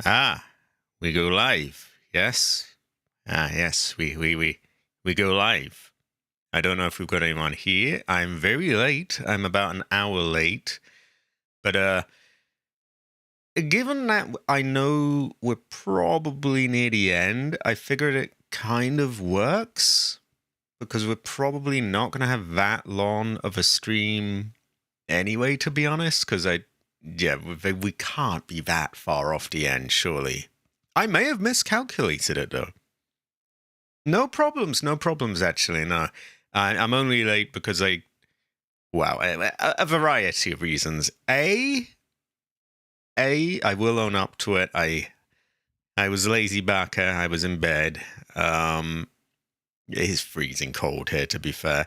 Ah, we go live. Yes. Yes, we go live. I don't know if we've got anyone here. I'm very late. I'm about an hour late. But given that I know we're probably near the end, I figured it kind of works because we're probably not going to have that long of a stream anyway, to be honest, because we can't be that far off the end, surely. I may have miscalculated it, though. No problems, actually, no. I'm only late because a variety of reasons. I will own up to it. I was lazy backer. I was in bed. It is freezing cold here, to be fair.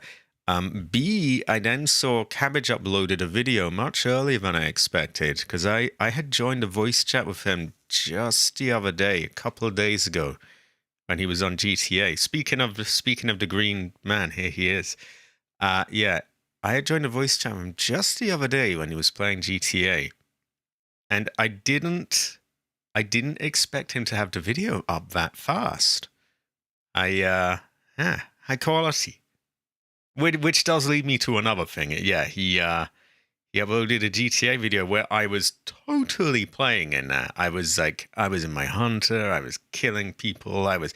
B, I then saw Cabbage uploaded a video much earlier than I expected, because I had joined a voice chat with him just the other day, a couple of days ago, when he was on GTA. Speaking of the green man, here he is. Yeah, I had joined a voice chat with him just the other day when he was playing GTA, and I didn't expect him to have the video up that fast. High quality. Which does lead me to another thing. Yeah, he uploaded a GTA video where I was totally playing in that. I was in my hunter. I was killing people. I was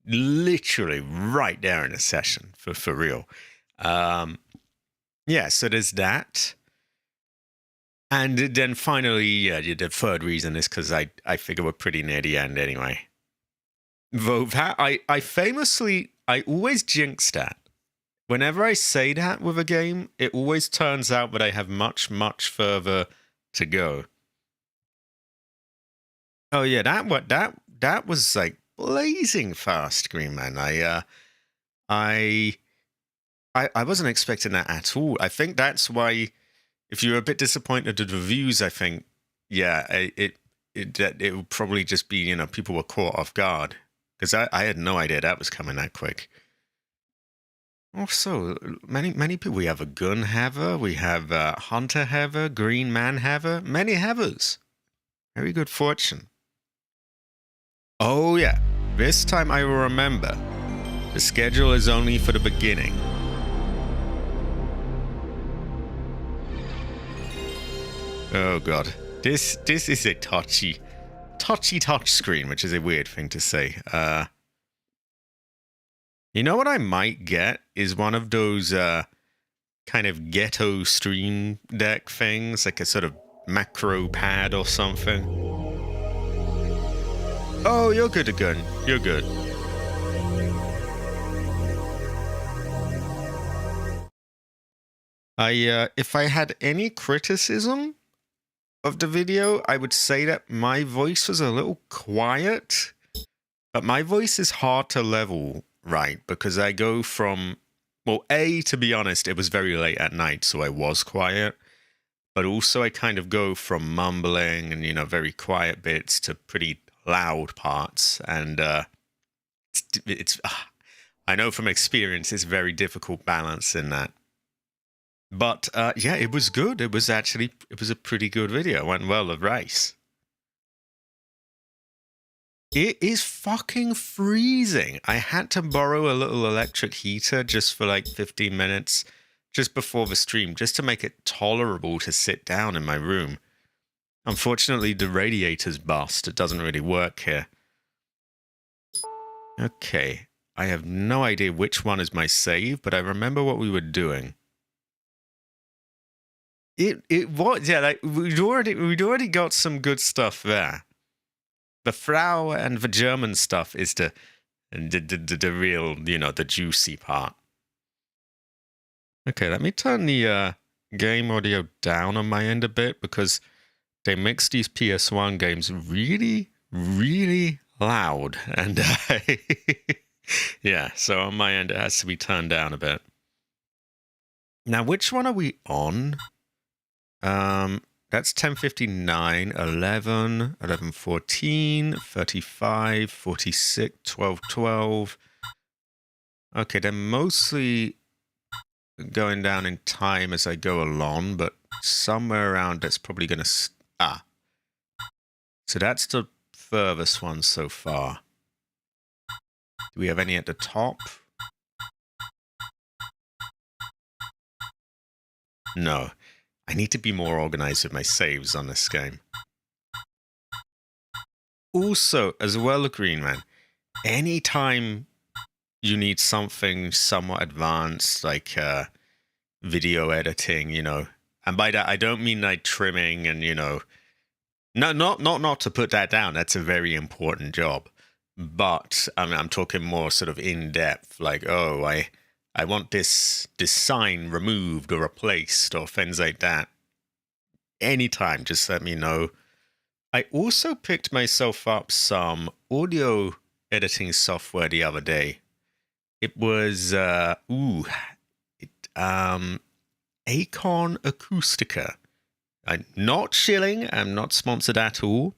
literally right there in the session for real. Yeah, so there's that. And then finally, the third reason is because I figure we're pretty near the end anyway. Though that I always jinx that. Whenever I say that with a game, it always turns out that I have much, much further to go. Oh yeah, that was like blazing fast, Green Man. I wasn't expecting that at all. I think that's why, if you're a bit disappointed with the reviews, I think, yeah, it will probably just be, people were caught off guard, because I had no idea that was coming that quick. Also, many people. We have a gun haver, we have a hunter haver, green man haver, many havers. Very good fortune. Oh yeah, this time I will remember. The schedule is only for the beginning. Oh god, this is a touchy touch screen, which is a weird thing to say. You know what I might get is one of those kind of ghetto stream deck things, like a sort of macro pad or something. Oh, you're good again. You're good. If I had any criticism of the video, I would say that my voice was a little quiet, but my voice is hard to level right, because I go from, well, to be honest, it was very late at night, so I was quiet, but also I kind of go from mumbling and, very quiet bits to pretty loud parts, and it's I know from experience it's very difficult balancing that. But yeah, it was good. It was a pretty good video. It went well with Rice. It is fucking freezing. I had to borrow a little electric heater just for like 15 minutes just before the stream, just to make it tolerable to sit down in my room. Unfortunately, the radiator's bust. It doesn't really work here. Okay. I have no idea which one is my save, but I remember what we were doing. It was, yeah, like we'd already got some good stuff there. The Frau and the German stuff is the real, the juicy part. Okay, let me turn the game audio down on my end a bit, because they mix these PS1 games really, really loud. And yeah, so on my end it has to be turned down a bit. Now, which one are we on? That's 10:59, 11, 11:14, 35, 46, 12:12. Okay, they're mostly going down in time as I go along, but somewhere around that's probably going to... So that's the furthest one so far. Do we have any at the top? No. I need to be more organized with my saves on this game. Also, as well, Green Man, anytime you need something somewhat advanced, like video editing, you know, and by that I don't mean like trimming and, you know, not to put that down. That's a very important job. But I mean, I'm talking more sort of in depth, like, oh, I want this sign removed or replaced or things like that. Anytime, just let me know. I also picked myself up some audio editing software the other day. It was Acorn Acoustica. I'm not shilling. I'm not sponsored at all,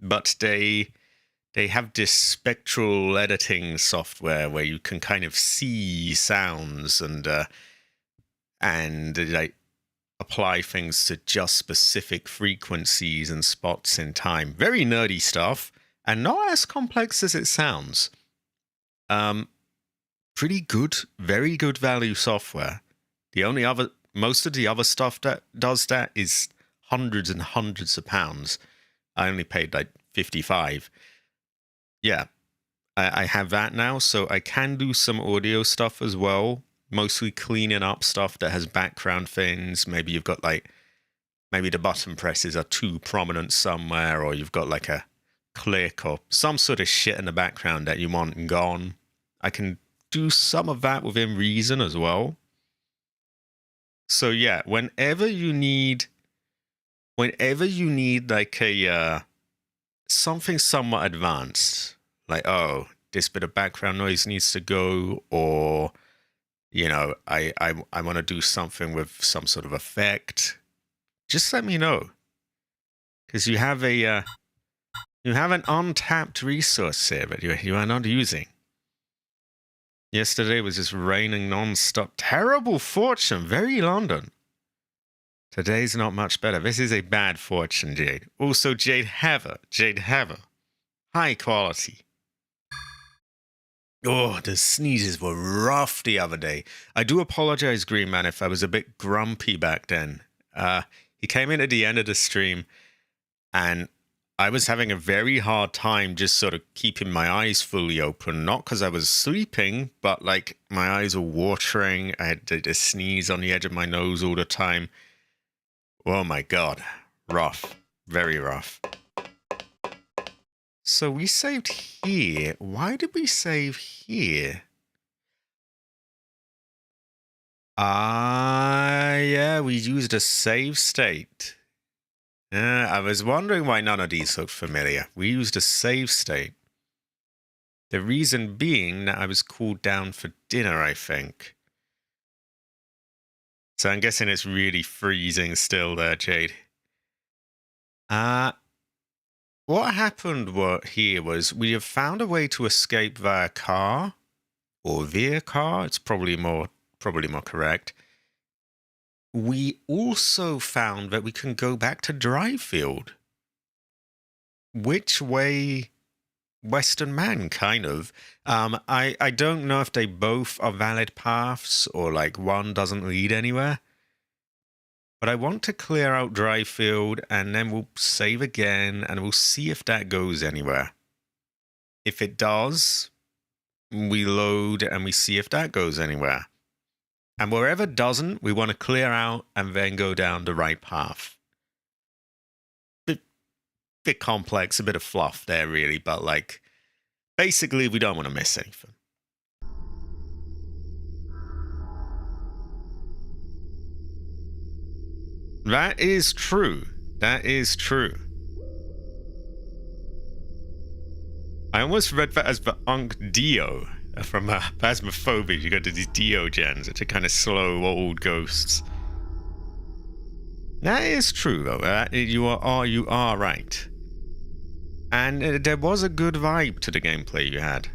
but they have this spectral editing software where you can kind of see sounds and like apply things to just specific frequencies and spots in time. Very nerdy stuff and not as complex as it sounds. Pretty good, very good value software. Most of the other stuff that does that is hundreds and hundreds of pounds. I only paid like 55. Yeah, I have that now, so I can do some audio stuff as well. Mostly cleaning up stuff that has background things. Maybe you've got like, maybe the button presses are too prominent somewhere, or you've got like a click or some sort of shit in the background that you want gone. I can do some of that within reason as well. So yeah, whenever you need like a something somewhat advanced, like, oh, this bit of background noise needs to go, or, you know, I want to do something with some sort of effect, just let me know, because you have an untapped resource here that you are not using. Yesterday was just raining non-stop. Terrible fortune. Very London. Today's not much better. This is a bad fortune, Jade. Also, Jade Heather. High quality. Oh, the sneezes were rough the other day. I do apologize, Green Man, if I was a bit grumpy back then. He came in at the end of the stream, and I was having a very hard time just sort of keeping my eyes fully open. Not because I was sleeping, but like my eyes were watering. I had a sneeze on the edge of my nose all the time. Oh my God. Rough. Very rough. So we saved here. Why did we save here? Yeah, we used a save state. I was wondering why none of these looked familiar. We used a save state. The reason being that I was cooled down for dinner, I think. So I'm guessing it's really freezing still there, Jade. What happened here was we have found a way to escape via car, or via car. It's probably more correct. We also found that we can go back to Dryfield. Which way? Western Man, kind of. I don't know if they both are valid paths or like one doesn't lead anywhere. But I want to clear out Dryfield and then we'll save again and we'll see if that goes anywhere. If it does, we load and we see if that goes anywhere. And wherever doesn't, we want to clear out and then go down the right path. Bit complex, a bit of fluff there, really, but like, basically, we don't want to miss anything. That is true. That is true. I almost read that as the Unk Dio from Phasmophobia. You got these Dio gens, which are kind of slow old ghosts. That is true, though. You are right. And there was a good vibe to the gameplay you had.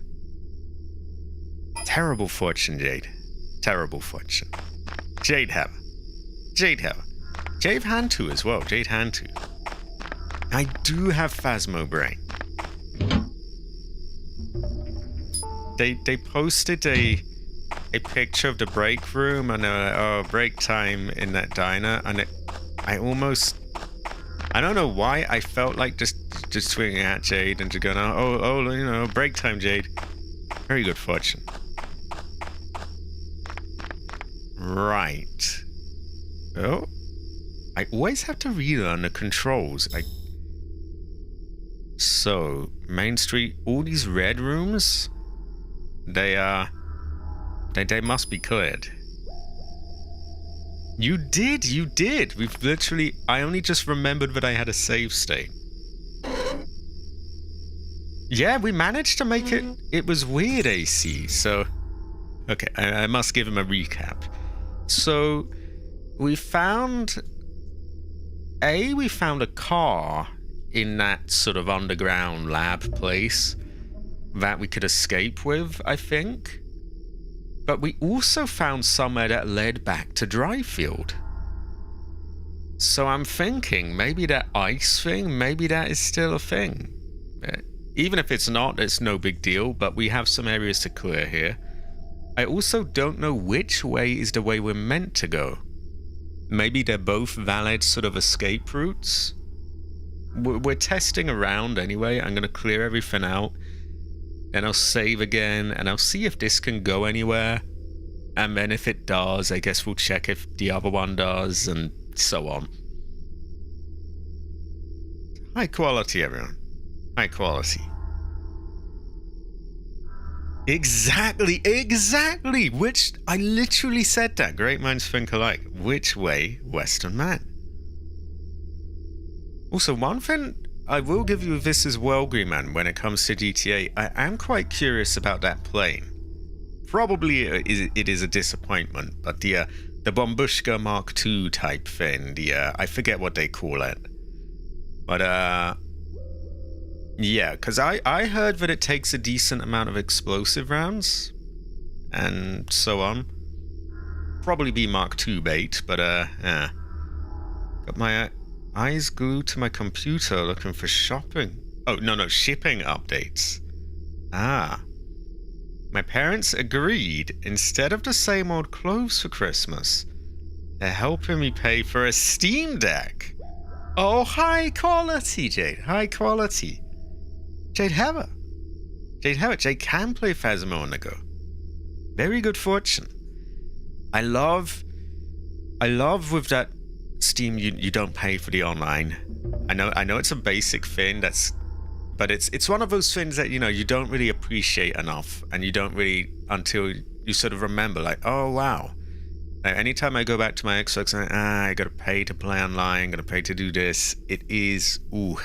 Terrible fortune, Jade. Terrible fortune. Jade Hantu as well. Jade Hantu. I do have Phasmo brain. They posted a picture of the break room and break time in that diner, and I don't know why I felt like just swinging at Jade and just going, oh, break time, Jade. Very good fortune. Right. Oh, I always have to relearn the controls. So, Main Street, all these red rooms, they must be cleared. You did. We've literally, I only just remembered that I had a save state. Yeah, we managed to make it. It was weird, AC, so... Okay, I must give him a recap. So, we found a car in that sort of underground lab place that we could escape with, I think. But we also found somewhere that led back to Dryfield. So I'm thinking, maybe that ice thing, maybe that is still a thing. Even if it's not, it's no big deal, but we have some areas to clear here. I also don't know which way is the way we're meant to go. Maybe they're both valid sort of escape routes. We're testing around anyway. I'm going to clear everything out. Then I'll save again, and I'll see if this can go anywhere. And then if it does, I guess we'll check if the other one does, and so on. High quality, everyone. High quality. Exactly. Which, I literally said that. Great minds think alike. Which way, Western man? Also, one thing I will give you this as well, Green Man, when it comes to GTA, I am quite curious about that plane. Probably it is a disappointment, but the Bombushka Mark II type thing, I forget what they call it. But, yeah, because I heard that it takes a decent amount of explosive rounds, and so on. Probably be Mark II bait, but, yeah. Got my eyes glued to my computer looking for shopping. Oh, no, shipping updates. Ah. My parents agreed, instead of the same old clothes for Christmas, they're helping me pay for a Steam Deck. Oh, high quality, Jade. High quality. Jade Heather. Jade can play Phasmo on the go. Very good fortune. I love with that Steam, you don't pay for the online. I know it's a basic thing, but it's one of those things that, you don't really appreciate enough, and you don't really until you sort of remember, like, oh wow. Like, anytime I go back to my Xbox, I gotta pay to play online, gotta pay to do this. It is, ooh.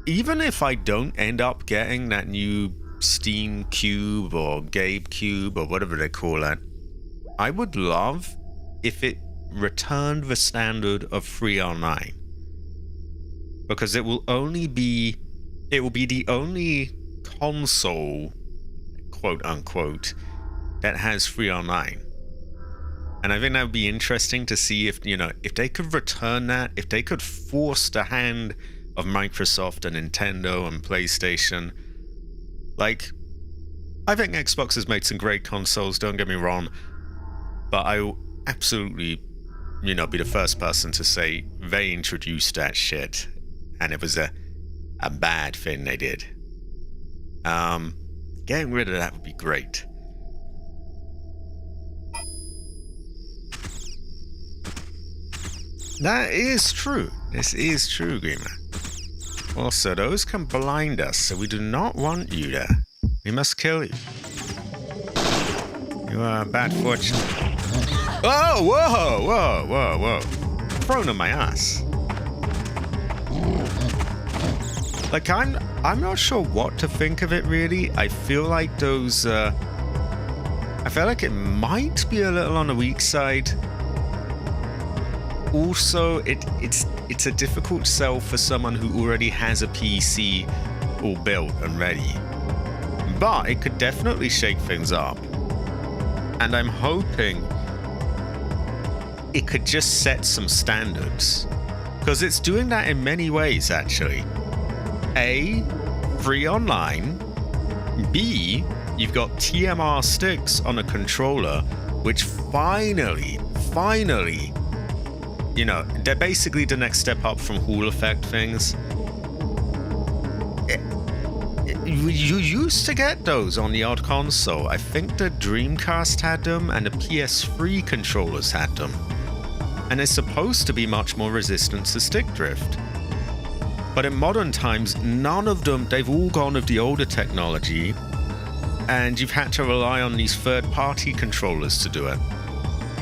Even if I don't end up getting that new Steam Cube or Gabe Cube or whatever they call it, I would love if it returned the standard of free online, because it will be the only console, quote unquote, that has free online. And I think that would be interesting to see if they could return that, if they could force the hand of Microsoft and Nintendo and PlayStation. Like, I think Xbox has made some great consoles, don't get me wrong, but I will absolutely be the first person to say they introduced that shit and it was a bad thing they did. Getting rid of that would be great. That is true. This is true, Gamer. Also, those can blind us, so we do not want you there. We must kill you. You are bad fortune. Oh, whoa. Thrown on my ass. Like, I'm not sure what to think of it, really. I feel like those, I feel like it might be a little on the weak side. Also, it's a difficult sell for someone who already has a PC all built and ready. But it could definitely shake things up. And I'm hoping it could just set some standards. Because it's doing that in many ways, actually. A, free online. B, you've got TMR sticks on a controller, which finally, you know, they're basically the next step up from Hall effect things. You used to get those on the odd console. I think the Dreamcast had them and the PS3 controllers had them. And they're supposed to be much more resistant to stick drift. But in modern times, none of them, they've all gone with the older technology, and you've had to rely on these third-party controllers to do it.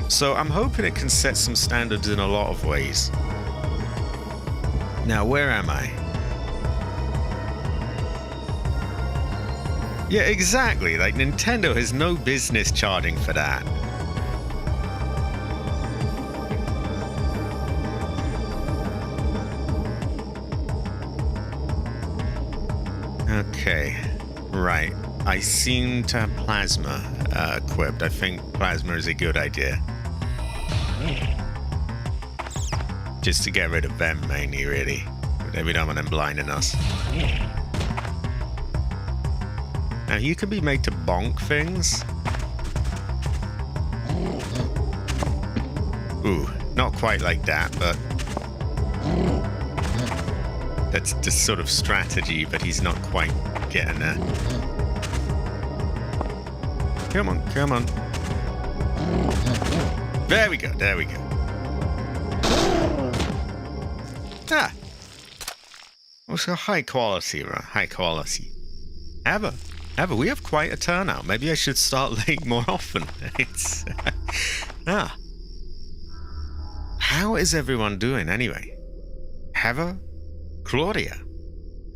So I'm hoping it can set some standards in a lot of ways. Now, where am I? Yeah, exactly. Like, Nintendo has no business charging for that. Okay, right. I seem to have plasma equipped. I think plasma is a good idea. Just to get rid of them, mainly, really. We don't want them blinding us. Now, you can be made to bonk things. Ooh, not quite like that, but... that's the sort of strategy, but he's not quite getting there. Come on, come on. There we go, there we go. Ah! Also high quality, right? High quality. Ever, we have quite a turnout. Maybe I should start late more often. It's... ah. How is everyone doing, anyway? Heather? Claudia?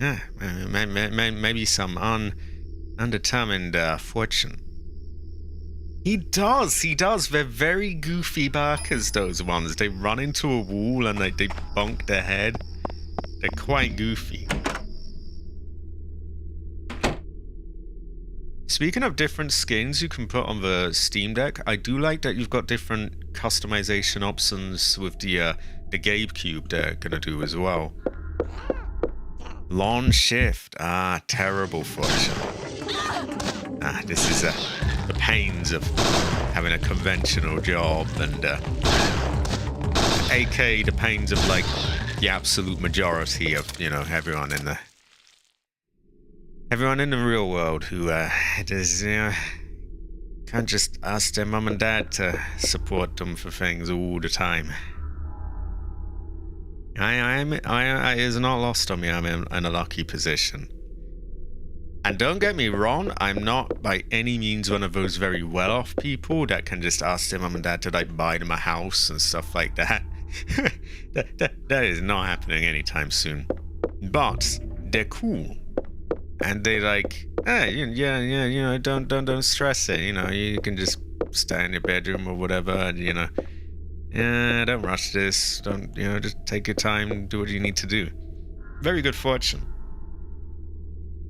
Yeah, maybe some undetermined fortune. He does. They're very goofy barkers, those ones. They run into a wall and they bonk their head. They're quite goofy. Speaking of different skins you can put on the Steam Deck, I do like that you've got different customization options with the GameCube they're gonna do as well. Long shift. Ah, terrible fortune. Ah, this is the pains of having a conventional job, and aka the pains of like the absolute majority of, you know, everyone in the real world who does, you know, can't just ask their mum and dad to support them for things all the time. It's not lost on me. I'm in a lucky position. And don't get me wrong, I'm not by any means one of those very well-off people that can just ask their mum and dad to like buy them a house and stuff like that. that is not happening anytime soon. But they're cool, and they like, hey, yeah, you know, don't stress it. You know, you can just stay in your bedroom or whatever, and you know. Yeah, don't rush this. Don't, you know, just take your time, do what you need to do. Very good fortune.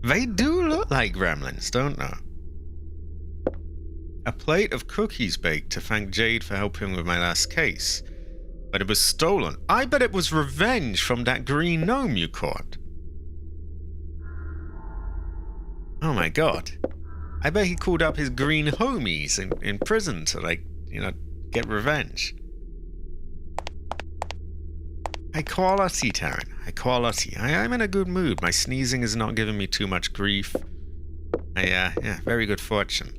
They do look like gremlins, don't they? A plate of cookies baked to thank Jade for helping with my last case. But it was stolen. I bet it was revenge from that green gnome you caught. Oh my god. I bet he called up his green homies in prison to, like, you know, get revenge. High quality, Taryn. High quality. I'm in a good mood. My sneezing is not giving me too much grief. Yeah, very good fortune.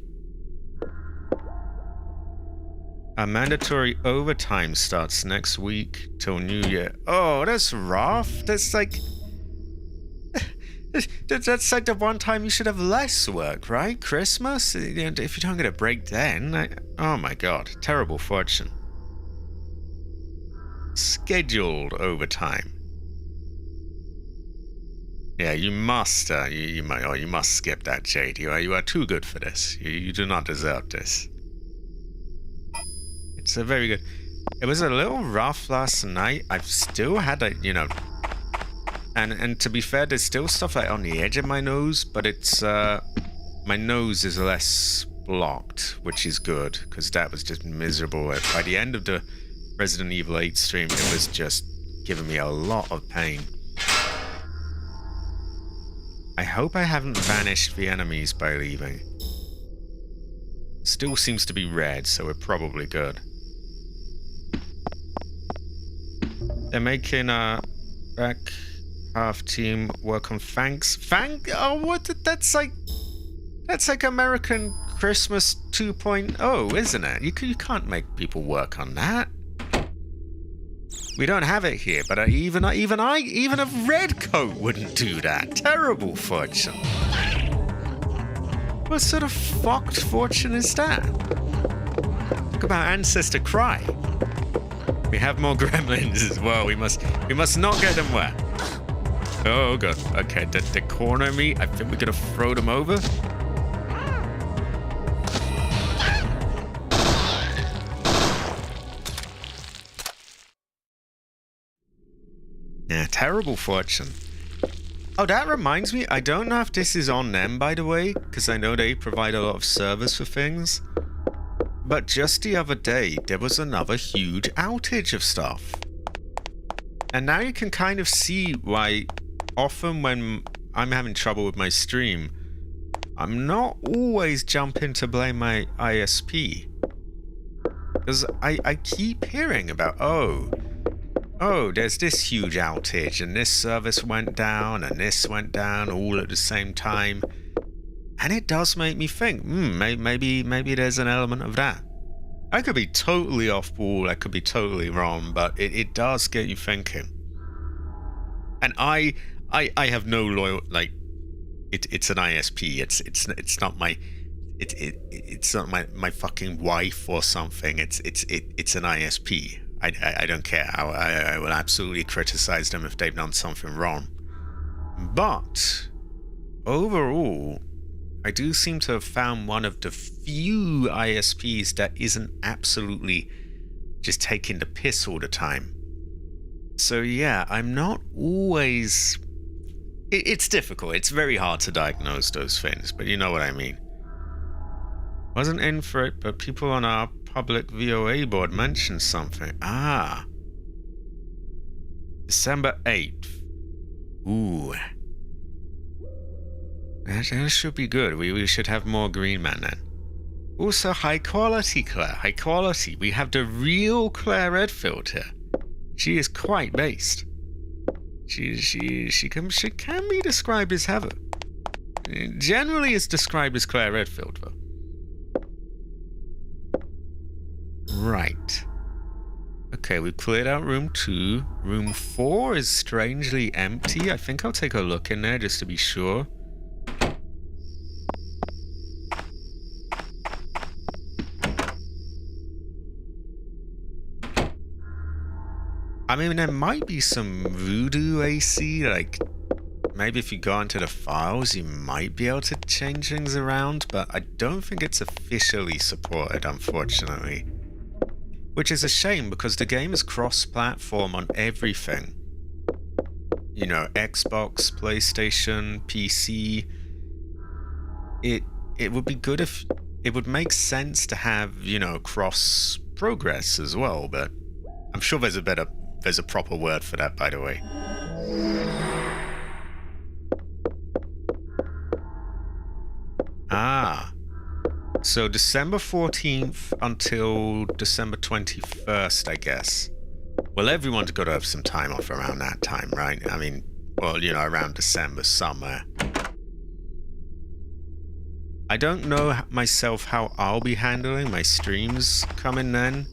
A mandatory overtime starts next week till New Year. Oh, that's rough. That's like... that's like the one time you should have less work, right? Christmas? If you don't get a break then... oh my god. Terrible fortune. Scheduled overtime. Yeah, you must. You must skip that, Jade. You are too good for this. You do not deserve this. It's a very good. It was a little rough last night. I've still had a, you know, and to be fair, there's still stuff like on the edge of my nose, but it's my nose is less blocked, which is good because that was just miserable. By the end of the Resident Evil 8 stream, it was just giving me a lot of pain. I hope I haven't vanished the enemies by leaving. Still seems to be red, so we're probably good. They're making a back half team work on thanks. Oh, what? That's like American Christmas 2.0, isn't it? You can't make people work on that. We don't have it here, but even a red coat wouldn't do that. Terrible fortune. What sort of fucked fortune is that? Talk about ancestor cry. We have more gremlins as well. We must not get them wet. Oh god. Okay, they corner me. I think we're gonna throw them over. Yeah, terrible fortune. Oh, that reminds me, I don't know if this is on them, by the way, because I know they provide a lot of service for things. But just the other day, there was another huge outage of stuff. And now you can kind of see why often when I'm having trouble with my stream, I'm not always jumping to blame my ISP. Because I keep hearing about, oh, there's this huge outage, and this service went down, and this went down, all at the same time. And it does make me think, maybe there's an element of that. I could be totally off ball, I could be totally wrong, but it does get you thinking. And I have no loyal, like, it's an ISP, it's not my... It's not my fucking wife or something. It's an ISP. I don't care. I will absolutely criticize them if they've done something wrong. But overall, I do seem to have found one of the few ISPs that isn't absolutely just taking the piss all the time. So yeah, I'm not always... It's difficult. It's very hard to diagnose those things, but you know what I mean. Wasn't in for it, but people on our public VOA board mentioned something. Ah. December 8th. Ooh. That should be good. We should have more Green Man then. Also, high quality Claire. High quality. We have the real Claire Redfield here. She is quite based. She can be described as Heather. Generally, it's described as Claire Redfield, though. Right. Okay, we've cleared out room 2. Room 4 is strangely empty. I think I'll take a look in there just to be sure. I mean, there might be some voodoo AC, like... Maybe if you go into the files, you might be able to change things around, but I don't think it's officially supported, unfortunately. Which is a shame, because the game is cross-platform on everything. You know, Xbox, PlayStation, PC. It would be good if... It would make sense to have, you know, cross-progress as well, but... I'm sure there's a proper word for that, by the way. Ah. So December 14th until December 21st, I guess. Well, everyone's got to have some time off around that time, right? I mean, well, you know, around December somewhere. I don't know myself how I'll be handling my streams coming then.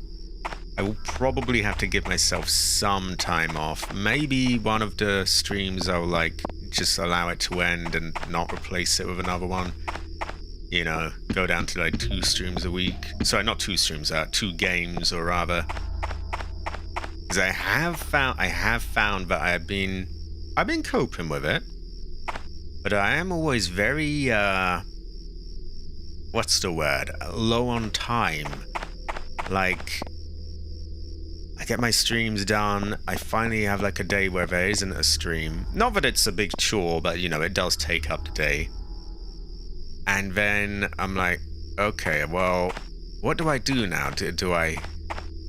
I will probably have to give myself some time off. Maybe one of the streams I'll, like, just allow it to end and not replace it with another one. You know, go down to like 2 streams a week. Sorry, not 2 streams, 2 games, or rather. Because I have found that I've been coping with it. But I am always very, what's the word? Low on time. Like, I get my streams done, I finally have like a day where there isn't a stream. Not that it's a big chore, but you know, it does take up the day. And then I'm like, okay, well, what do I do now? Do I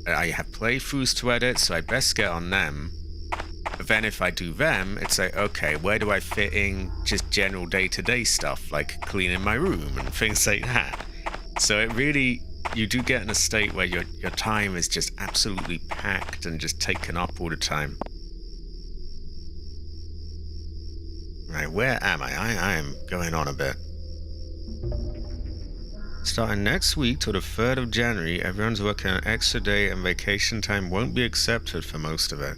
have playthroughs to edit, so I best get on them. then if I do them, it's like, okay, where do I fit in just general day-to-day stuff, like cleaning my room and things like that? So it really, you do get in a state where your time is just absolutely packed and just taken up all the time. Right, where am I? I am going on a bit. Starting next week till the 3rd of January, everyone's working an extra day and vacation time won't be accepted for most of it.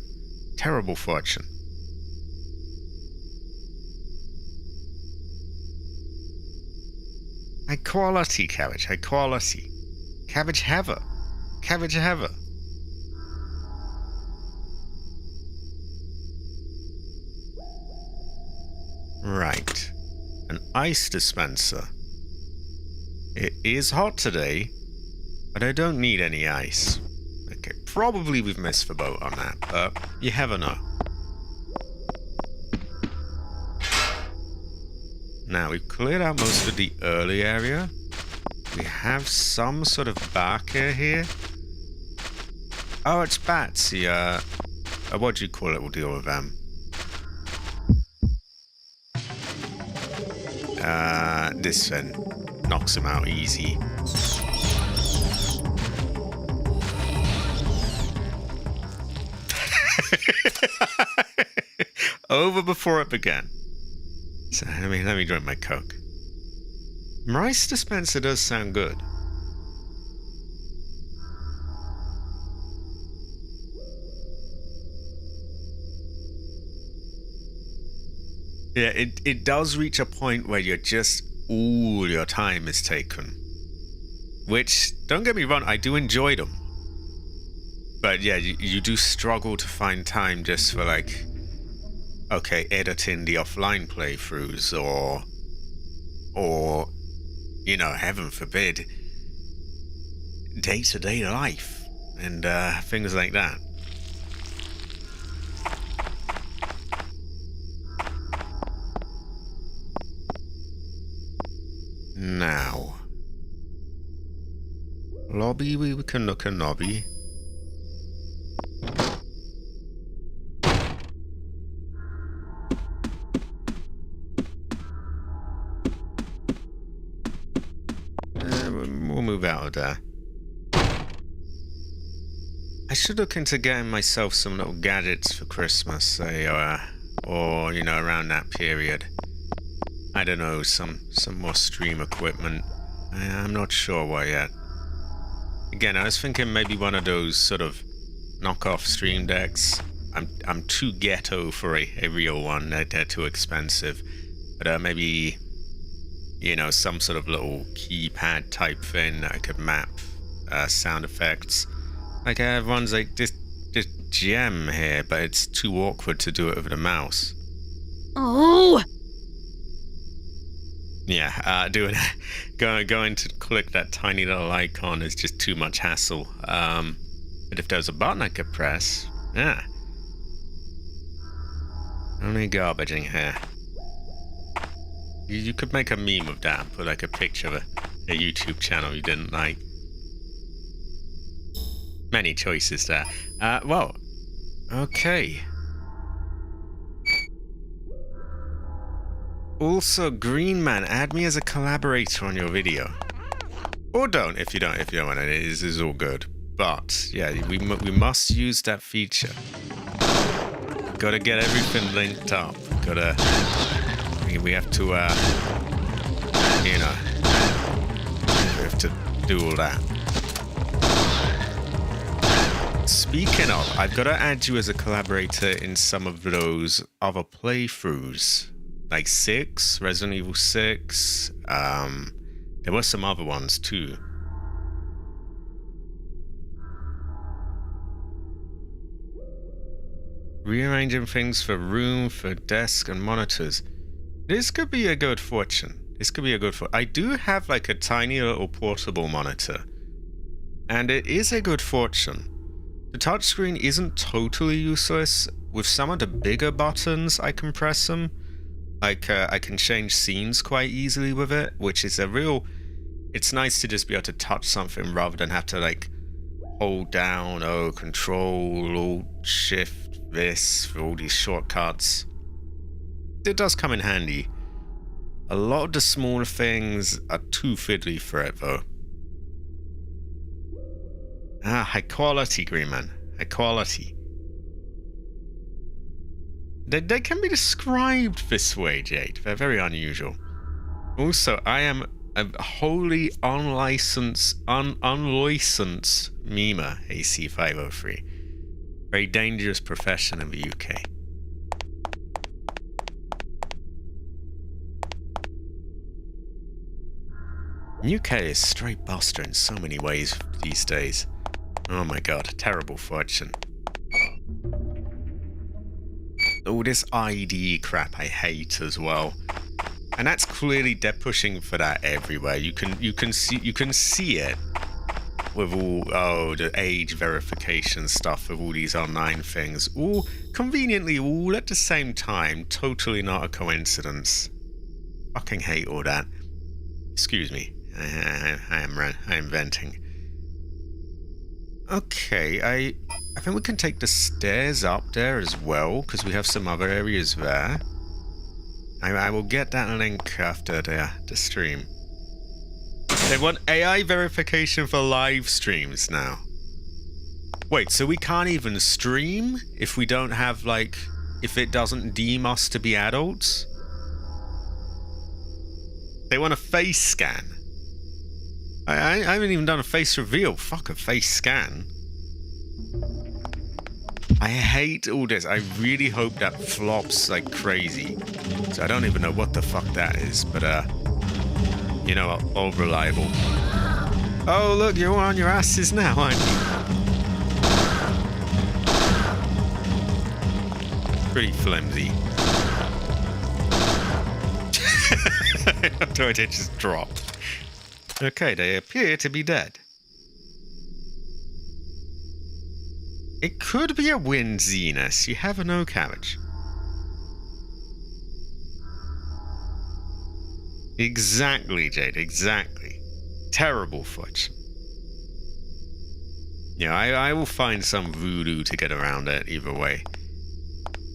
Terrible fortune. High quality cabbage, high quality. Cabbage heather. Cabbage heather. Right. An ice dispenser. It is hot today, but I don't need any ice. Okay, probably we've missed the boat on that, but you never know. Now, we've cleared out most of the early area. We have some sort of barker here. Oh, it's bats. What do you call it? We'll deal with them. This then knocks him out easy. Over before it began. So let me drink my Coke. Rice dispenser does sound good. Yeah, it does reach a point where you're just all your time is taken. Which, don't get me wrong, I do enjoy them. But yeah, you do struggle to find time just for like, okay, editing the offline playthroughs or you know, heaven forbid, day-to-day life and things like that. Now, lobby, we can look at lobby. We'll move out of there. I should look into getting myself some little gadgets for Christmas, say, or you know, around that period. I don't know, some more stream equipment. I'm not sure what yet. Again, I was thinking maybe one of those sort of knockoff stream decks. I'm too ghetto for a real one. They're too expensive. But maybe, you know, some sort of little keypad type thing that I could map sound effects. Like I have ones like this gem here, but it's too awkward to do it over the mouse. Oh! Yeah, going to click that tiny little icon is just too much hassle. But if there's a button I could press, yeah. Only garbage in here. You could make a meme of that, put like a picture of a YouTube channel you didn't like. Many choices there. Well, okay. Also, Green Man, add me as a collaborator on your video. Or don't, if you don't want it. It is all good. But, yeah, we must use that feature. Gotta get everything linked up. We have to, you know, we have to do all that. Speaking of, I've got to add you as a collaborator in some of those other playthroughs. Like 6, Resident Evil 6, there were some other ones too. Rearranging things for room, for desk and monitors. This could be a good fortune. I do have like a tiny little portable monitor. And it is a good fortune. The touchscreen isn't totally useless. With some of the bigger buttons, I can press them. Like, I can change scenes quite easily with it, which is a real... It's nice to just be able to touch something rather than have to, like, hold down, control, alt, shift, this for all these shortcuts. It does come in handy. A lot of the smaller things are too fiddly for it, though. Ah, high quality, Green Man. High quality. They can be described this way, Jade. They're very unusual. Also, I am a wholly unlicensed memer, AC503. Very dangerous profession in the UK. UK is straight buster in so many ways these days. Oh my god, terrible fortune. Oh, this ID crap I hate as well. And that's clearly they're pushing for that everywhere. You can see it with all the age verification stuff with all these online things. All conveniently all at the same time. Totally not a coincidence. Fucking hate all that. Excuse me. I am venting. Okay, I think we can take the stairs up there as well, because we have some other areas there. I will get that link after the stream. They want AI verification for live streams now. Wait, so we can't even stream if we don't have, like, if it doesn't deem us to be adults? They want a face scan. I haven't even done a face reveal. Fuck a face scan. I hate all this. I really hope that flops like crazy. So I don't even know what the fuck that is, but you know, all reliable. Oh look, you're on your asses now, aren't you? Pretty flimsy. Do it just drop? Okay, they appear to be dead. It could be a wind, Zenus. You have no cabbage. Exactly, Jade, exactly. Terrible fortune. Yeah, I will find some voodoo to get around it either way.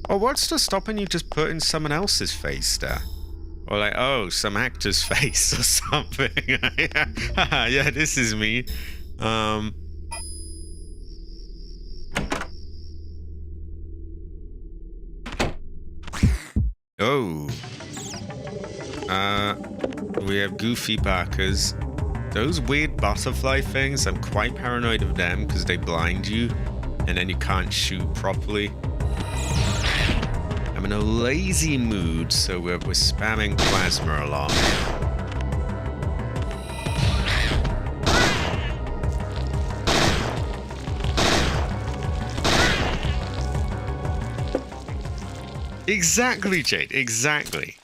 Oh, what's to stopping you just putting someone else's face there? Or like, oh, some actor's face or something. Yeah, this is me. Oh. We have goofy barkers. Those weird butterfly things, I'm quite paranoid of them because they blind you and then you can't shoot properly. I'm in a lazy mood, so we're spamming plasma a lot. Exactly, Jade, exactly.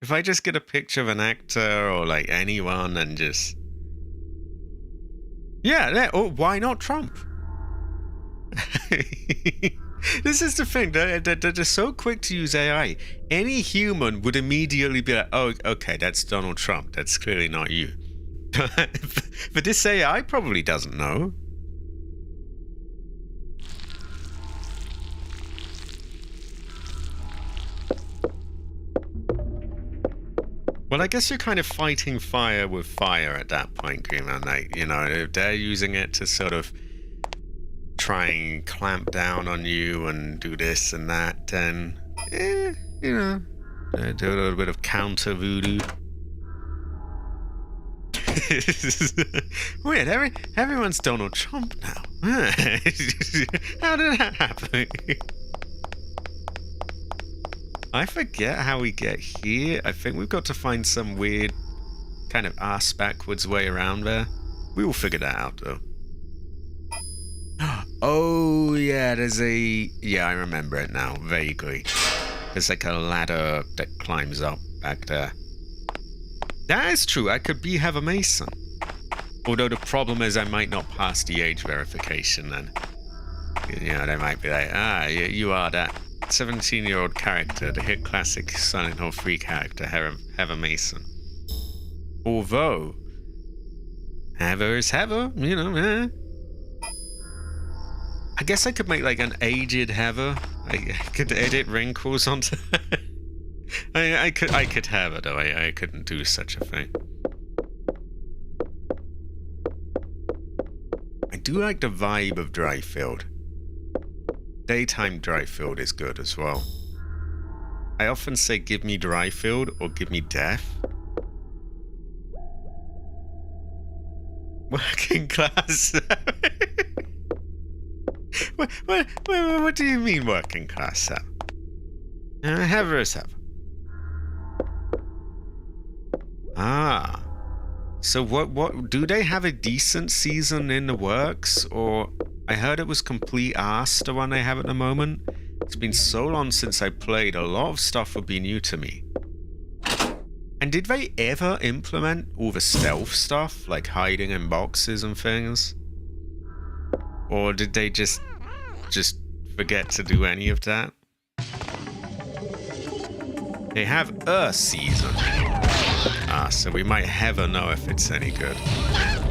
If I just get a picture of an actor or like anyone and just... Yeah, oh, why not Trump? This is the thing, they're so quick to use AI. Any human would immediately be like, oh, okay, that's Donald Trump. That's clearly not you. But this AI probably doesn't know. Well, I guess you're kind of fighting fire with fire at that point, Green Man. Like, you know, if they're using it to sort of try and clamp down on you and do this and that, then, you know, do a little bit of counter voodoo. Weird, everyone's Donald Trump now. How did that happen? I forget how we get here. I think we've got to find some weird kind of ass backwards way around there. We will figure that out, though. Oh, yeah, there's a... Yeah, I remember it now, vaguely. There's like a ladder that climbs up back there. That is true, I could have a Mason. Although the problem is I might not pass the age verification then. You know, they might be like, ah, you are that 17-year-old character, the hit classic Silent Hill 3 character, Heather Mason. Although, Heather is Heather, you know, I guess I could make like an aged Heather. I could edit wrinkles onto. I could have it. I couldn't do such a thing. I do like the vibe of Dryfield. Daytime Dryfield is good as well. I often say give me Dryfield or give me death. Working class. What do you mean working class, Sam? Heather is Heather. Ah. So what do they have a decent season in the works? Or I heard it was complete arse, the one they have at the moment. It's been so long since I played, a lot of stuff would be new to me. And did they ever implement all the stealth stuff, like hiding in boxes and things? Or did they just forget to do any of that? They have a season. Ah, so we might never know if it's any good. I'm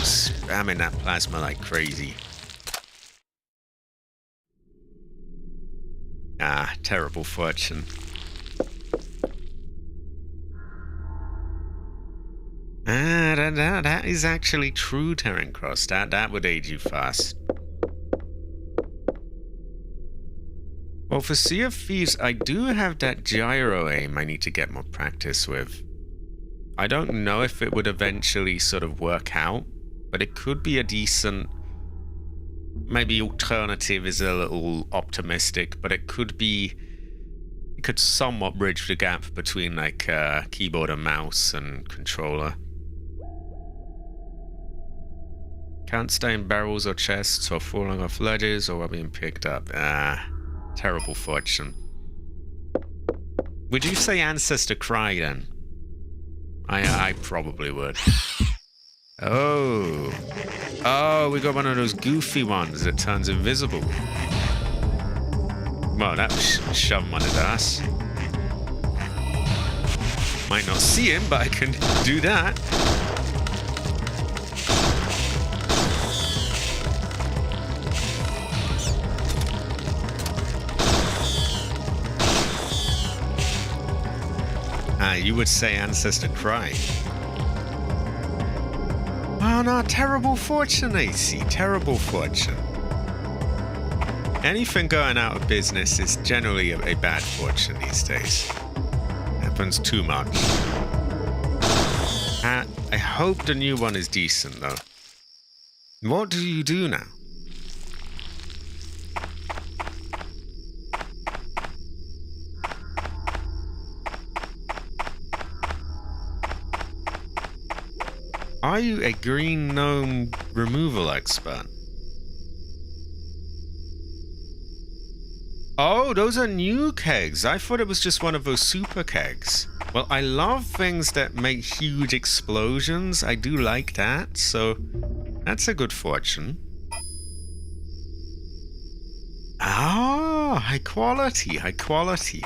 spamming that plasma like crazy. Ah, terrible fortune. Ah, that is actually true, Terran Cross. That would age you fast. Well, for Sea of Thieves, I do have that gyro aim I need to get more practice with. I don't know if it would eventually sort of work out, but it could be a decent... Maybe alternative is a little optimistic, but it could be... It could somewhat bridge the gap between, like, keyboard and mouse and controller. Can't stay in barrels or chests or falling off ledges or being picked up. Ah... Terrible fortune. Would you say Ancestor Cry then? I probably would. Oh. Oh, we got one of those goofy ones that turns invisible. Well, that was shoving one at us. Might not see him, but I can do that. You would say Ancestor Cry. Oh no, terrible fortune, AC. Terrible fortune. Anything going out of business is generally a bad fortune these days. Happens too much. I hope the new one is decent, though. What do you do now? Are you a green gnome removal expert? Oh, those are new kegs. I thought it was just one of those super kegs. Well, I love things that make huge explosions. I do like that, so that's a good fortune. Ah, high quality, high quality.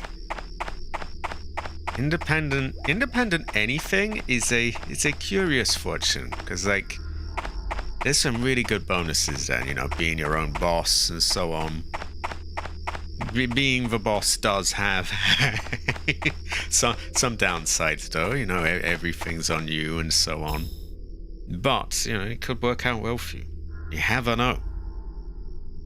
Independent anything is a curious fortune, because like there's some really good bonuses there, you know, being your own boss and so on. Being the boss does have some downsides though, you know, everything's on you and so on. But, you know, it could work out well for you. You never know.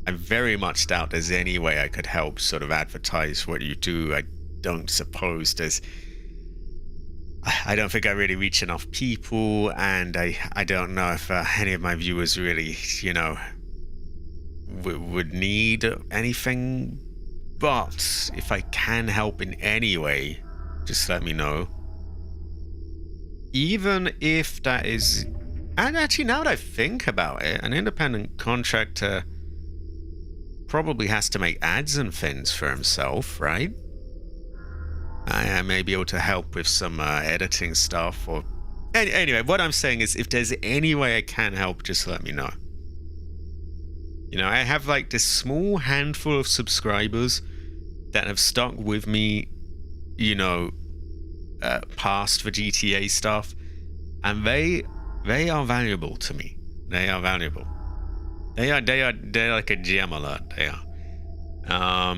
I very much doubt there's any way I could help sort of advertise what you do. I don't suppose there's... I don't think I really reach enough people, and I don't know if any of my viewers really, you know, would need anything. But if I can help in any way, just let me know. Even if that is... And actually, now that I think about it, an independent contractor probably has to make ads and things for himself, right? I may be able to help with some editing stuff, or... Anyway, what I'm saying is, if there's any way I can help, just let me know. You know, I have like this small handful of subscribers that have stuck with me, you know, past the GTA stuff, and they are valuable to me. They are valuable. They're like a gem alert. They are.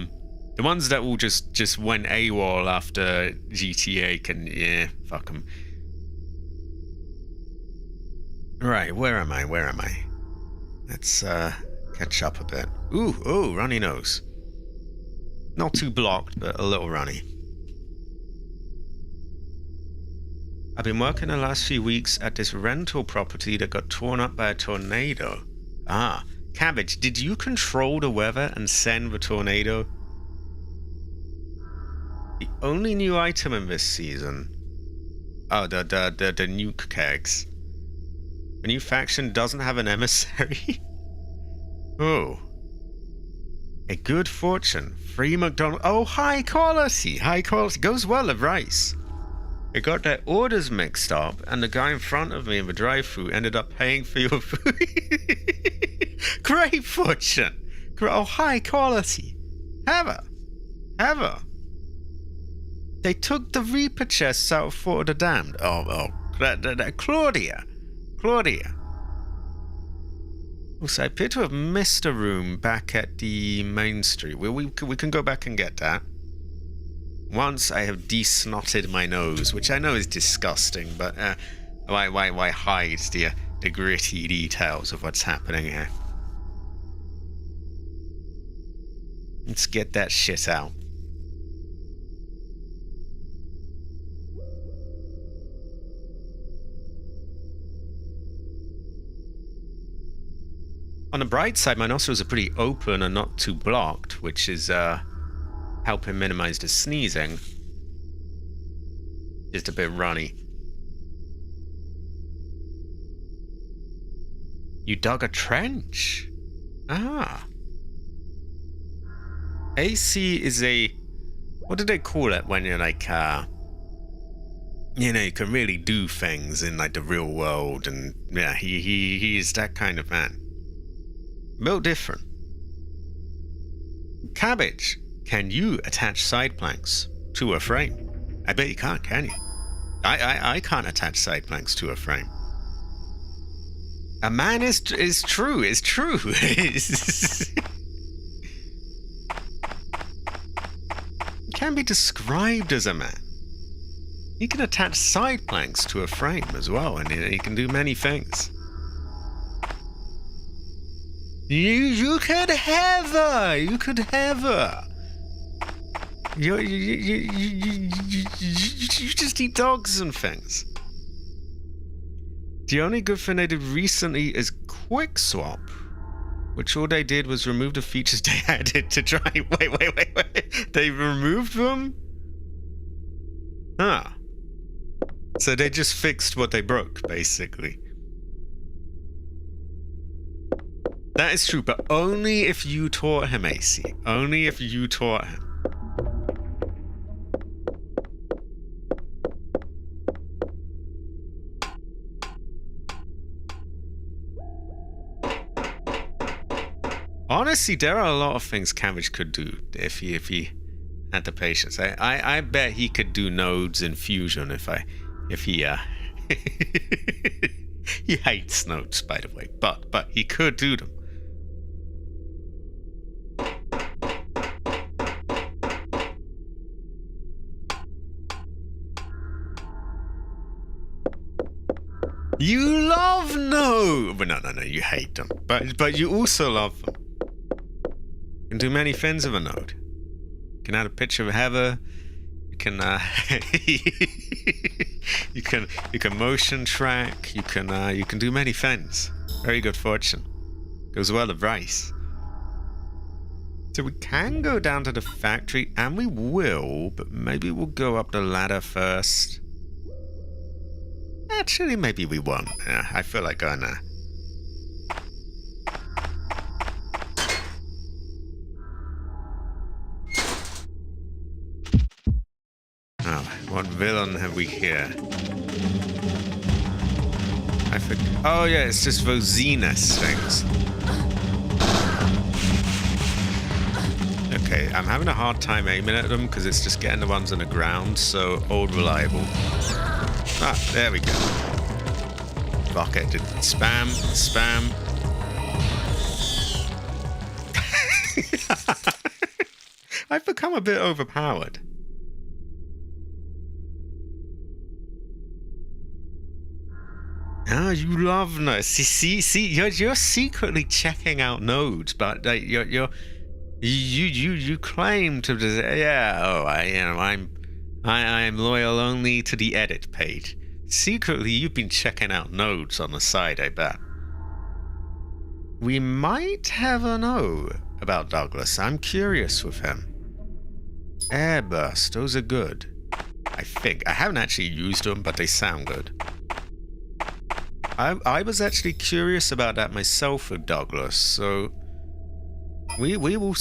The ones that will just went AWOL after GTA can, yeah, fuck them. Right, where am I? Let's catch up a bit. Ooh, runny nose. Not too blocked, but a little runny. I've been working the last few weeks at this rental property that got torn up by a tornado. Ah, Cabbage, did you control the weather and send the tornado? The only new item in this season. Oh, the nuke kegs. The new faction doesn't have an emissary? Oh. A good fortune. Free McDonald's. Oh, high quality. High quality. Goes well with rice. I got their orders mixed up, and the guy in front of me in the drive-thru ended up paying for your food. Great fortune. Oh, high quality. Ever. They took the Reaper chests out of Fort of the Damned. Claudia. Also, I appear to have missed a room back at the main street. We can go back and get that. Once I have desnotted my nose, which I know is disgusting, but why hide the gritty details of what's happening here? Let's get that shit out. On the bright side, my nostrils are pretty open and not too blocked, which is helping minimize the sneezing. Just a bit runny. You dug a trench? Ah. AC is a... What do they call it when you're like, you know, you can really do things in like the real world, and yeah, he is that kind of man. No different. Cabbage, can you attach side planks to a frame? I bet you can't, can you? I can't attach side planks to a frame. A man is true. Can be described as a man. He can attach side planks to a frame as well, and he can do many things. You could have her. You just eat dogs and things. The only good thing they did recently is Quick Swap, which all they did was remove the features they added to try. Wait. They removed them? Huh. So they just fixed what they broke, basically. That is true, but only if you taught him, AC. Only if you taught him. Honestly, there are a lot of things Cabbage could do if he had the patience. I bet he could do nodes in Fusion if he he hates nodes, by the way, but he could do them. You love no, but no, you hate them, but you also love them. You can do many things with a node. You can add a picture of Heather. You can you can motion track. You can do many things. Very good fortune. Goes well with rice. So we can go down to the factory, and we will, but maybe we'll go up the ladder first. Actually, maybe we won't. I feel like going there. Oh, what villain have we here? I forget. Oh yeah, it's just those Zenus things. Okay, I'm having a hard time aiming at them because it's just getting the ones on the ground, so old reliable. Ah, there we go. Fuck it. Spam. I've become a bit overpowered. Oh, you love nodes. See, you're secretly checking out nodes, but you claim to I am loyal only to the edit page. Secretly, you've been checking out nodes on the side, I bet. We might have a know about Douglas. I'm curious with him. Airburst, those are good. I think. I haven't actually used them, but they sound good. I was actually curious about that myself with Douglas, so we're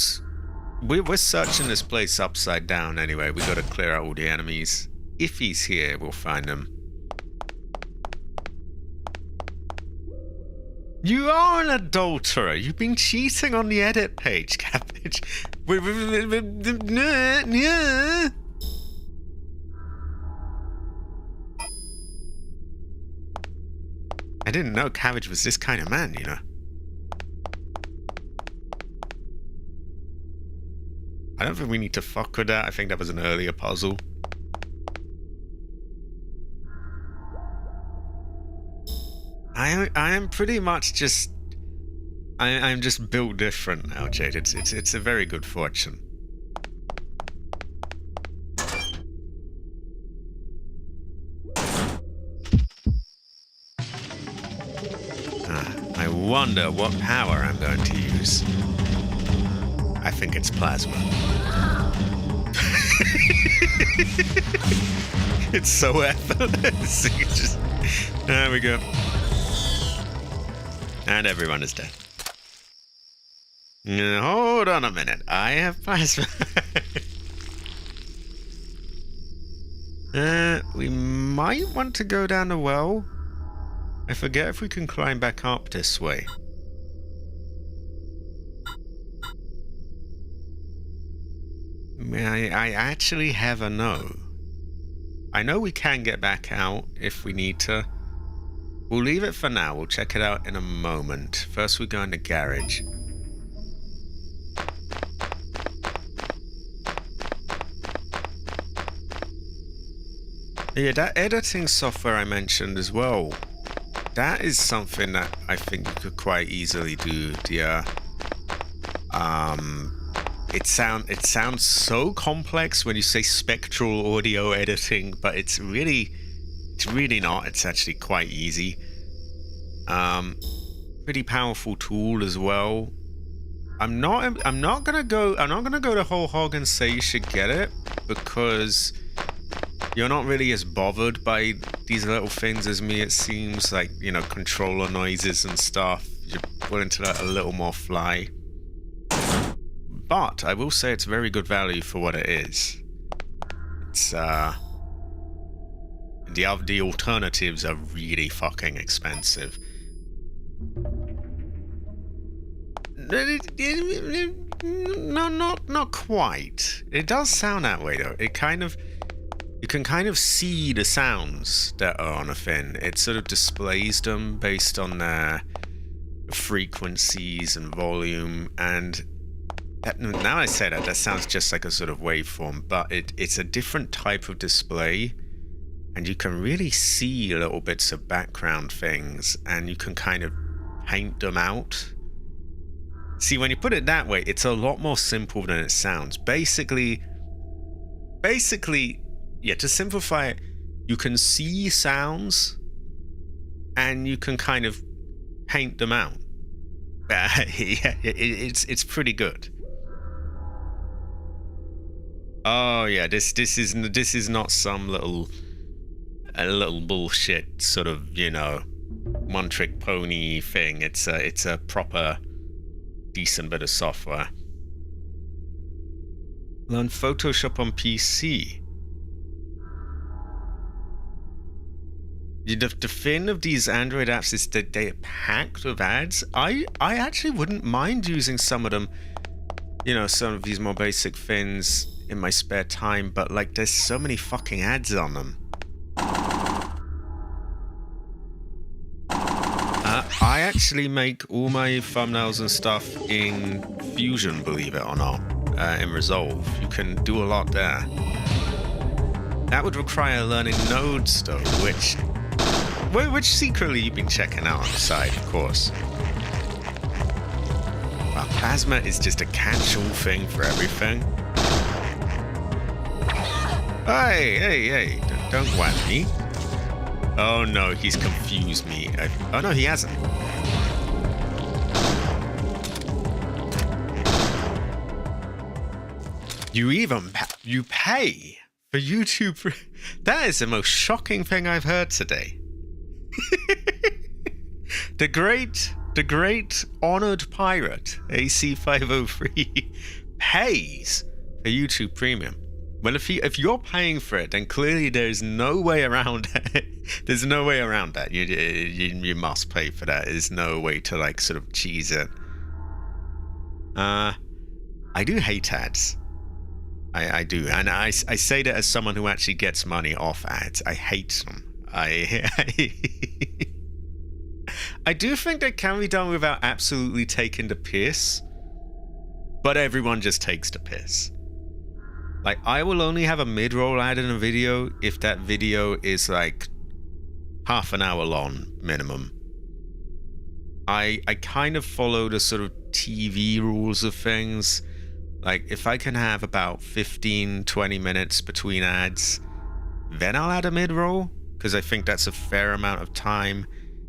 searching this place upside down anyway. We gotta clear out all the enemies. If he's here, we'll find him. You are an adulterer. You've been cheating on the edit page, Cabbage. I didn't know Cabbage was this kind of man, you know. I don't think we need to fuck with that. I think that was an earlier puzzle. I am pretty much just... I'm just built different now, Jade. It's a very good fortune. I wonder what power I'm going to use. I think it's plasma. It's so effortless. There we go. And everyone is dead. Hold on a minute. I have plasma. We might want to go down the well. I forget if we can climb back up this way. I actually have a no. I know we can get back out if we need to. We'll leave it for now. We'll check it out in a moment. First we go in the garage. Yeah, that editing software I mentioned as well. That is something that I think you could quite easily do. It sounds so complex when you say spectral audio editing, but it's really not. It's actually quite easy. Pretty powerful tool as well. I'm not gonna go the whole hog and say you should get it, because you're not really as bothered by these little things as me, it seems. Like, you know, controller noises and stuff. You're willing to let a little more fly. But I will say it's very good value for what it is. It's, the alternatives are really fucking expensive. No, not quite. It does sound that way though. You can kind of see the sounds that are on a fin. It sort of displays them based on their frequencies and volume, and now I say that sounds just like a sort of waveform, but it's a different type of display, and you can really see little bits of background things, and you can kind of paint them out. See, when you put it that way, it's a lot more simple than it sounds. Basically, yeah, to simplify it, you can see sounds and you can kind of paint them out. Yeah, it's pretty good. Oh yeah, this is not some little bullshit sort of, you know, one trick pony thing. It's a proper decent bit of software. Learn Photoshop on PC. The thing of these Android apps is that they're packed with ads. I actually wouldn't mind using some of them, you know, some of these more basic things in my spare time, but like there's so many fucking ads on them. I actually make all my thumbnails and stuff in Fusion, believe it or not. in Resolve. You can do a lot there. That would require learning nodes, though, which secretly you've been checking out on the side, of course. Well, Plasma is just a catch-all thing for everything. Hey, don't whack me. Oh no, he's confused me. Oh no, he hasn't. You pay for YouTube. That is the most shocking thing I've heard today. The great honored pirate AC503 pays for YouTube Premium. Well, if you're paying for it, then clearly there's no way around it. There's no way around that. You must pay for that. There's no way to like sort of cheese it. I do hate ads. I do, and I say that as someone who actually gets money off ads. I hate them. I do think that can be done without absolutely taking the piss, but everyone just takes the piss. Like, I will only have a mid-roll ad in a video if that video is like half an hour long minimum. I kind of follow the sort of TV rules of things. Like, if I can have about 15-20 minutes between ads, then I'll add a mid-roll, because I think that's a fair amount of time.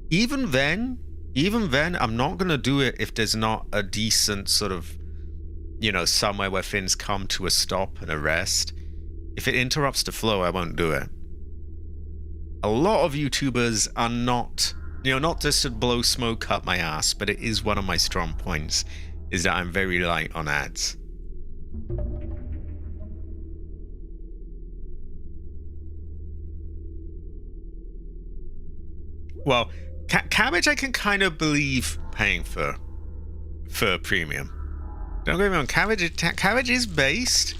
Even then, I'm not going to do it if there's not a decent sort of, you know, somewhere where things come to a stop and a rest. If it interrupts the flow, I won't do it. A lot of YouTubers are not, you know, not just to blow smoke up my ass, but it is one of my strong points, is that I'm very light on ads. Well, Cabbage I can kind of believe paying for premium. Don't get me wrong, Cabbage is based.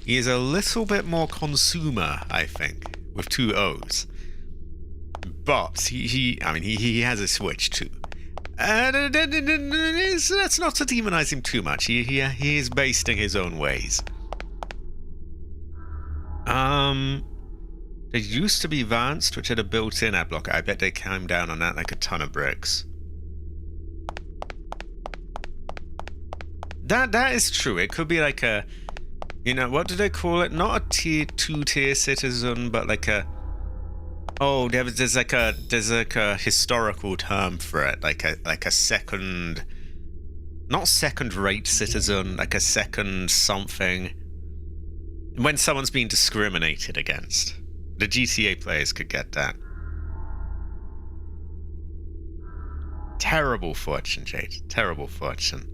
He is a little bit more consumer, I think, with 2 O's. But he has a Switch too. That's not to demonize him too much. He is based in his own ways. There used to be Vanced, which had a built-in ad blocker. I bet they came down on that like a ton of bricks. That is true. It could be like a, you know, what do they call it? Not a tier 2 citizen, but like a, oh, there's like a historical term for it, like a second, not second-rate citizen, like a second something. When someone's being discriminated against. The GTA players could get that. Terrible fortune, Jade. Terrible fortune.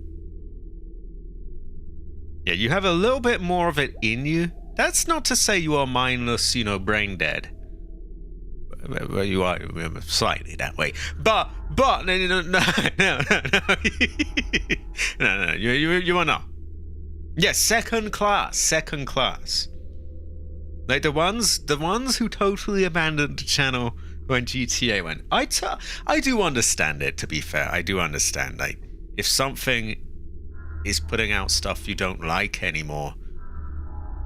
Yeah, you have a little bit more of it in you. That's not to say you are mindless, you know, brain dead. Well, you are slightly that way. But no, no, you are not. Yes, second class. Like the ones who totally abandoned the channel when GTA went. I do understand it, to be fair. I do understand. Like, if something is putting out stuff you don't like anymore,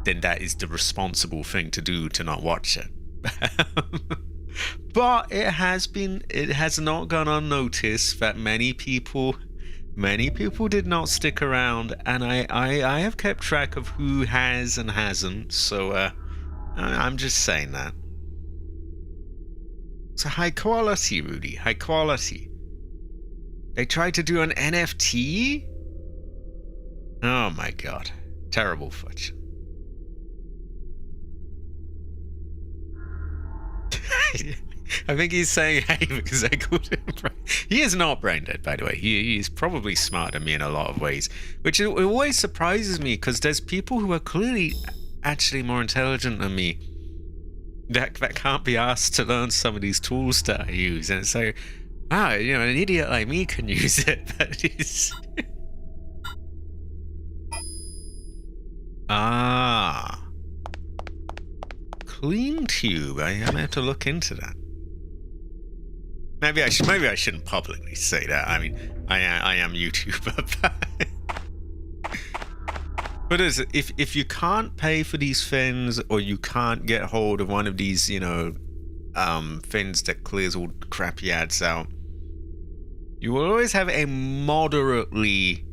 then that is the responsible thing to do, to not watch it. But it has not gone unnoticed that many people did not stick around, and I have kept track of who has and hasn't, so I'm just saying that. It's a high quality, Rudy, high quality. They tried to do an NFT? Oh my god. Terrible fortune. I think he's saying hey because I called him brain. He is not brain dead, by the way. He's probably smarter than me in a lot of ways, which it always surprises me, because there's people who are clearly actually more intelligent than me that can't be asked to learn some of these tools that I use, and it's like, wow, you know, an idiot like me can use it, but he's Clean tube. I have to look into that. Maybe I shouldn't publicly say that. I mean, I am YouTuber. But if you can't pay for these fins, or you can't get hold of one of these, fins that clears all crappy ads out, you will always have a moderately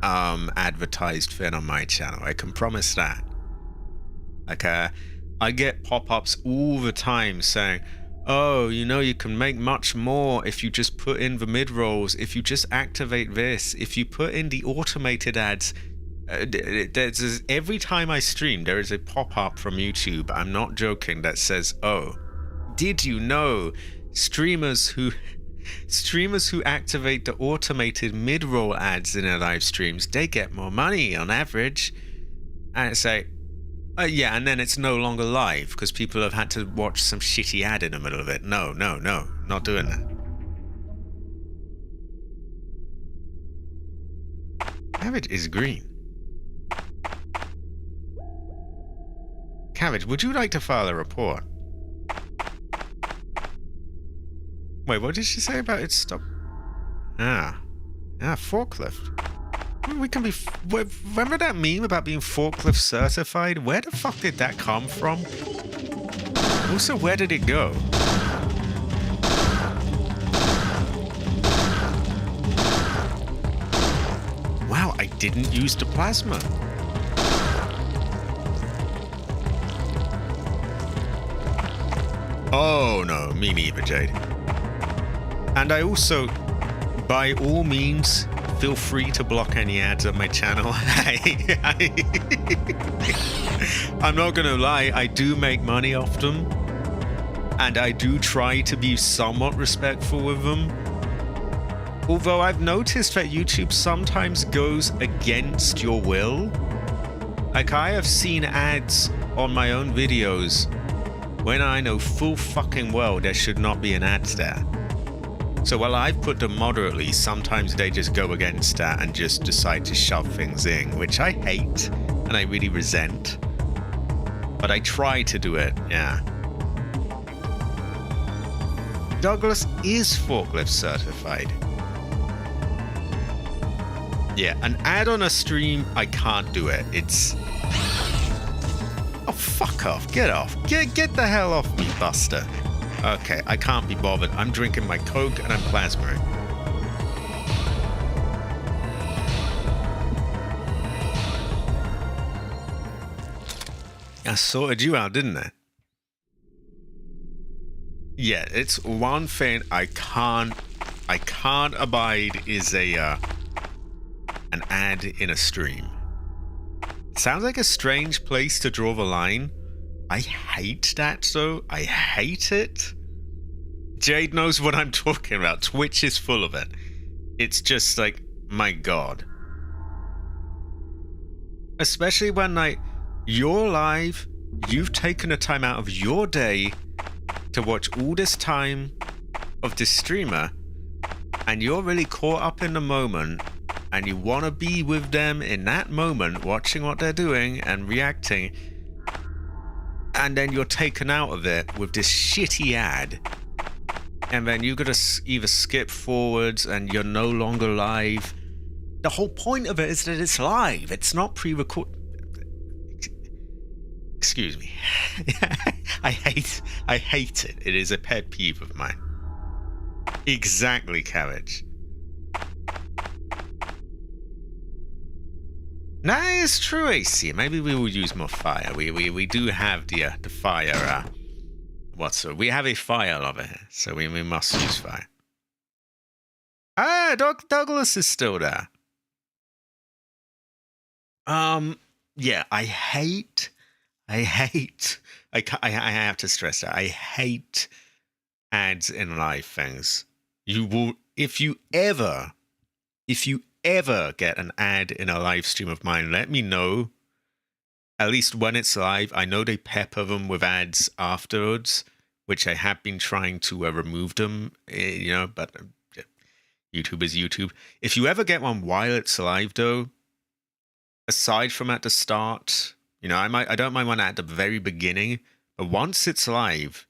advertised fin on my channel. I can promise that. Like, I get pop-ups all the time saying, oh, you can make much more if you just put in the mid-rolls, if you just activate this, if you put in the automated ads. Every time I stream, there is a pop-up from YouTube, I'm not joking, that says, oh, did you know streamers who activate the automated mid-roll ads in their live streams, they get more money on average? And it's like, yeah, and then it's no longer live because people have had to watch some shitty ad in the middle of it. No, not doing that. Cabbage is green. Cabbage, would you like to file a report? Wait, what did she say about it? Stop. Forklift. We can be. Remember that meme about being forklift certified? Where the fuck did that come from? Also, where did it go? Wow, I didn't use the plasma. Oh no, me neither, Jade. And I also, by all means, feel free to block any ads on my channel. I'm not gonna lie, I do make money off them, and I do try to be somewhat respectful with them. Although I've noticed that YouTube sometimes goes against your will. Like, I have seen ads on my own videos when I know full fucking well there should not be an ad there. So while I've put them moderately, sometimes they just go against that and just decide to shove things in, which I hate and I really resent. But I try to do it, yeah. Douglas is forklift certified. Yeah, an ad on a stream, I can't do it. It's... Oh, fuck off. Get off. Get the hell off me, Buster. Okay, I can't be bothered. I'm drinking my Coke and I'm plasmering. I sorted you out, didn't I? Yeah, it's one thing I can't abide is an ad in a stream. Sounds like a strange place to draw the line. I hate that though. I hate it. Jade knows what I'm talking about. Twitch is full of it. It's just like, my god. Especially when, like, you're live, you've taken a time out of your day to watch all this time of this streamer, and you're really caught up in the moment, and you want to be with them in that moment, watching what they're doing and reacting, and then you're taken out of it with this shitty ad, and then you gotta either skip forwards and you're no longer live. The whole point of it is that it's live. It's not pre-recorded. Excuse me. I hate it. It is a pet peeve of mine. Exactly, Cabbage. Nah, it's true, AC. Maybe we will use more fire. We do have the fire. We have a fire over here, so we must use fire. Ah, Douglas is still there. Yeah, I have to stress that. I hate ads in live things. You will, if you ever get an ad in a live stream of mine, let me know. At least when it's live. I know they pepper them with ads afterwards, which I have been trying to remove them, but YouTube is YouTube. If you ever get one while it's live, though, aside from at the start, I don't mind one at the very beginning, but once it's live,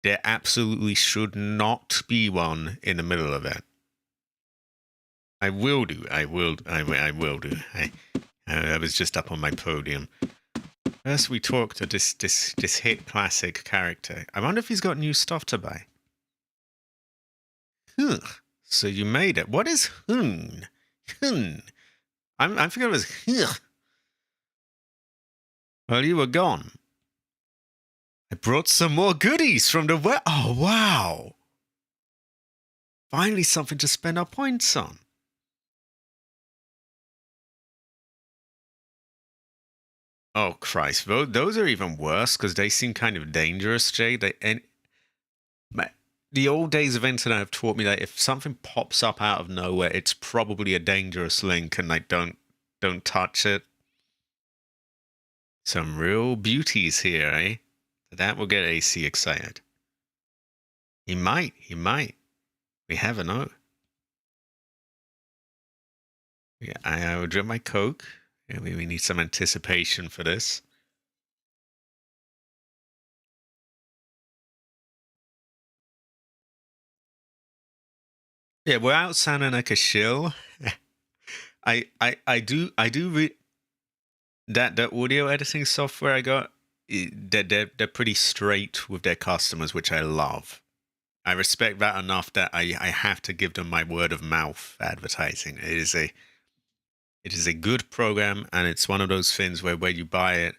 there absolutely should not be one in the middle of it. I will do. I was just up on my podium. First, we talked to this hit classic character. I wonder if he's got new stuff to buy. Huh. So you made it. What is hun? Hun. I forget it was huh. Well, you were gone. I brought some more goodies from the web. Oh, wow. Finally something to spend our points on. Oh, Christ. Those are even worse because they seem kind of dangerous, Jay. The old days of internet have taught me that if something pops up out of nowhere, it's probably a dangerous link, and like don't touch it. Some real beauties here, eh? That will get AC excited. He might. We never know. Yeah, I will drink my Coke. Yeah, we need some anticipation for this. Yeah, without sounding like a shill, I do read that the audio editing software I got, they're pretty straight with their customers, which I love. I respect that enough that I have to give them my word of mouth advertising. It is a good program, and it's one of those things where you buy it,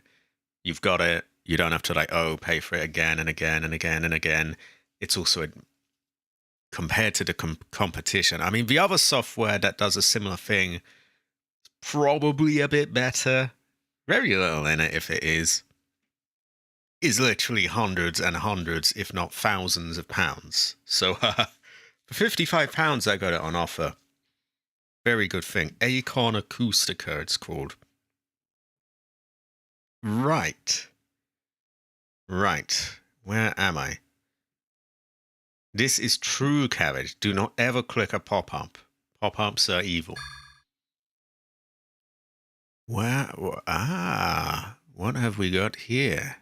you've got it, you don't have to pay for it again and again and again and again. It's also compared to the competition. I mean, the other software that does a similar thing is probably a bit better. Very little in it, if it is literally hundreds and hundreds, if not thousands of pounds. So for £55, I got it on offer. Very good thing. Acorn Acoustica, it's called. Right. Where am I? This is true cabbage. Do not ever click a pop-up. Pop-ups are evil. Where? What have we got here?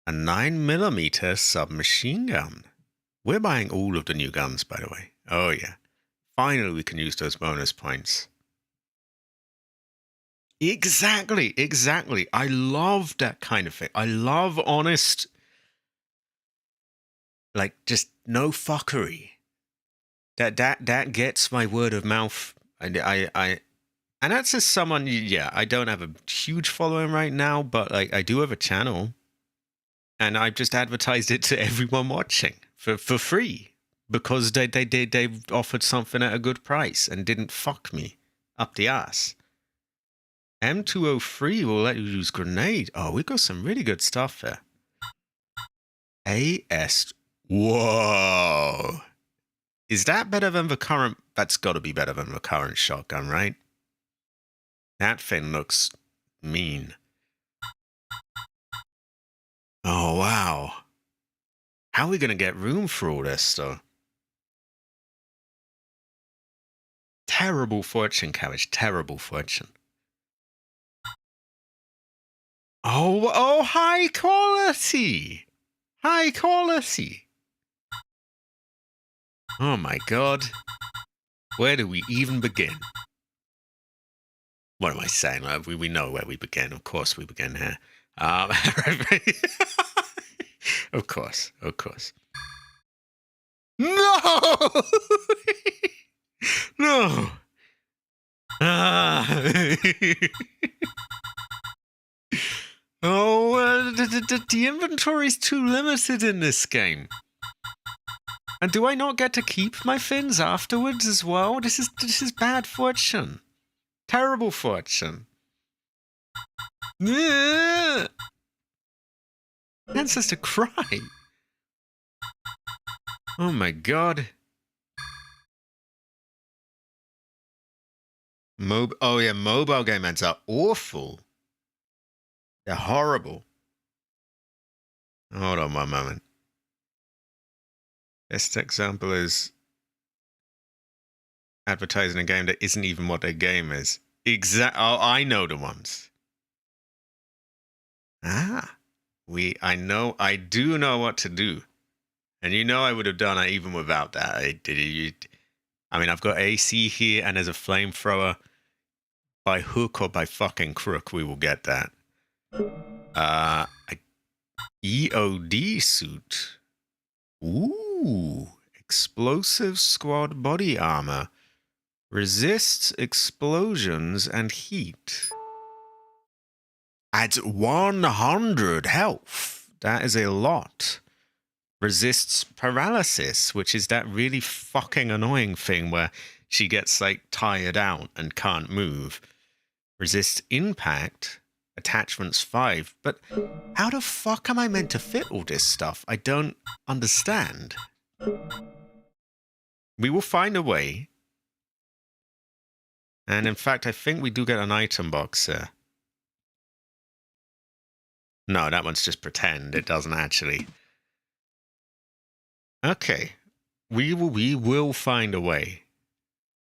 A 9mm submachine gun. We're buying all of the new guns, by the way. Oh, yeah. Finally, we can use those bonus points. Exactly. I love that kind of thing. I love honest, like, just no fuckery. That gets my word of mouth. And that's just someone, yeah, I don't have a huge following right now, but like I do have a channel. And I've just advertised it to everyone watching for free because they offered something at a good price and didn't fuck me up the ass. M203 will let you use grenade. Oh, we got some really good stuff there. AS. Whoa. Is that better than the current? That's got to be better than the current shotgun, right? That thing looks mean. Oh, wow. How are we going to get room for all this, though? Terrible fortune, Cabbage. Terrible fortune. Oh, high quality. High quality. Oh, my God. Where do we even begin? What am I saying? We know where we begin. Of course we begin here. Of course. No! No! The inventory is too limited in this game. And do I not get to keep my fins afterwards as well? This is bad fortune. Terrible fortune. That's just a cry. Oh my God. Mobile game ads are awful. They're horrible. Hold on one moment. Best example is advertising a game that isn't even what their game is. Oh, I know the ones. I do know what to do. And I would have done it even without that. I mean, I've got AC here and there's a flamethrower. by hook or by fucking crook, we will get that. EOD suit. Ooh. Explosive squad body armor. Resists explosions and heat. Adds 100 health. That is a lot. Resists paralysis, which is that really fucking annoying thing where she gets, like, tired out and can't move. Resists impact. Attachments 5. But how the fuck am I meant to fit all this stuff? I don't understand. We will find a way. And in fact, I think we do get an item box here. No, that one's just pretend. It doesn't actually. Okay. We will find a way.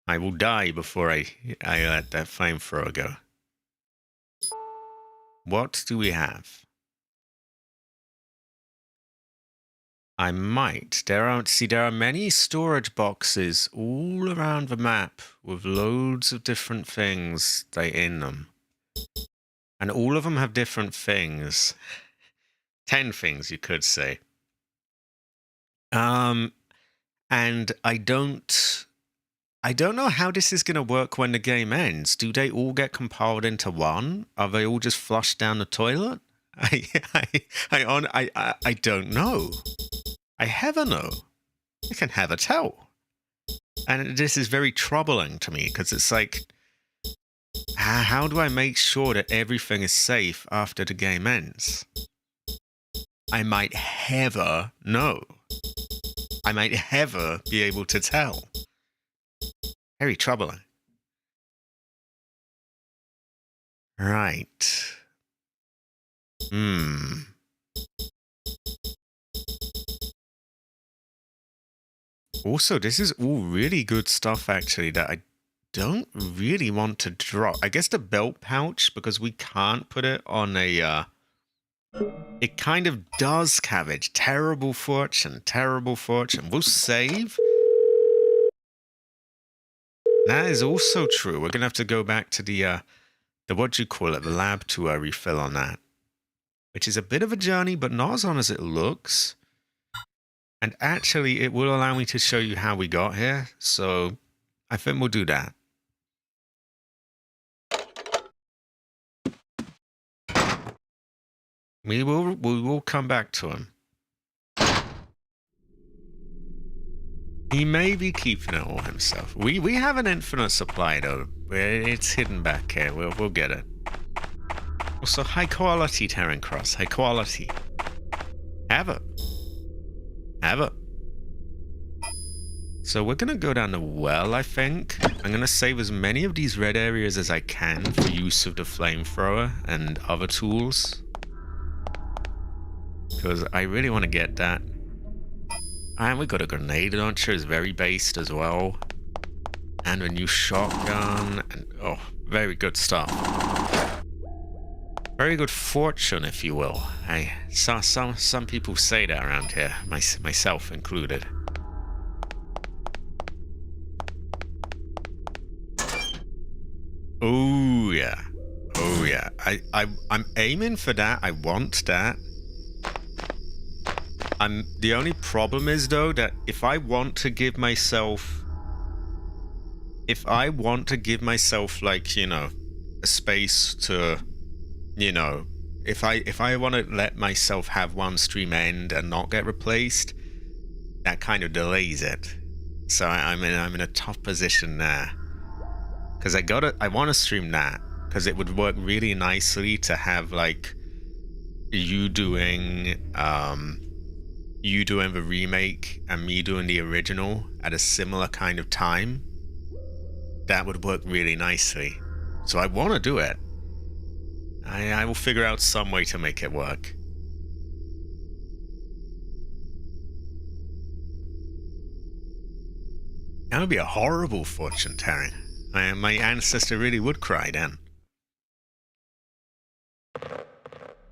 I will die before I let that flamethrower go. What do we have? I might. There are many storage boxes all around the map with loads of different things in them. And all of them have different things. 10 things, you could say. And I don't know how this is going to work when the game ends. Do they all get compiled into one? Are they all just flushed down the toilet? I don't know. I never know. I can never tell. And this is very troubling to me because it's like, how do I make sure that everything is safe after the game ends? I might never know. I might never be able to tell. Very troubling. Right. Also, this is all really good stuff, actually, that I don't really want to drop. I guess the belt pouch, because we can't put it on a... It kind of does cabbage. Terrible fortune. Terrible fortune. We'll save. That is also true. We're going to have to go back to the what do you call it? The lab to refill on that. Which is a bit of a journey, but not as long as it looks. And actually, it will allow me to show you how we got here. So, I think we'll do that. We will come back to him. He may be keeping it all himself. We have an infinite supply, though. It's hidden back here. We'll get it. Also, high quality Terran Cross. High quality. Have it. Have it. So we're going to go down the well, I think. I'm going to save as many of these red areas as I can for use of the flamethrower and other tools. Because I really want to get that. And we got a grenade launcher, is very based as well. And a new shotgun. And oh, very good stuff. Very good fortune, if you will. I saw some people say that around here, myself included. Oh yeah, oh yeah. I'm aiming for that. I want that. The only problem is though that if I want to give myself, like, you know, a space to, you know, if I want to let myself have one stream end and not get replaced, that kind of delays it. So I'm in a tough position there. Because I want to stream that because it would work really nicely to have like you doing the remake and me doing the original at a similar kind of time. That would work really nicely. So I want to do it. I will figure out some way to make it work. That would be a horrible fortune telling. My ancestor really would cry then.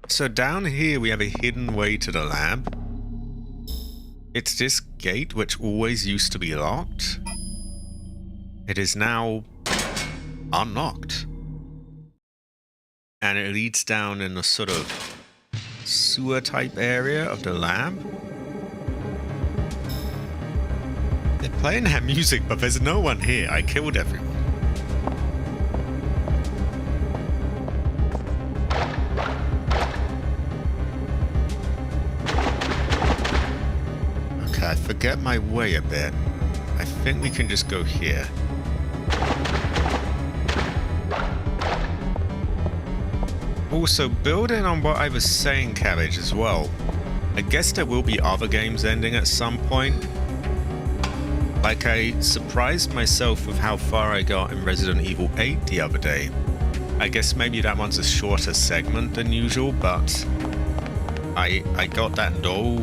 So down here we have a hidden way to the lab. It's this gate which always used to be locked. It is now unlocked. and it leads down in a sort of sewer type area of the lab. They're playing that music, but there's no one here. I killed everyone. Okay, I forget my way a bit. I think we can just go here. Also, building on what I was saying, Cabbage, as well, I guess there will be other games ending at some point. Like, I surprised myself with how far I got in Resident Evil 8 the other day. I guess maybe that one's a shorter segment than usual, but I got that doll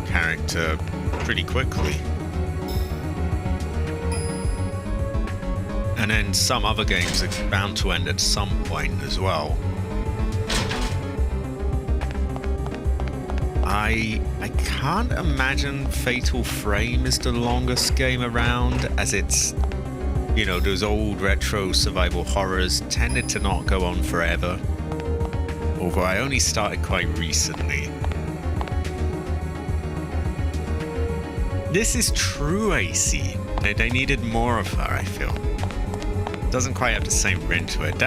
character pretty quickly. And then some other games are bound to end at some point as well. I can't imagine Fatal Frame is the longest game around, as it's, you know, those old retro survival horrors tended to not go on forever. Although I only started quite recently. This is true, AC. They needed more of her, I feel. Doesn't quite have the same ring to it.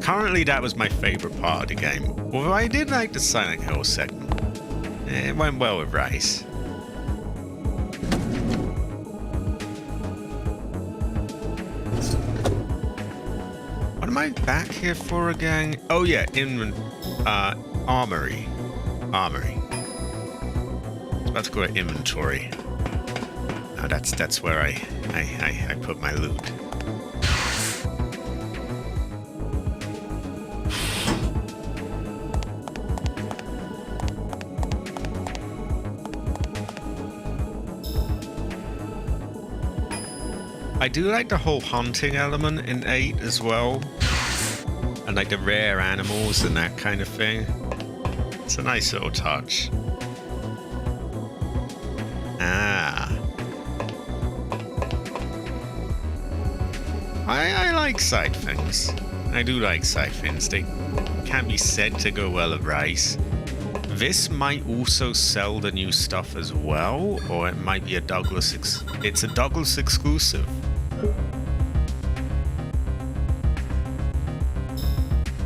Currently, that was my favorite part of the game. Although I did like the Silent Hill segment. It went well with Rice. What am I back here for again? Oh yeah, Armory. Armory. I was about to go to inventory. No, that's where I put my loot. I do like the whole hunting element in 8 as well. And like the rare animals and that kind of thing. It's a nice little touch. Ah. I like side things. I do like side things. They can be said to go well with Rice. This might also sell the new stuff as well, or it might be a Douglas it's a Douglas exclusive.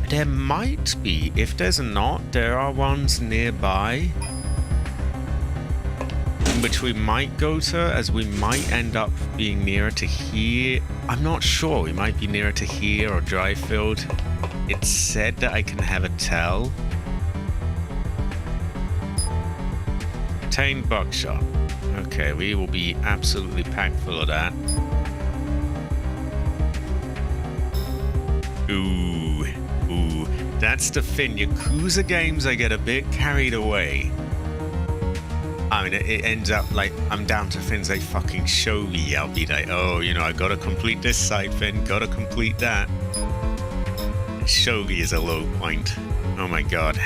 There might be. If there's not, there are ones nearby which we might go to, as we might end up being nearer to here. I'm not sure. We might be nearer to here or Dryfield. It's said that I can have a tell. Obtained buckshot. Okay, we will be absolutely packed full of that. Ooh, that's the thing. Yakuza games, I get a bit carried away. I mean, it ends up like I'm down to things like fucking shogi. I'll be like, oh, you know, I gotta complete this side thing, gotta complete that. Shogi is a low point. Oh my god.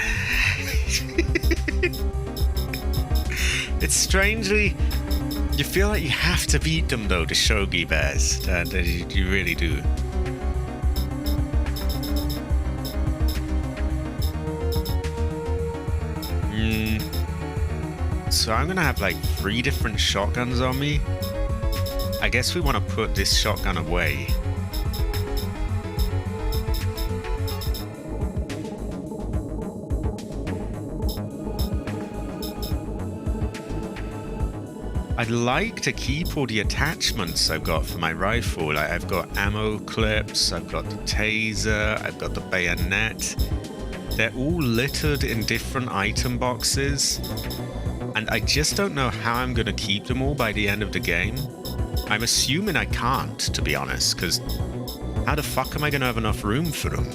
It's strangely, you feel like you have to beat them though, the shogi bears. You really do. So I'm gonna have like 3 different shotguns on me. I guess we want to put this shotgun away. I'd like to keep all the attachments I've got for my rifle. Like I've got ammo clips, I've got the taser, I've got the bayonet. They're all littered in different item boxes. And I just don't know how I'm going to keep them all by the end of the game. I'm assuming I can't, to be honest, because how the fuck am I going to have enough room for them?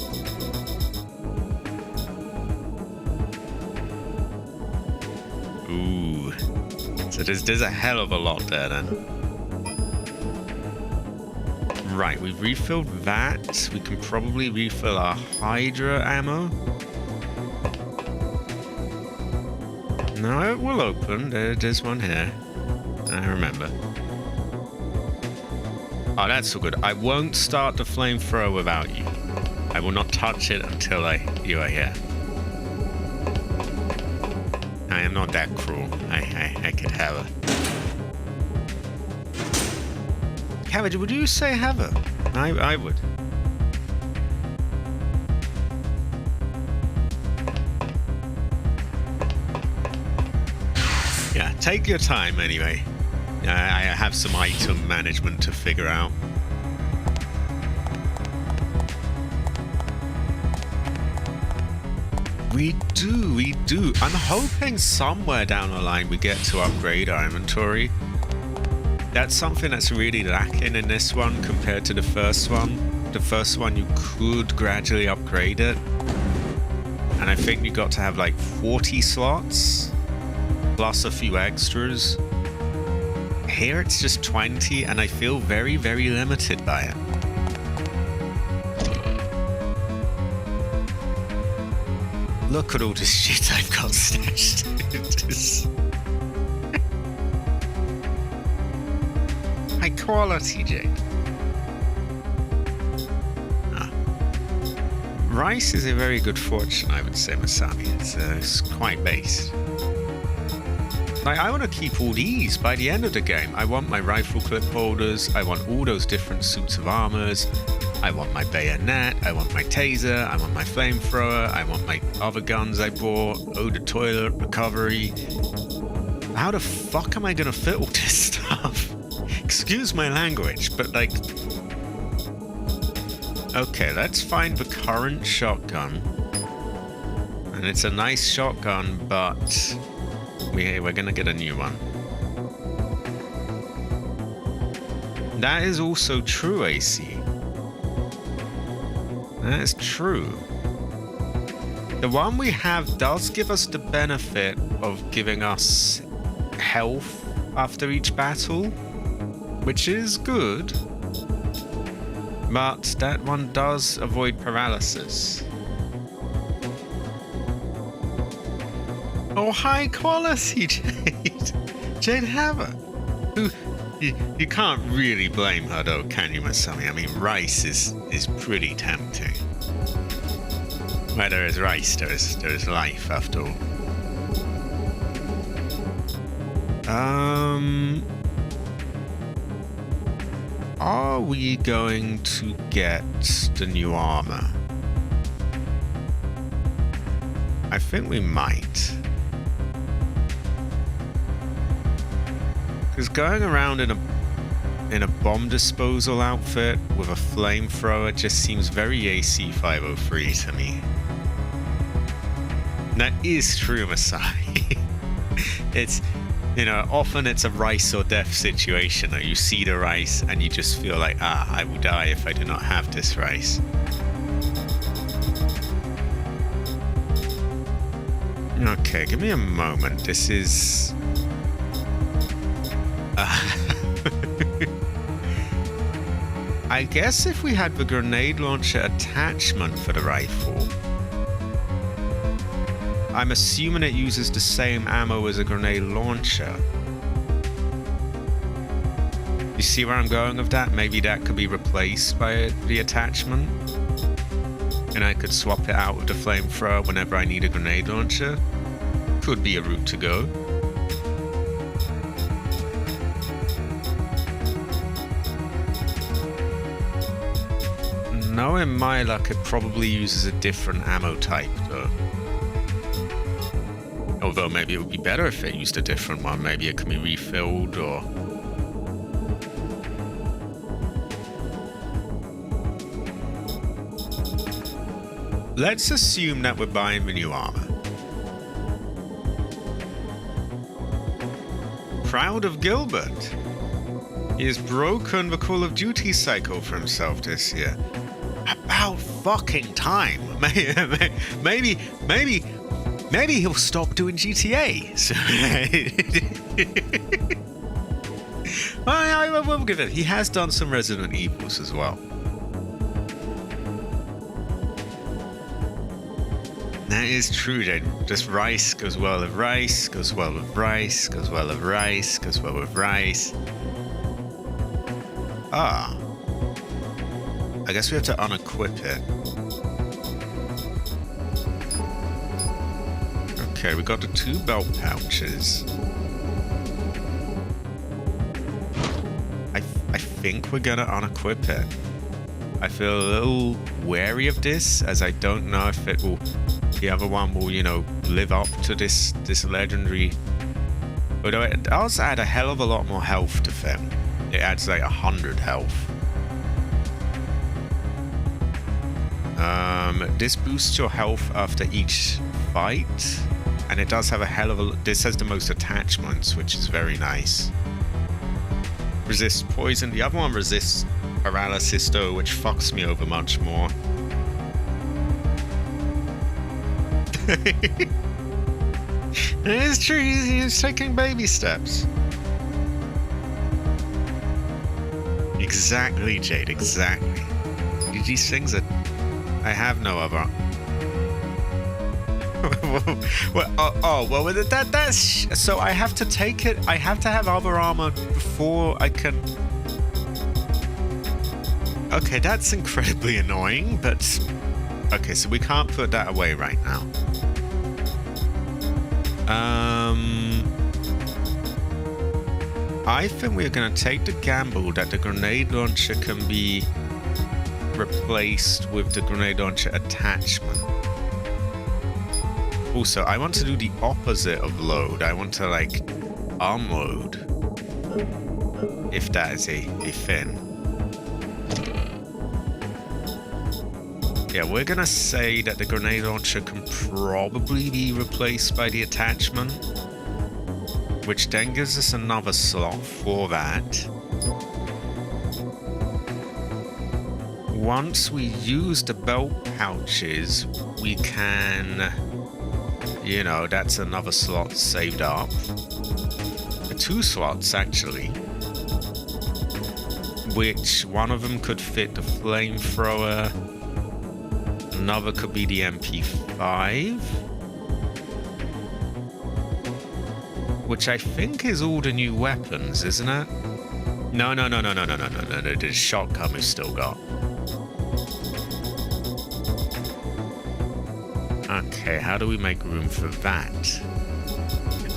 Ooh. So there's a hell of a lot there then. Right, we've refilled that. We can probably refill our Hydra ammo. No, it will open. There's one here. I remember. Oh, that's so good. I won't start the flamethrower without you. I will not touch it until you are here. I am not that cruel. I could have her. Cabbage, would you say have her? I would. Yeah, take your time anyway. I have some item management to figure out. We do. I'm hoping somewhere down the line we get to upgrade our inventory. That's something that's really lacking in this one compared to the first one. The first one you could gradually upgrade it. And I think you got to have like 40 slots plus a few extras. Here it's just 20 and I feel very, very limited by it. Look at all this shit I've got stashed. High quality, Jade. Rice is a very good fortune, I would say, Masami. It's quite based. Like, I want to keep all these by the end of the game. I want my rifle clip holders. I want all those different suits of armors. I want my bayonet. I want my taser. I want my flamethrower. I want my other guns I bought. Oh, the toilet recovery. How the fuck am I gonna fit all this stuff? Excuse my language, but like... Okay, let's find the current shotgun. And it's a nice shotgun, but... We're gonna get a new one. That is also true, AC. That is true. The one we have does give us the benefit of giving us health after each battle, which is good. But that one does avoid paralysis. Oh, high quality, Jade. Jade Hammer. You can't really blame her though, can you, Masami? I mean, rice is pretty tempting. Where there is rice, there is life after all. Are we going to get the new armor? I think we might. Because going around in a bomb disposal outfit with a flamethrower just seems very AC 503 to me. And that is true, Masai. It's, you know, often it's a rice or death situation. You see the rice and you just feel like, I will die if I do not have this rice. Okay, give me a moment. This is... I guess if we had the grenade launcher attachment for the rifle, I'm assuming it uses the same ammo as a grenade launcher. You see where I'm going with that? Maybe that could be replaced by the attachment. And I could swap it out with the flamethrower whenever I need a grenade launcher. Could be a route to go. Knowing my luck, it probably uses a different ammo type, though. Although maybe it would be better if it used a different one. Maybe it can be refilled, or... Let's assume that we're buying the new armor. Proud of Gilbert. He has broken the Call of Duty cycle for himself this year. About fucking time. Maybe he'll stop doing GTA. So I will give it. He has done some Resident Evils as well. That is true, Jade. Just rice goes well with rice, goes well with rice, goes well with rice, goes well with rice. I guess we have to unequip it. Okay, we got the 2 belt pouches. I think we're gonna unequip it. I feel a little wary of this, as I don't know if it will... The other one will, you know, live up to this legendary... Although it does add a hell of a lot more health to Finn. It adds like 100 health. This boosts your health after each fight. And it does have a hell of a... This has the most attachments, which is very nice. Resists poison. The other one resists paralysis, though, which fucks me over much more. It's true, he's taking baby steps. Exactly, Jade, exactly. These things are... I have no other... well, that's... So I have to take it... I have to have other armor before I can... Okay, that's incredibly annoying, but... Okay, so we can't put that away right now. I think we're going to take the gamble that the grenade launcher can be replaced with the grenade launcher attachment. Also, I want to do the opposite of load. I want to, like, unload. If that is a thing. Yeah, we're gonna say that the grenade launcher can probably be replaced by the attachment, which then gives us another slot for that. Once we use the belt pouches, we can, you know, that's another slot saved up. 2 slots, actually. Which one of them could fit the flamethrower. Another could be the MP5, which I think is all the new weapons, isn't it? No. The shotgun we've still got. Okay, how do we make room for that?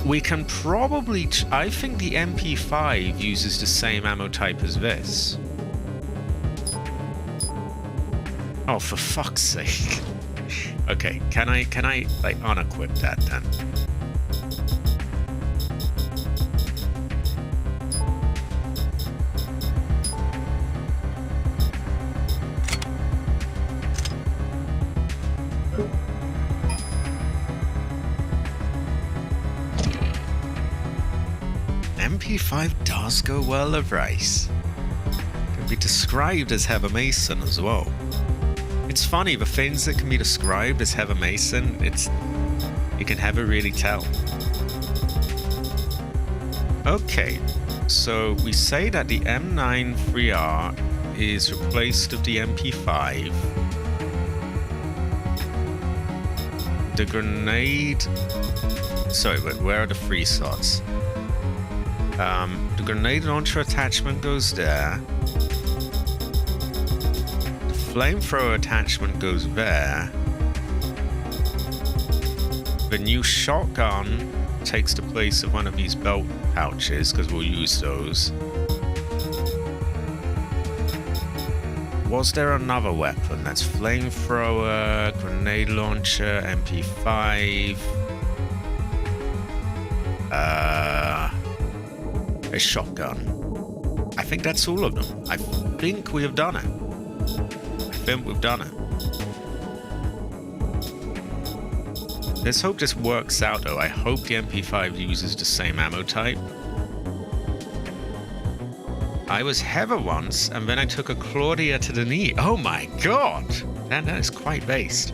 We can probably... I think the MP5 uses the same ammo type as this. Oh, for fuck's sake. Okay, can I like unequip that then? MP5 does go well with rice. Can be described as Heather Mason as well. It's funny, the things that can be described as Heather Mason, you can never really tell. Okay, so we say that the M9 3R is replaced with the MP5. The grenade... Sorry, but where are the 3 slots? The grenade launcher attachment goes there. Flamethrower attachment goes there. The new shotgun takes the place of one of these belt pouches, because we'll use those. Was there another weapon? That's flamethrower, grenade launcher, MP5. A shotgun. I think that's all of them. I think we have done it. We've done it. Let's hope this works out, though. I hope the MP5 uses the same ammo type. I was Heather once, and then I took a Claudia to the knee. Oh my god! That is quite based.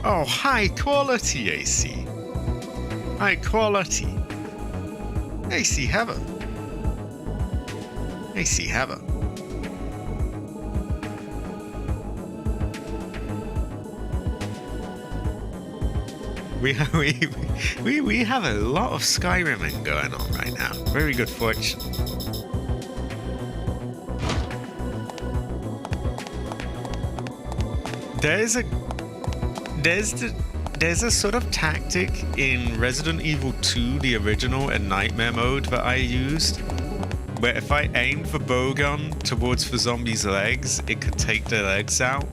Oh, high quality, AC. High quality. AC Heather. AC Heather. We have a lot of Skyrimming going on right now. Very good fortune. There's a there's a sort of tactic in Resident Evil 2, the original, and Nightmare mode that I used, where if I aimed the bowgun towards the zombie's legs, it could take their legs out.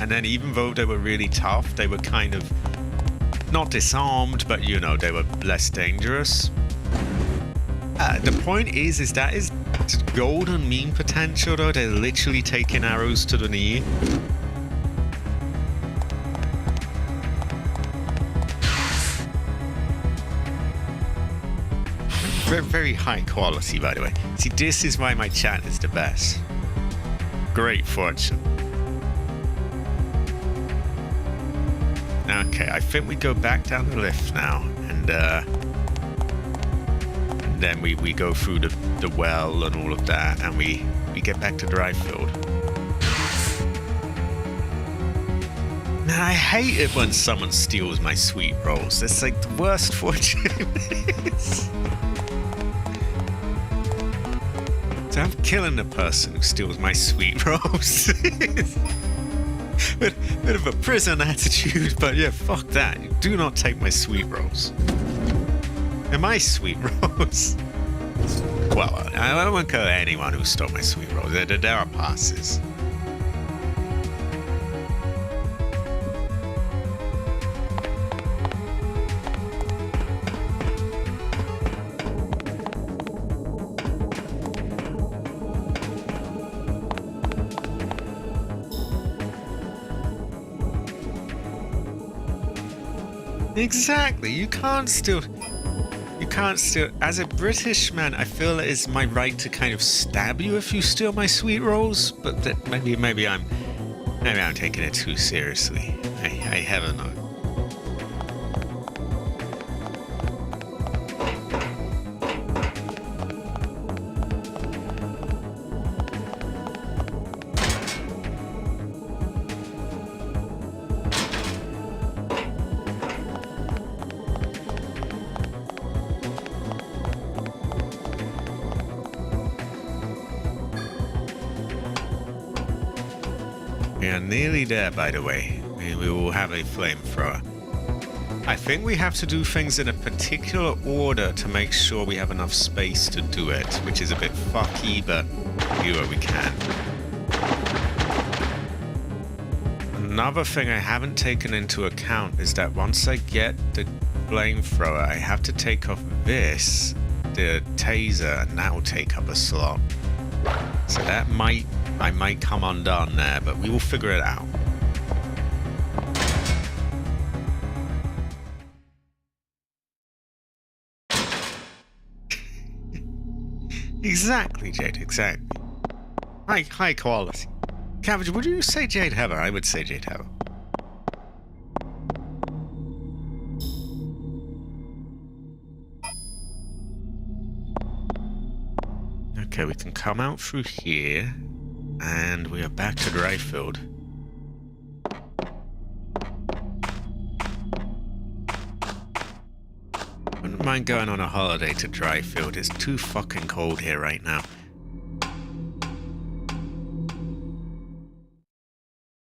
And then even though they were really tough, they were kind of not disarmed, but you know, they were less dangerous. The point is that is golden meme potential though. They're literally taking arrows to the knee. Very, very high quality, by the way. See, this is why my chat is the best. Great fortune. Okay, I think we go back down the lift now, and then we go through the well and all of that, and we get back to Dryfield. Man, I hate it when someone steals my sweet rolls. That's like the worst fortune is. So I'm killing the person who steals my sweet rolls. Bit of a prison attitude, but yeah, fuck that. Do not take my sweet rolls. They're my sweet rolls. Well, I won't kill anyone who stole my sweet rolls. There are passes. Exactly. You can't steal. As a British man, I feel it is my right to kind of stab you if you steal my sweet rolls. But that maybe I'm taking it too seriously. I haven't known. We are nearly there, by the way. We will have a flamethrower. I think we have to do things in a particular order to make sure we have enough space to do it, which is a bit fucky, but we do what we can. Another thing I haven't taken into account is that once I get the flamethrower, I have to take off the taser, and that will take up a slot. So that I might come undone there, but we will figure it out. Exactly, Jade, exactly. High quality. Cabbage, would you say Jade Heather? I would say Jade Heather. Okay, we can come out through here. And we are back to Dryfield. Wouldn't mind going on a holiday to Dryfield. It's too fucking cold here right now.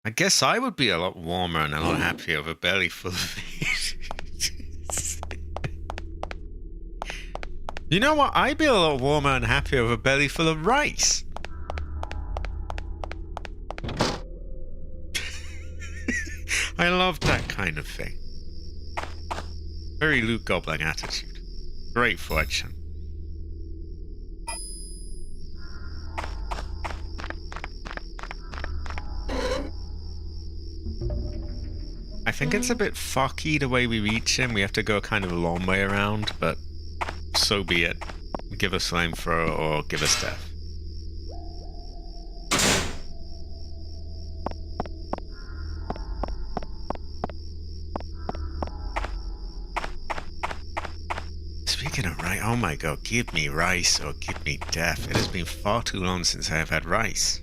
I guess I would be a lot warmer and a lot happier with a belly full of meat. You know what? I'd be a lot warmer and happier with a belly full of rice. I love that kind of thing. Very Luke Goblin attitude. Great fortune. I think it's a bit fucky the way we reach him. We have to go kind of a long way around, but so be it. Give us flamethrower or give us death. Speaking of rice, oh my god, give me rice or give me death. It has been far too long since I have had rice.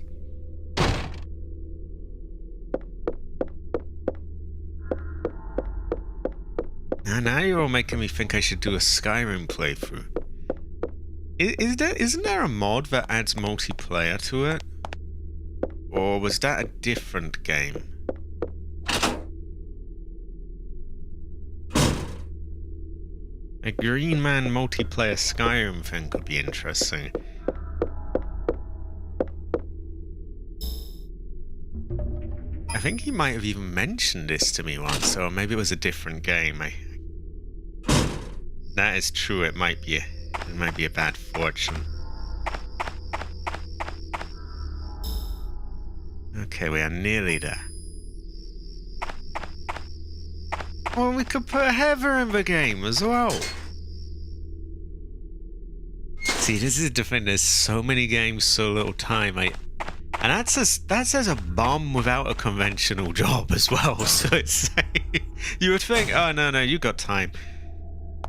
Now you're all making me think I should do a Skyrim playthrough. Isn't there a mod that adds multiplayer to it? Or was that a different game? A Green Man multiplayer Skyrim thing could be interesting. I think he might have even mentioned this to me once, or maybe it was a different game. That is true. It might be a bad fortune. Okay, we are nearly there. Oh, we could put Heather in the game as well. See, this is the thing. There's so many games, so little time. And that's as a bum without a conventional job as well. So it's you would think, oh no, you got time.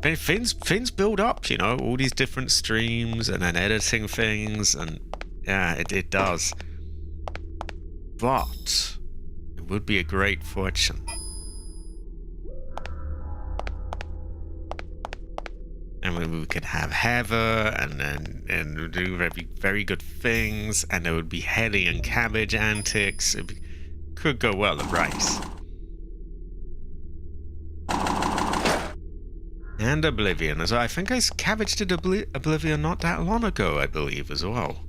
But things build up, you know, all these different streams and then editing things, and yeah, it does. But it would be a great fortune. And we could have Heather and do very, very good things, and there would be Heli and Cabbage antics. Could go well at Rice. And Oblivion as well. I think Cabbage did Oblivion not that long ago, I believe, as well.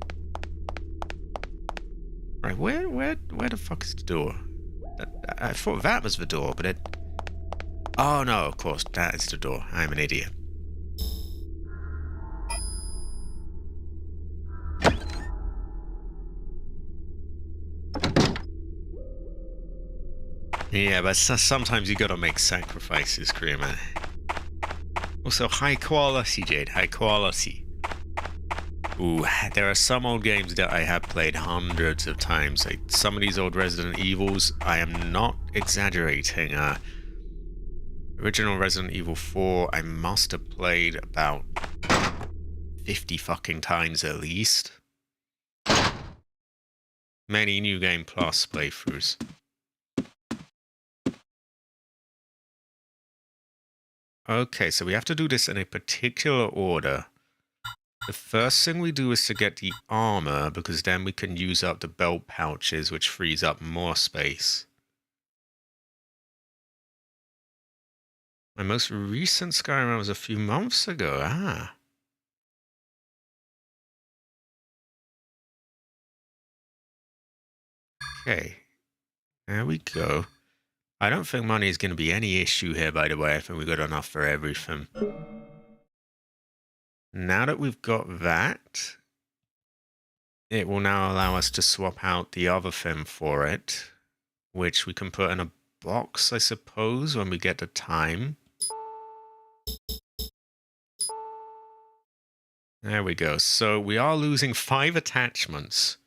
Right, where the fuck is the door? I thought that was the door, but it... Oh no, of course, that is the door. I'm an idiot. Yeah, but sometimes you gotta make sacrifices, Creamer. Also, high quality, Jade. High quality. Ooh, there are some old games that I have played hundreds of times. Like some of these old Resident Evils, I am not exaggerating. Original Resident Evil 4, I must have played about 50 fucking times at least. Many New Game Plus playthroughs. Okay, so we have to do this in a particular order. The first thing we do is to get the armor, because then we can use up the belt pouches, which frees up more space. My most recent Skyrim was a few months ago. Okay, there we go. I don't think money is going to be any issue here, by the way. I think we got enough for everything. Now that we've got that, it will now allow us to swap out the other thing for it, which we can put in a box, I suppose, when we get the time. There we go. So we are losing 5 attachments,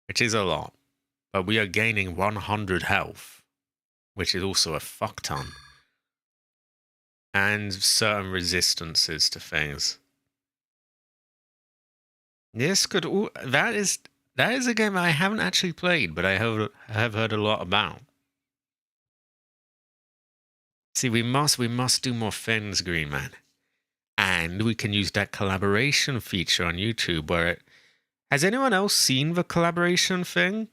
which is a lot, but we are gaining 100 health, which is also a fuck ton, and certain resistances to things. This could... that is a game I haven't actually played, but I have heard a lot about. See, we must do more things, Green Man. And we can use that collaboration feature on YouTube where it... Has anyone else seen the collaboration thing?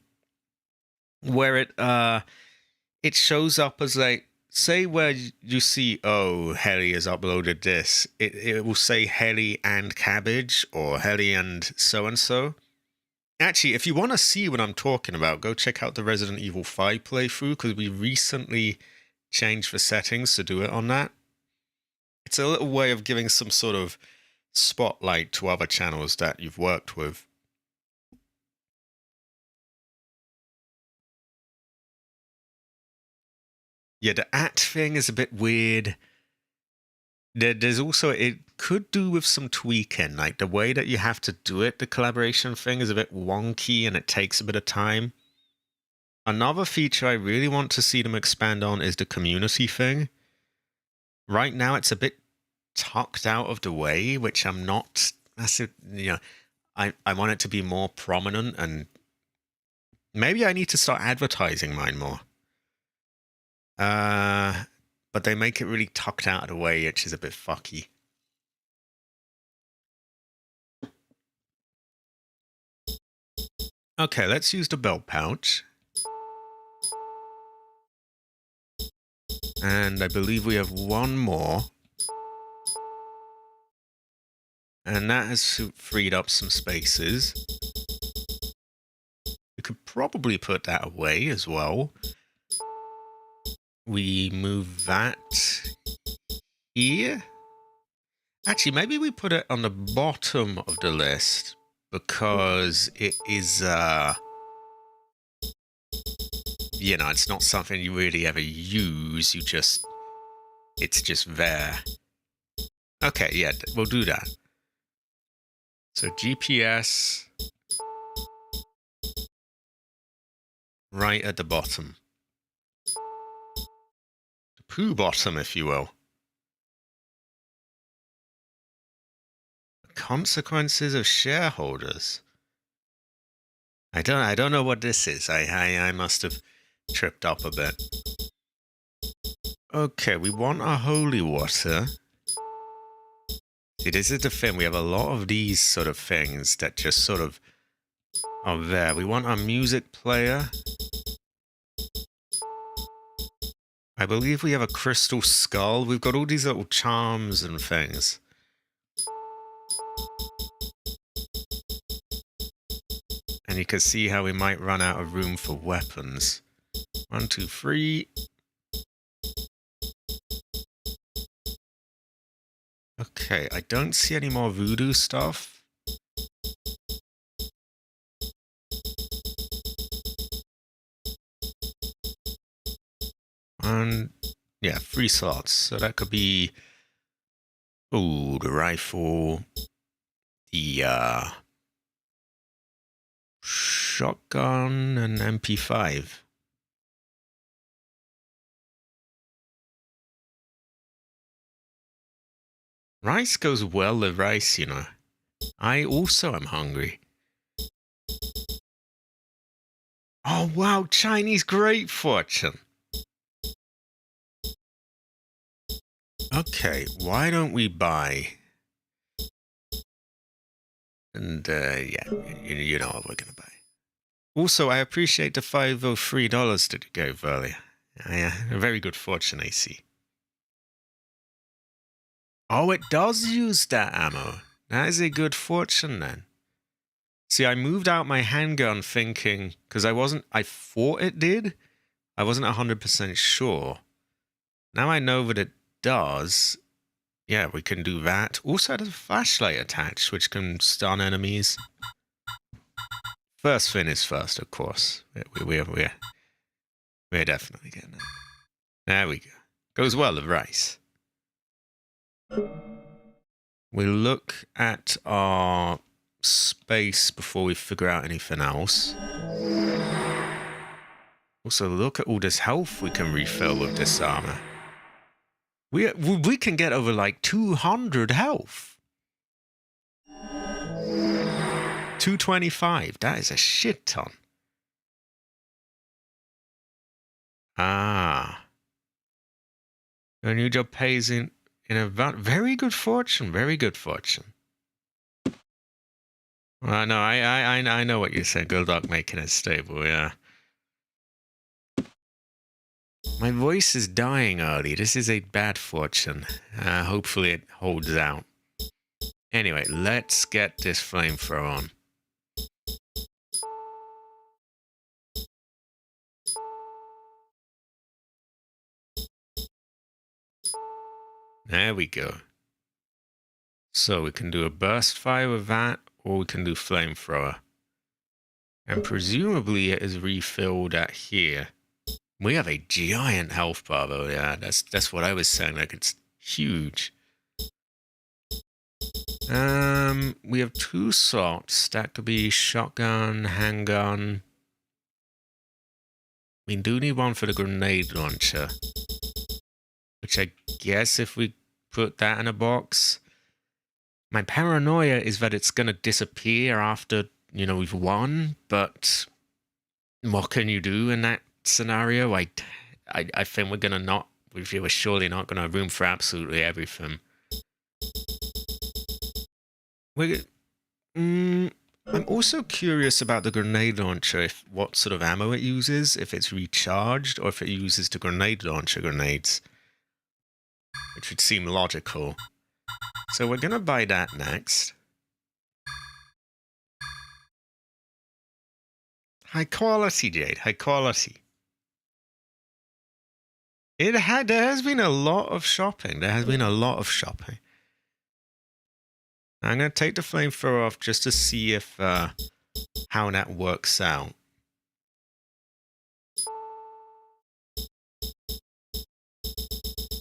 Where it shows up as like... Say where you see, oh, Heli has uploaded this. It will say Heli and Cabbage or Heli and so-and-so. Actually, if you want to see what I'm talking about, go check out the Resident Evil 5 playthrough, because we recently changed the settings to do it on that. It's a little way of giving some sort of spotlight to other channels that you've worked with. Yeah, the at thing is a bit weird. There's also, it could do with some tweaking, like the way that you have to do it, the collaboration thing is a bit wonky and it takes a bit of time. Another feature I really want to see them expand on is the community thing. Right now it's a bit tucked out of the way, which I'm not, I want it to be more prominent, and maybe I need to start advertising mine more. But they make it really tucked out of the way, which is a bit fucky. Okay, let's use the belt pouch. And I believe we have one more. And that has freed up some spaces. We could probably put that away as well. We move that here. Actually, maybe we put it on the bottom of the list because it is, you know, it's not something you really ever use. It's just there. Okay, yeah, we'll do that. So GPS right at the bottom. The poo bottom, if you will. Consequences of shareholders. I don't know what this is. I must have tripped up a bit. Okay, we want our holy water. See, this is the thing. We have a lot of these sort of things that just sort of are there. We want our music player. I believe we have a crystal skull. We've got all these little charms and things. And you can see how we might run out of room for weapons. 1, 2, 3. Okay, I don't see any more voodoo stuff. And yeah, 3 slots. So that could be, ooh, the rifle, the shotgun, and MP5. Rice goes well with rice, you know. I also am hungry. Oh wow, Chinese grape fortune. Okay, why don't we buy? And yeah, you know what we're gonna buy. Also, I appreciate the $503 that you gave earlier. Yeah, a very good fortune, I see. Oh, it does use that ammo. That is a good fortune then. See, I moved out my handgun thinking, because I thought it did. I wasn't 100% sure. Now I know that it does. Yeah, we can do that. Also, it has a flashlight attached, which can stun enemies. First thing is first, of course. We're definitely getting it. There we go. Goes well with rice. We look at our space before we figure out anything else. Also, look at all this health we can refill with this armor. We can get over like 200 health. 225. That is a shit ton. Ah. Your new job pays in a very good fortune. Very good fortune. Well, no, I know what you said. Good luck making it stable, yeah. My voice is dying early. This is a bad fortune. Hopefully it holds out. Anyway, let's get this flamethrower on. There we go. So we can do a burst fire with that, or we can do flamethrower. And presumably it is refilled at here. We have a giant health bar though, yeah. That's what I was saying, like it's huge. We have 2 slots. That could be shotgun, handgun. We do need one for the grenade launcher. Which I guess if we put that in a box. My paranoia is that it's going to disappear after, you know, we've won. But what can you do in that scenario? I think we're going to not... We're surely not going to have room for absolutely everything. I'm also curious about the grenade launcher, what sort of ammo it uses, if it's recharged, or if it uses the grenade launcher grenades. Which would seem logical. So we're going to buy that next. High quality, Jade. High quality. There has been a lot of shopping. There has been a lot of shopping. I'm going to take the flamethrower off just to see if how that works out.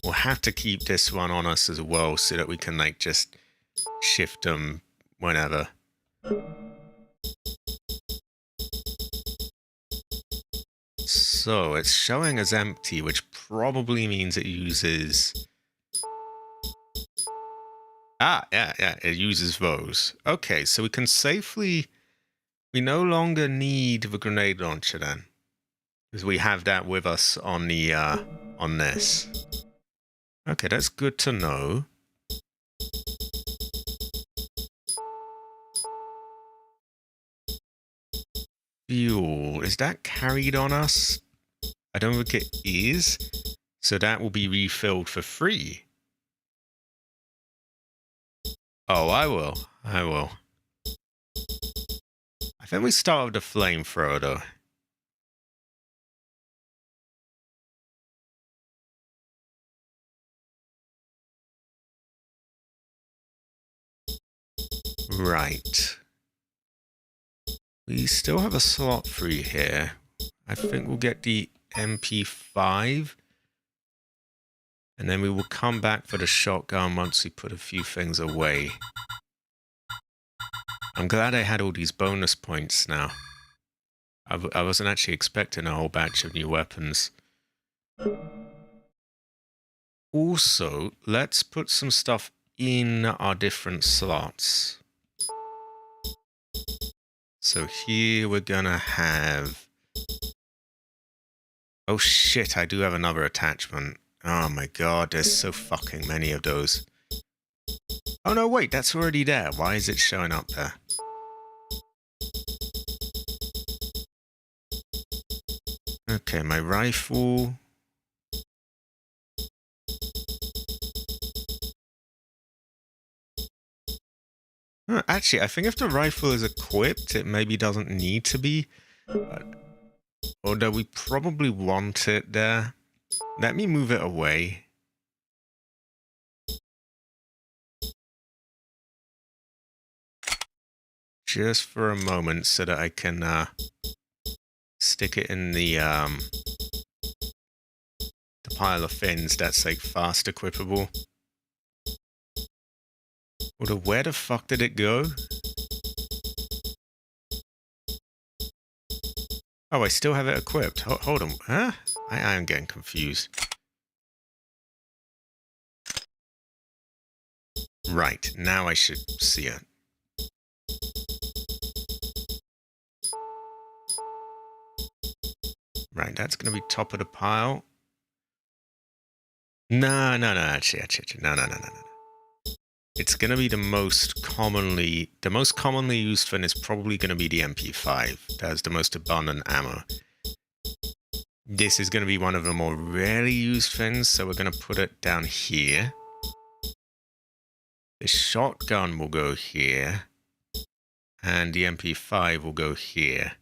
We'll have to keep this one on us as well so that we can like just shift them whenever. So it's showing as empty, which probably means it uses... yeah, it uses those. Okay, so we can safely... We no longer need the grenade launcher then, because we have that with us on the on this. Okay, that's good to know. Fuel, is that carried on us? I don't think it is, so that will be refilled for free. Oh, I will. I think we start with the flamethrower though. Right. We still have a slot free here. I think we'll get the MP5. And then we will come back for the shotgun once we put a few things away. I'm glad I had all these bonus points now. I wasn't actually expecting a whole batch of new weapons. Also, let's put some stuff in our different slots. So here we're gonna have... Oh shit, I do have another attachment. Oh my god, there's so fucking many of those. Oh no, wait, that's already there. Why is it showing up there? Okay, my rifle. Actually, I think if the rifle is equipped, it maybe doesn't need to be. Although we probably want it there. Let me move it away. Just for a moment so that I can stick it in the pile of fins that's like fast equipable. Although where the fuck did it go? Oh, I still have it equipped. Hold on. Huh? I am getting confused. Right, now I should see it. Right, that's going to be top of the pile. No, actually, no. It's going to be the most commonly used fin is probably going to be the MP5. That has the most abundant ammo. This is going to be one of the more rarely used fins, so we're going to put it down here. The shotgun will go here, and the MP5 will go here.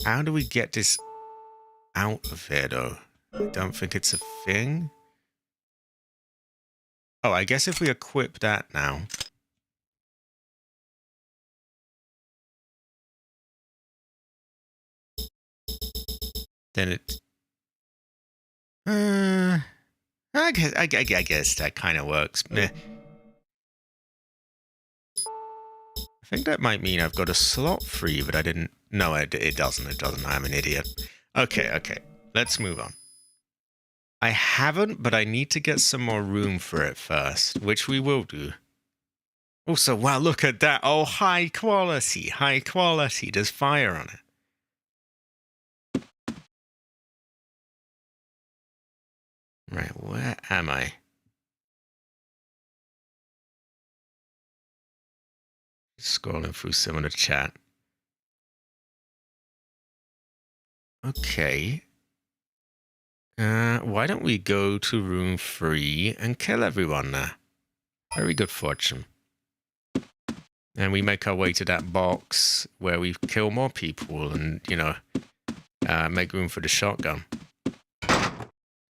How do we get this out of here, though? I don't think it's a thing. Oh, I guess if we equip that now. Then it... I guess that kind of works. Meh. I think that might mean I've got a slot free, but I didn't... No, it doesn't. It doesn't. I'm an idiot. Okay. Let's move on. I haven't, but I need to get some more room for it first, which we will do. Also, wow, look at that. Oh, high quality. High quality. There's fire on it. Right, where am I? Scrolling through some of the chat. Okay. why don't we go to room 3 and kill everyone there? Very good fortune. And we make our way to that box where we kill more people and, you know, make room for the shotgun.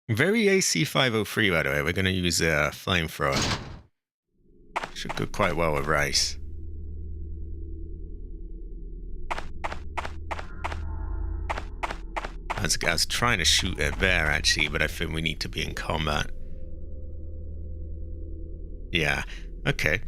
Very AC503, by the way. We're going to use a flamethrower. Should go quite well with rice. I was trying to shoot it there, actually, but I think we need to be in combat. Yeah, okay.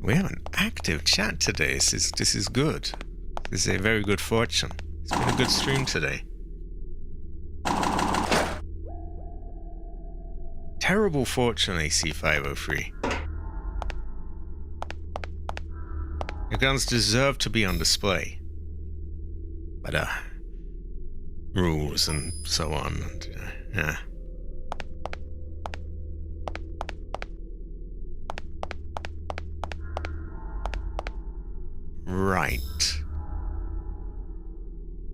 We have an active chat today. This is good. This is a very good fortune. It's been a good stream today. Terrible fortune, AC503. Your guns deserve to be on display. But, rules and so on. And, yeah. Right.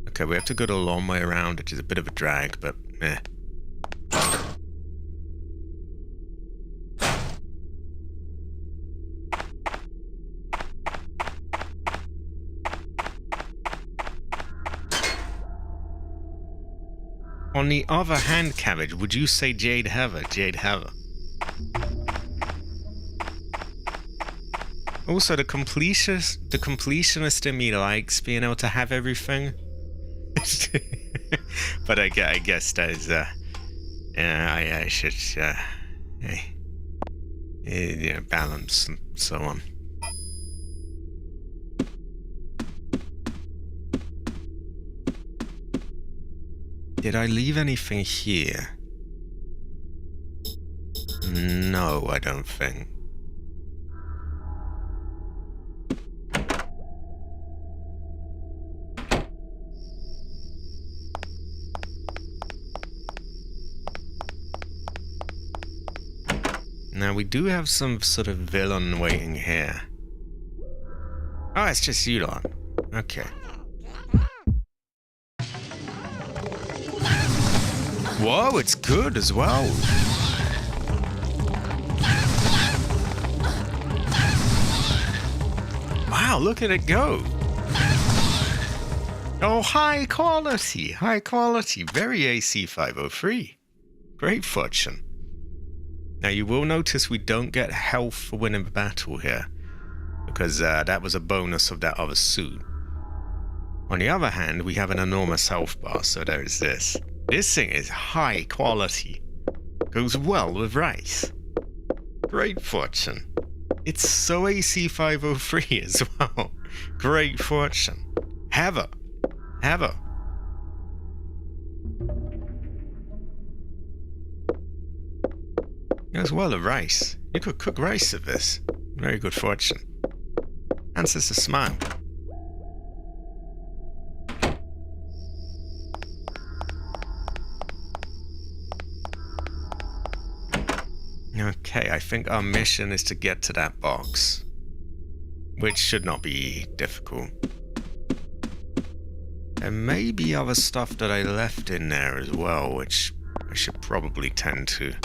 Okay, we have to go the long way around, which is a bit of a drag, but eh. On the other hand, Cabbage, would you say Jade Heather? Jade Heather. Also, the completionist in me likes being able to have everything. But I guess that is, I should, balance and so on. Did I leave anything here? No, I don't think. Now, we do have some sort of villain waiting here. Oh, it's just you lot. Okay. Whoa, it's good as well. Wow, look at it go. Oh, high quality. High quality. Very AC503. Great fortune. Now, you will notice we don't get health for winning the battle here, because that was a bonus of that other suit. On the other hand, we have an enormous health bar, so there is this. This thing is high quality. Goes well with rice. Great fortune. It's so AC503 as well. Great fortune. Have a. As well as rice. You could cook rice with this. Very good fortune. Answers a smile. Okay, I think our mission is to get to that box. Which should not be difficult. There may be other stuff that I left in there as well, which I should probably tend to.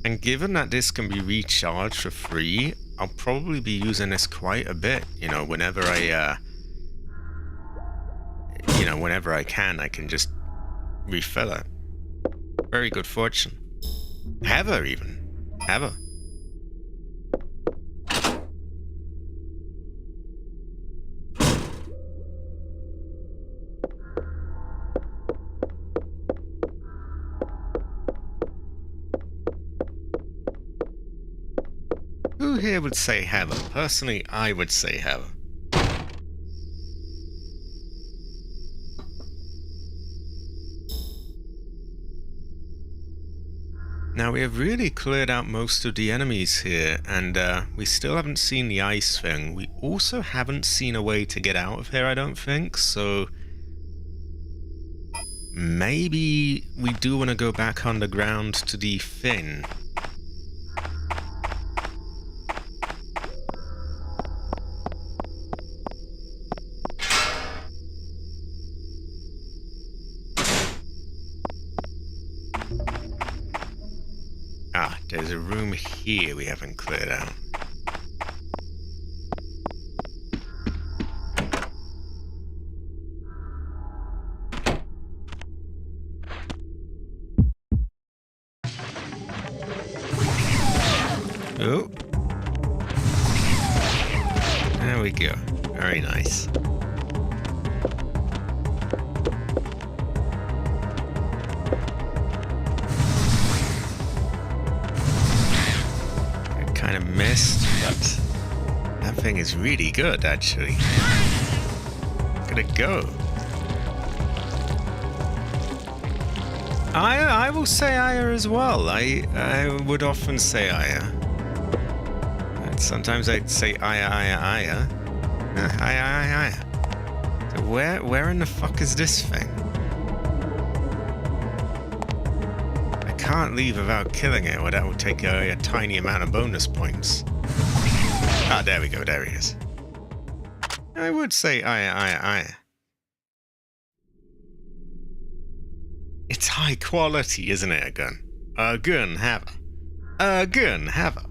And given that this can be recharged for free, I'll probably be using this quite a bit, whenever I can just refill it. Very good fortune. Have her even. Have her. Who here would say have her? Personally, I would say have her. Now, we have really cleared out most of the enemies here, and we still haven't seen the ice thing. We also haven't seen a way to get out of here, I don't think, so maybe we do want to go back underground to the fin. Ah, there's a room here we haven't cleared out. Oh. There we go. Very nice. I kind of missed, but that thing is really good, actually. Look at it go. I will say Aya as well. I would often say Aya. Sometimes I'd say Aya. Aya. So where in the fuck is this thing? I can't leave without killing it, or that will take a tiny amount of bonus points. Ah, there we go, there he is. I would say Aya. It's high quality, isn't it, a gun? A gun, have a. A gun, have a.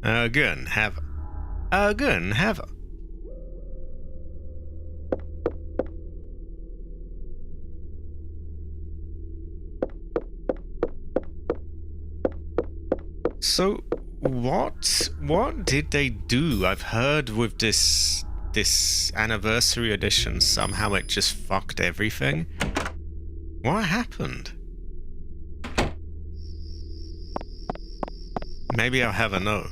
A gun, have a. A gun, have a. So, what did they do? I've heard with this anniversary edition, somehow it just fucked everything. What happened? Maybe I'll have a no.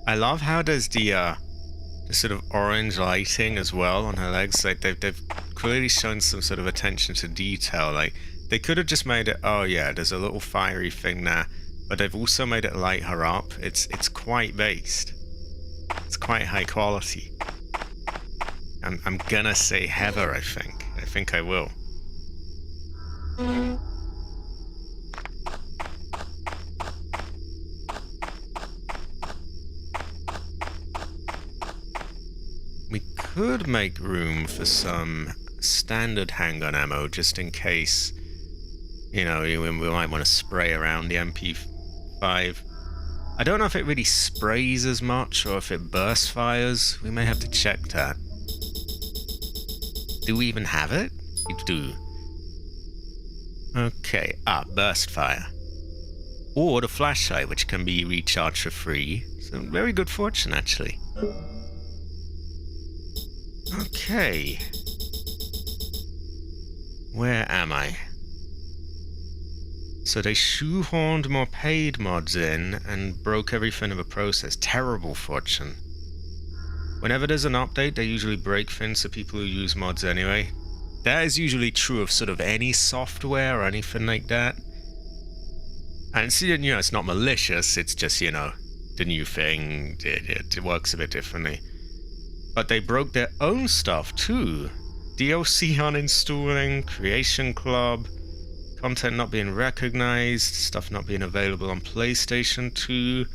I love how there's the sort of orange lighting as well on her legs. Like they've clearly shown some sort of attention to detail. Like they could have just made it, oh yeah, there's a little fiery thing there, but they've also made it light her up. It's quite based. It's quite high quality. I'm gonna say Heather, I think. I think I will. We could make room for some standard handgun ammo just in case, you know, we might want to spray around the MP5. I don't know if it really sprays as much or if it burst fires. We may have to check that. Do we even have it? We do. Okay, burst fire. Or the flashlight, which can be recharged for free. So very good fortune, actually. Okay. Where am I? So they shoehorned more paid mods in and broke everything in the process. Terrible fortune. Whenever there's an update, they usually break things for people who use mods anyway. That is usually true of sort of any software or anything like that. And it's, you know, it's not malicious, it's just, you know, the new thing, it works a bit differently. But they broke their own stuff too. DLC uninstalling, Creation Club, content not being recognized, stuff not being available on PlayStation 2,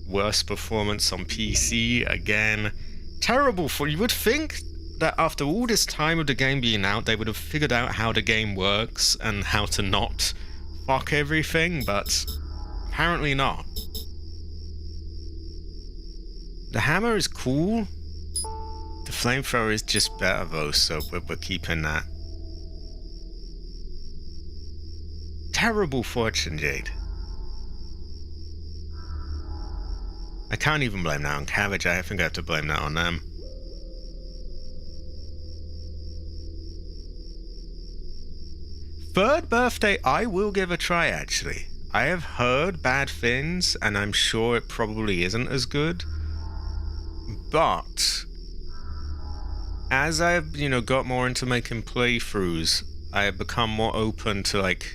worse performance on PC, again. Terrible for you would think that after all this time of the game being out, they would have figured out how the game works and how to not fuck everything, but apparently not. The hammer is cool. The flamethrower is just better though, so we're keeping that. Terrible fortune, Jade. I can't even blame that on Cabbage. I think I have to blame that on them. Third birthday, I will give a try, actually. I have heard bad things, and I'm sure it probably isn't as good. But as I've, you know, got more into making playthroughs, I have become more open to, like,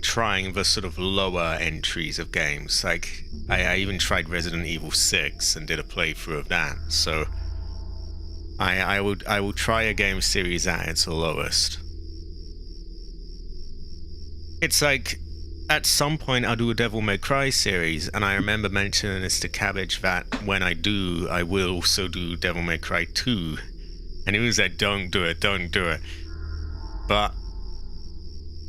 trying the sort of lower entries of games. Like I even tried Resident Evil 6 and did a playthrough of that. So I will try a game series at its lowest. It's like at some point I'll do a Devil May Cry series, and I remember mentioning this to Cabbage that when I do, I will also do Devil May Cry 2. And he was like, don't do it. But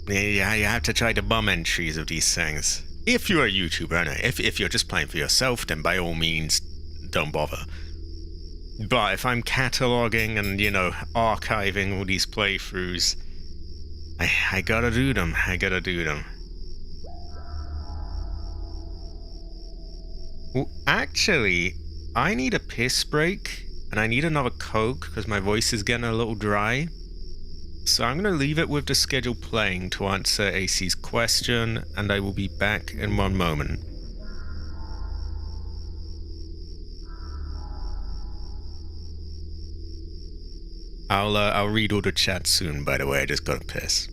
yeah, you have to try the bum entries of these things. If you're a YouTuber, no. If you're just playing for yourself, then by all means, don't bother. But if I'm cataloging and, archiving all these playthroughs, I gotta do them. Well, actually, I need a piss break, and I need another Coke because my voice is getting a little dry. So I'm going to leave it with the schedule playing to answer AC's question, and I will be back in one moment. I'll read all the chat soon, by the way. I just got to piss.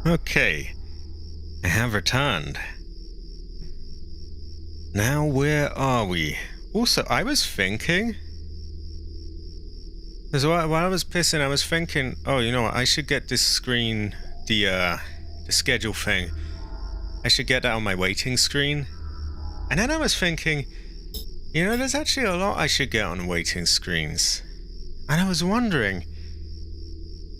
Okay, I have returned. Now where are we? Also, I was thinking... Because while I was pissing, I was thinking, oh, you know what, I should get this screen, the schedule thing. I should get that on my waiting screen. And then I was thinking, you know, there's actually a lot I should get on waiting screens. And I was wondering,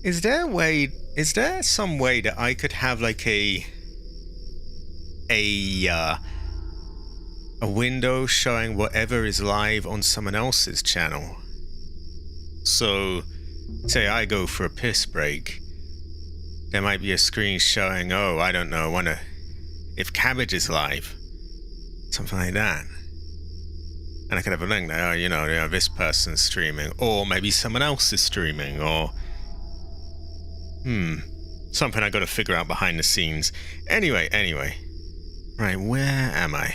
is there some way that I could have like a window showing whatever is live on someone else's channel? So, say I go for a piss break, there might be a screen showing, oh, I don't know, if Cabbage is live, something like that. And I could have a link there, you know, this person's streaming, or maybe someone else is streaming, or... something I gotta figure out behind the scenes. Anyway. Right, where am I?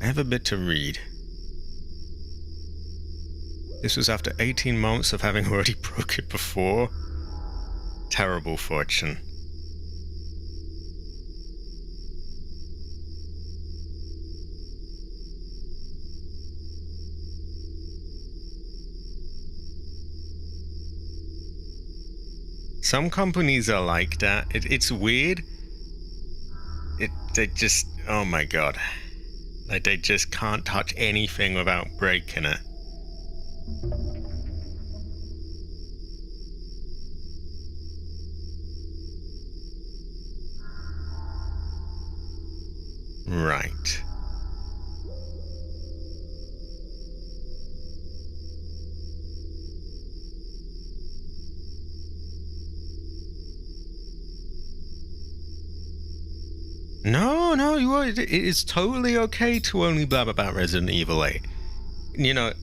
I have a bit to read. This was after 18 months of having already broke it before. Terrible fortune. Some companies are like that. It's weird. They just, oh my god. Like, they just can't touch anything without breaking it. Right. No, it's totally okay to only blab about Resident Evil 8. You know,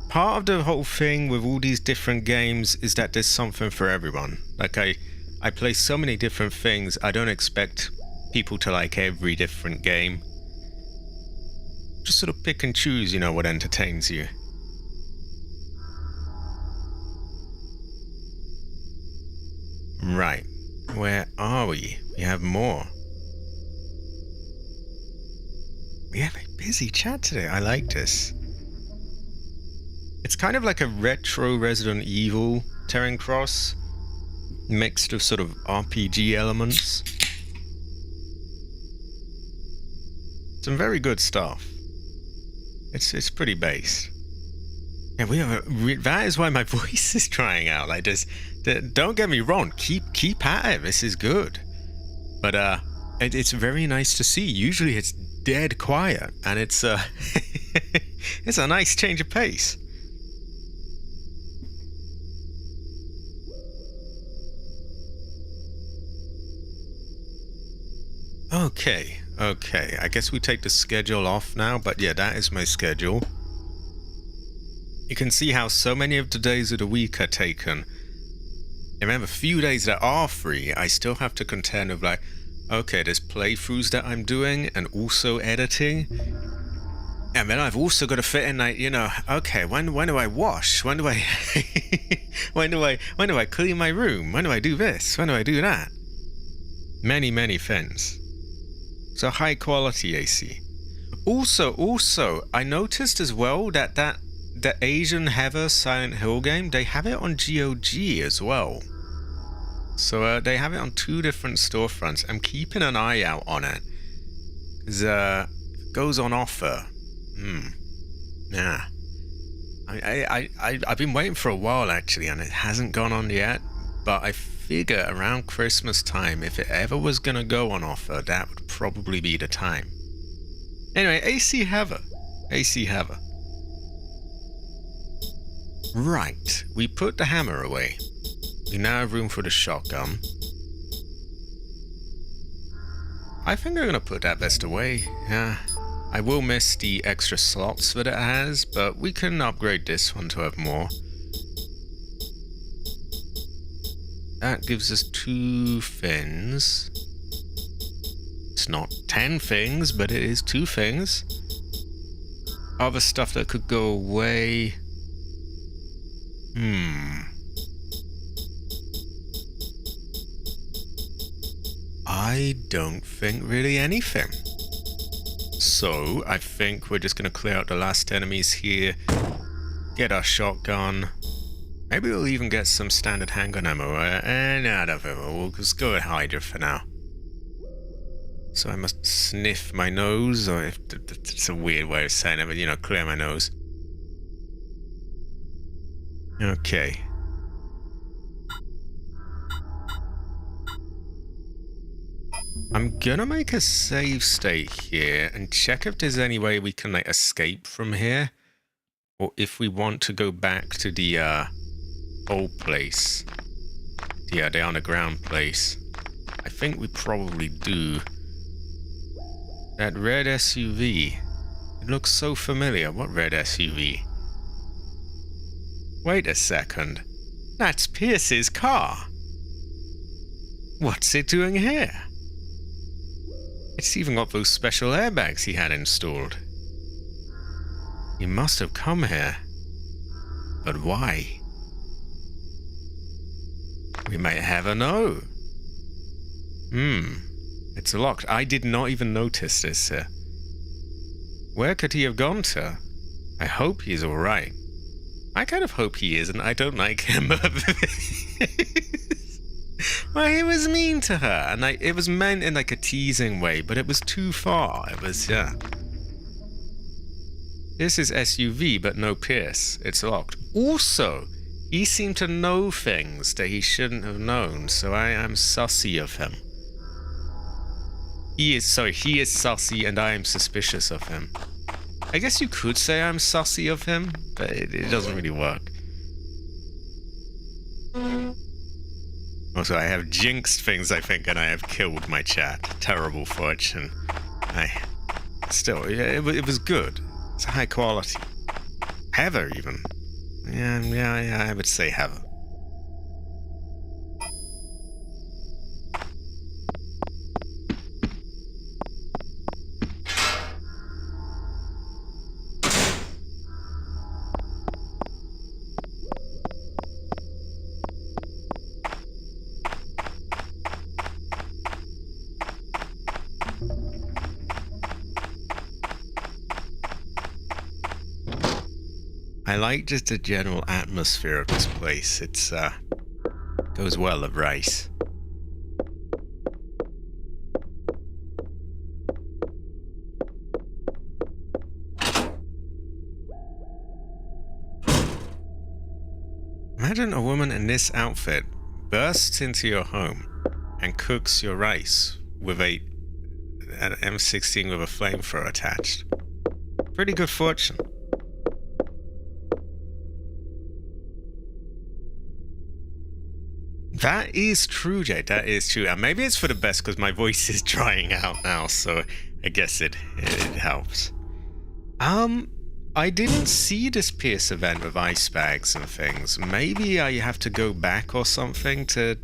part of the whole thing with all these different games is that there's something for everyone. Like, I play so many different things, I don't expect people to like every different game. Just sort of pick and choose, you know, what entertains you. Right. Where are we? We have more. We have a busy chat today. I like this. It's kind of like a retro Resident Evil Terran Cross, mixed with sort of RPG elements. Some very good stuff. It's pretty based. Yeah, that is why my voice is trying out like this. Don't get me wrong, keep at it. This is good, but it's very nice to see. Usually it's dead quiet, and it's it's a nice change of pace. Okay. I guess we take the schedule off now, but yeah, that is my schedule. You can see how so many of the days of the week are taken. And then a few days that are free, I still have to contend with like, okay, there's playthroughs that I'm doing and also editing. And then I've also got to fit in like, you know, okay, when do I wash? When do I When do I clean my room? When do I do this? When do I do that? Many things. So high quality AC. Also, I noticed as well that the Asian Heather Silent Hill game, they have it on GOG as well. So they have it on 2 different storefronts. I'm keeping an eye out on it. Because it goes on offer. Yeah. I've been waiting for a while actually, and it hasn't gone on yet. But I figure around Christmas time, if it ever was going to go on offer, that would probably be the time. Anyway, AC Heather. AC Heather. Right, we put the hammer away. We now have room for the shotgun. I think I'm going to put that vest away. Yeah, I will miss the extra slots that it has, but we can upgrade this one to have more. That gives us 2 fins. It's not 10 things, but it is 2 things. Other stuff that could go away. I don't think really anything. So I think we're just going to clear out the last enemies here. Get our shotgun. Maybe we'll even get some standard handgun ammo. And out of it, we'll just go with Hydra for now. So I must sniff my nose, or if it's a weird way of saying it, but you know, clear my nose. Okay. I'm gonna make a save state here and check if there's any way we can like escape from here, or if we want to go back to the old place. Yeah, the underground place. I think we probably do. That red SUV. It looks so familiar. What red SUV? Wait a second. That's Pierce's car. What's it doing here? It's even got those special airbags he had installed. He must have come here. But why? We may never know. It's locked. I did not even notice this. Where could he have gone to? I hope he's alright. I kind of hope he is, and I don't like him. Well, he was mean to her, and it was meant in like a teasing way, but it was too far. It was, yeah. This is SUV, but no Pierce. It's locked. Also, he seemed to know things that he shouldn't have known, so I am sussy of him. He is sussy, and I am suspicious of him. I guess you could say I'm sussy of him, but it doesn't really work. Also, I have jinxed things, I think, and I have killed my chat. Terrible fortune. Still, it was good. It's high quality. Heather, even. Yeah, I would say Heather. I like just the general atmosphere of this place. It's, goes well with rice. Imagine a woman in this outfit bursts into your home and cooks your rice with an M16 with a flamethrower attached. Pretty good fortune. That is true, Jade. That is true. And maybe it's for the best because my voice is drying out now, so I guess it helps. I didn't see this Pierce event with ice bags and things. Maybe I have to go back or something to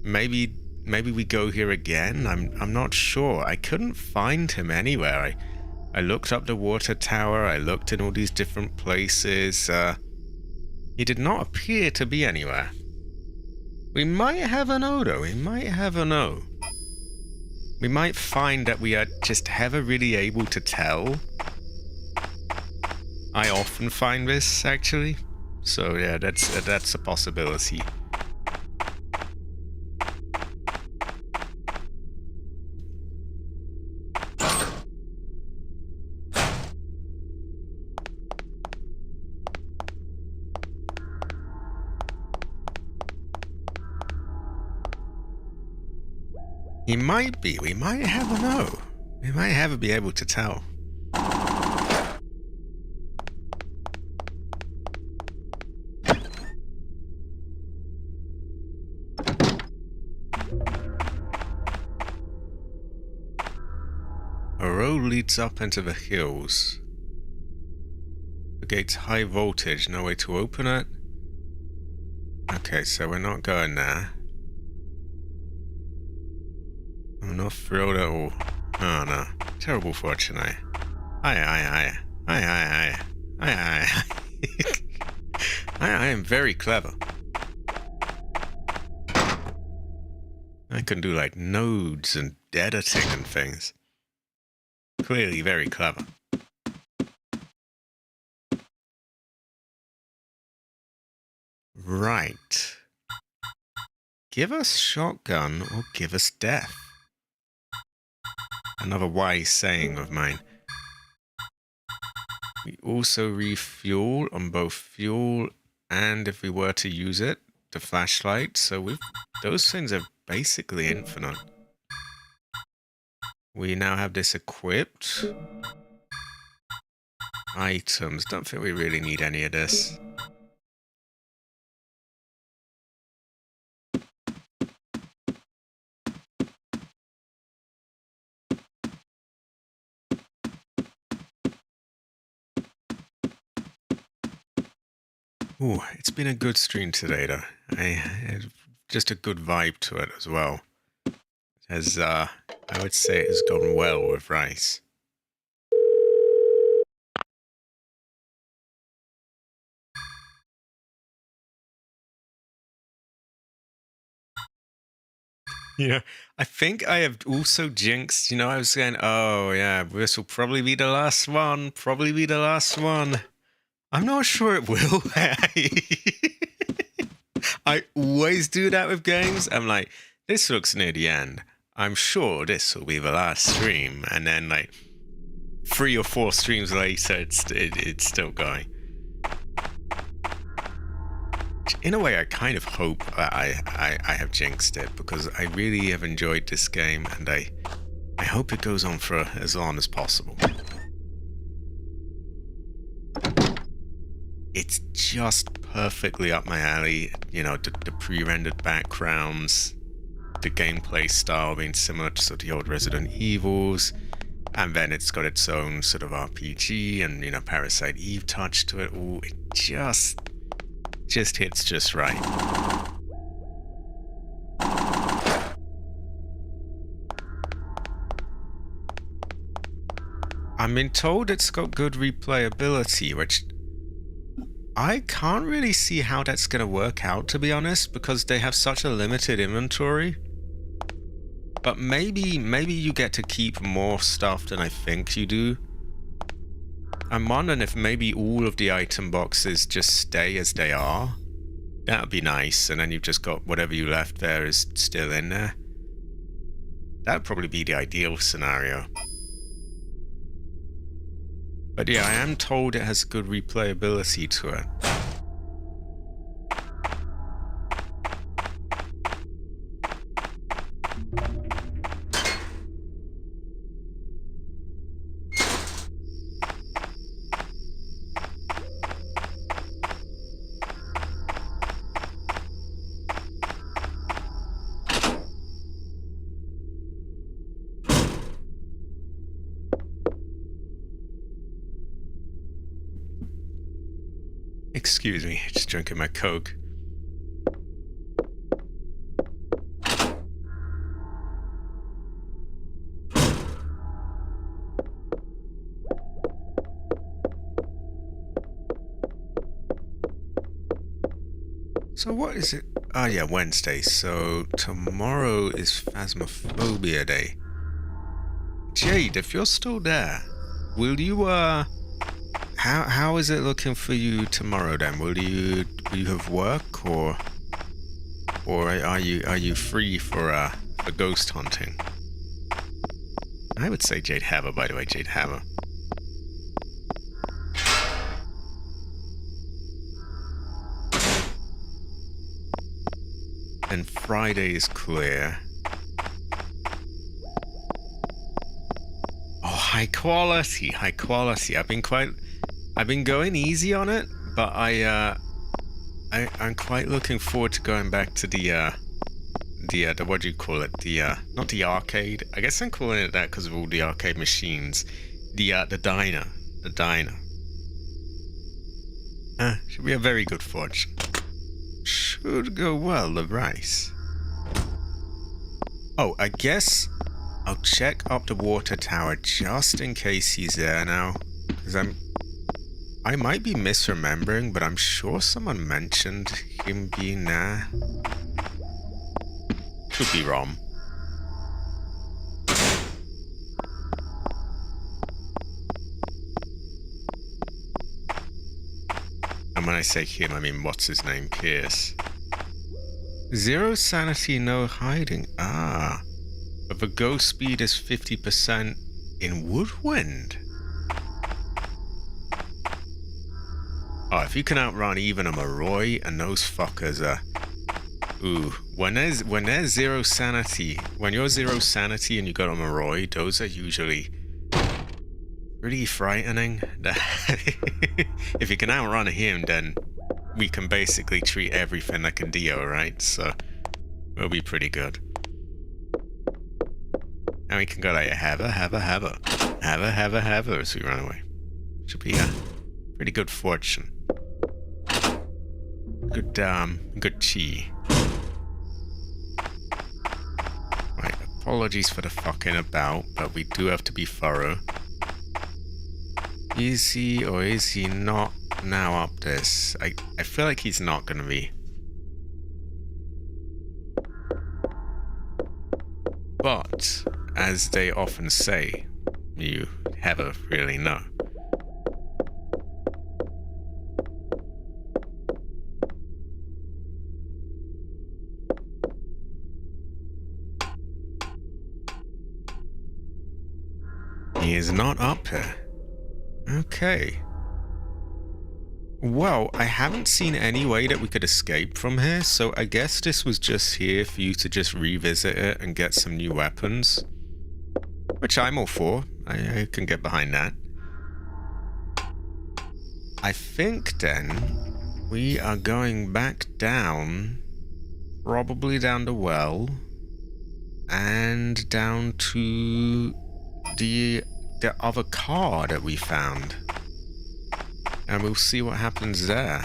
maybe we go here again. I'm not sure. I couldn't find him anywhere. I looked up the water tower. I looked in all these different places. He did not appear to be anywhere. We might have an O, though. We might have an O. We might find that we are just never really able to tell. I often find this, actually. So yeah, that's a possibility. He might be. We might have a no. We might never be able to tell. A road leads up into the hills. The gate's high voltage. No way to open it. Okay, so we're not going there. I'm not thrilled at all. Oh no. Terrible fortune, I. I. I am very clever. I can do like nodes and editing and things. Clearly very clever. Right. Give us shotgun or give us death. Another wise saying of mine. We also refuel on both fuel and, if we were to use it, the flashlight. So those things are basically infinite. We now have this equipped. Items. Don't think we really need any of this. Ooh, it's been a good stream today, though. Just a good vibe to it as well. As I would say, it has gone well with rice. Yeah, I think I have also jinxed. You know, I was saying, oh yeah, this will probably be the last one. Probably be the last one. I'm not sure it will. I always do that with games. I'm like, this looks near the end. I'm sure this will be the last stream. And then like 3 or 4 streams later, it's still going. In a way, I kind of hope I have jinxed it, because I really have enjoyed this game, and I hope it goes on for as long as possible. It's just perfectly up my alley, you know, the pre-rendered backgrounds, the gameplay style being similar to sort of the old Resident Evils, and then it's got its own sort of RPG and, you know, Parasite Eve touch to it. Ooh, it just hits just right. I'm been told it's got good replayability, which I can't really see how that's going to work out, to be honest, because they have such a limited inventory. But maybe you get to keep more stuff than I think you do. I'm wondering if maybe all of the item boxes just stay as they are. That would be nice, and then you've just got whatever you left there is still in there. That would probably be the ideal scenario. But yeah, I am told it has good replayability to it. Excuse me, just drinking my Coke. So what is it? Oh yeah, Wednesday. So tomorrow is Phasmophobia Day. Jade, if you're still there, will you how is it looking for you tomorrow then? Will you have work or are you free for ghost hunting? I would say Jade Hammer, by the way, Jade Hammer. And Friday is clear. Oh, high quality. I've been going easy on it, but I'm quite looking forward to going back to the what do you call it? Not the arcade. I guess I'm calling it that because of all the arcade machines. The diner. The diner. Should be a very good fortune. Should go well, the rice. Oh, I guess I'll check up the water tower just in case he's there now. Because I might be misremembering, but I'm sure someone mentioned him being there. Could be wrong. And when I say him, I mean what's his name? Pierce. 0 sanity, no hiding. Ah. But the ghost speed is 50% in Woodwind. Oh, if you can outrun even a Moroi, and those fuckers are... Ooh, when there's 0 sanity, when you're 0 sanity and you got a Moroi, those are usually pretty frightening. If you can outrun him, then we can basically treat everything like a Dio, right? So, we'll be pretty good. And we can go like, have a as we run away. Should be a pretty good fortune. Good chi. Right, apologies for the fucking about, but we do have to be thorough. Is he or is he not now up this? I feel like he's not gonna be. But, as they often say, you never really know. He is not up here. Okay. Well, I haven't seen any way that we could escape from here, so I guess this was just here for you to just revisit it and get some new weapons. Which I'm all for. I can get behind that. I think then we are going back down, probably down the well, and down to the other car that we found. And we'll see what happens there.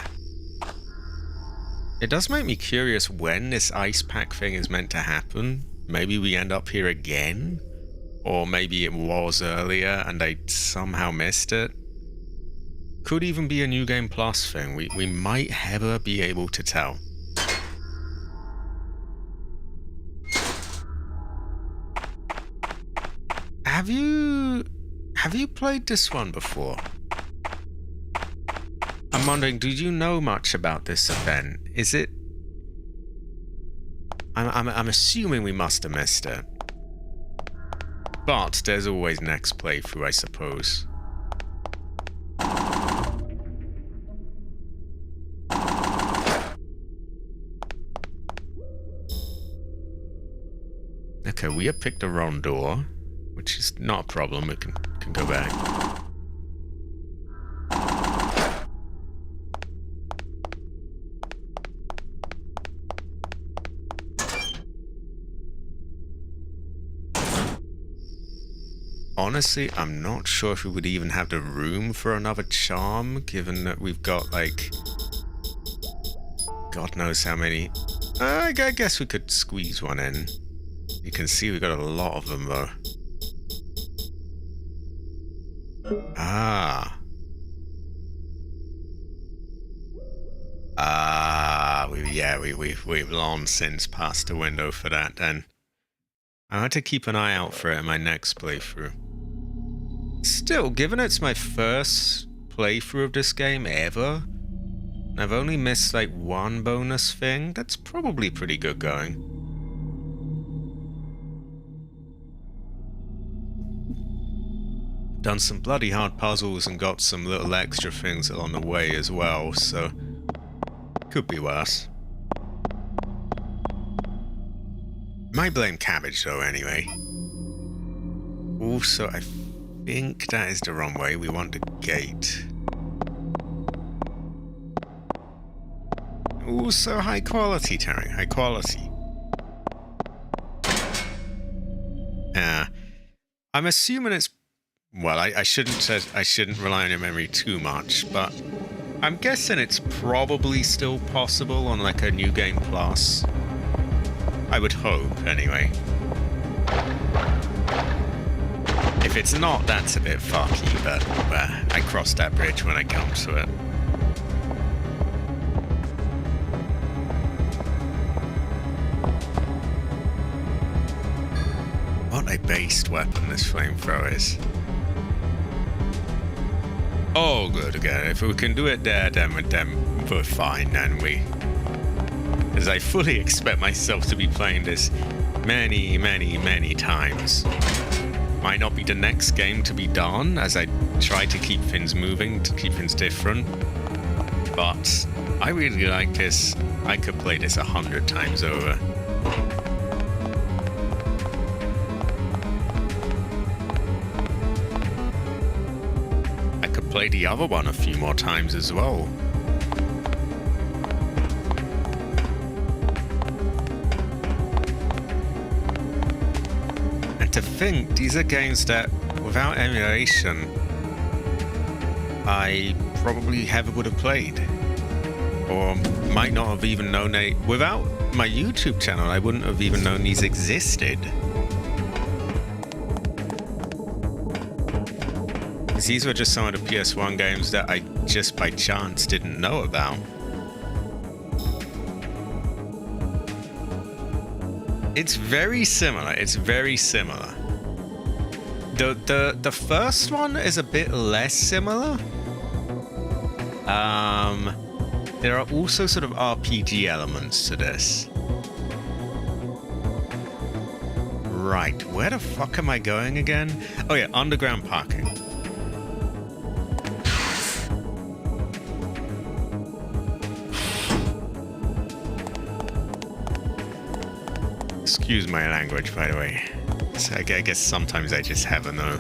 It does make me curious when this ice pack thing is meant to happen. Maybe we end up here again? Or maybe it was earlier and I somehow missed it. Could even be a New Game Plus thing. We might never be able to tell. Have you played this one before? I'm wondering, do you know much about this event? Is it... I'm assuming we must have missed it. But there's always next playthrough, I suppose. Okay, we have picked the wrong door, which is not a problem. We can go back. Honestly, I'm not sure if we would even have the room for another charm, given that we've got, like, God knows how many. I guess we could squeeze one in. You can see we've got a lot of them, though. Ah. we've long since passed the window for that then. I had to keep an eye out for it in my next playthrough. Still, given it's my first playthrough of this game ever, and I've only missed like one bonus thing, that's probably pretty good going. Done some bloody hard puzzles and got some little extra things along the way as well, so could be worse. Might blame cabbage though anyway. Also, I think that is the wrong way. We want the gate. Also, high quality, Terry. High quality. I'm assuming it's... Well, I shouldn't rely on your memory too much, but I'm guessing it's probably still possible on like a New Game Plus. I would hope, anyway. If it's not, that's a bit fucky, but I cross that bridge when I come to it. What a based weapon this flamethrower is. Oh, good, again. If we can do it there, then we're fine, then we... As I fully expect myself to be playing this many, many, many times. Might not be the next game to be done, as I try to keep things moving, to keep things different. But I really like this. I could play this 100 times over. I could play the other one a few more times as well. To think these are games that without emulation I probably never would have played, or might not have even known without my YouTube channel I wouldn't have even known these existed. These were just some of the PS1 games that I just by chance didn't know about. It's very similar. It's very similar. The first one is a bit less similar. There are also sort of RPG elements to this. Right, where the fuck am I going again? Oh yeah, underground parking. Excuse my language, by the way. So I guess sometimes I just have a no.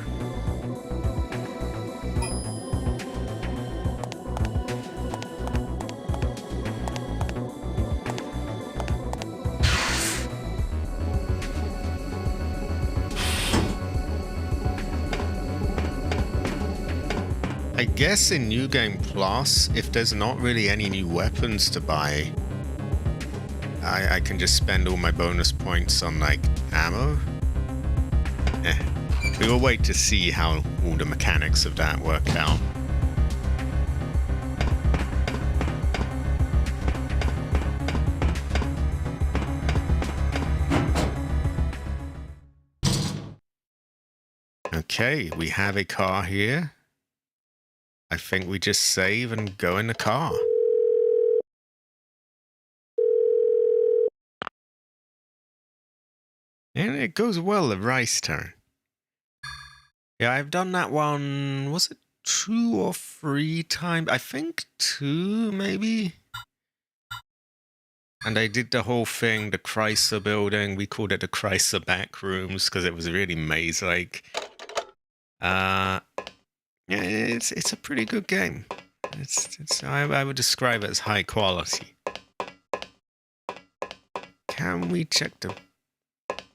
I guess in New Game Plus, if there's not really any new weapons to buy, I can just spend all my bonus points on, like, ammo. We will wait to see how all the mechanics of that work out. Okay, we have a car here. I think we just save and go in the car. And it goes well, the rice turn. Yeah, I've done that one, was it 2 or 3 times? I think 2, maybe? And I did the whole thing, the Chrysler building. We called it the Chrysler back rooms because it was really maze-like. Yeah, it's a pretty good game. I would describe it as high quality. Can we check the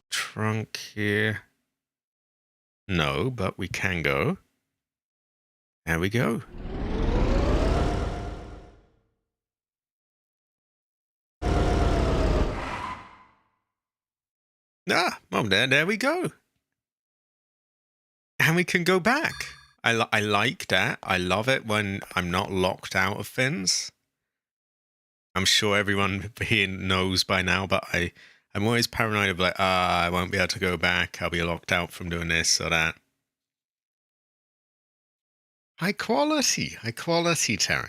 trunk here? No, but we can go. There we go. Well, there we go. And we can go back. I like that. I love it when I'm not locked out of things. I'm sure everyone here knows by now, but I'm always paranoid of like, I won't be able to go back. I'll be locked out from doing this or that. High quality, Terry.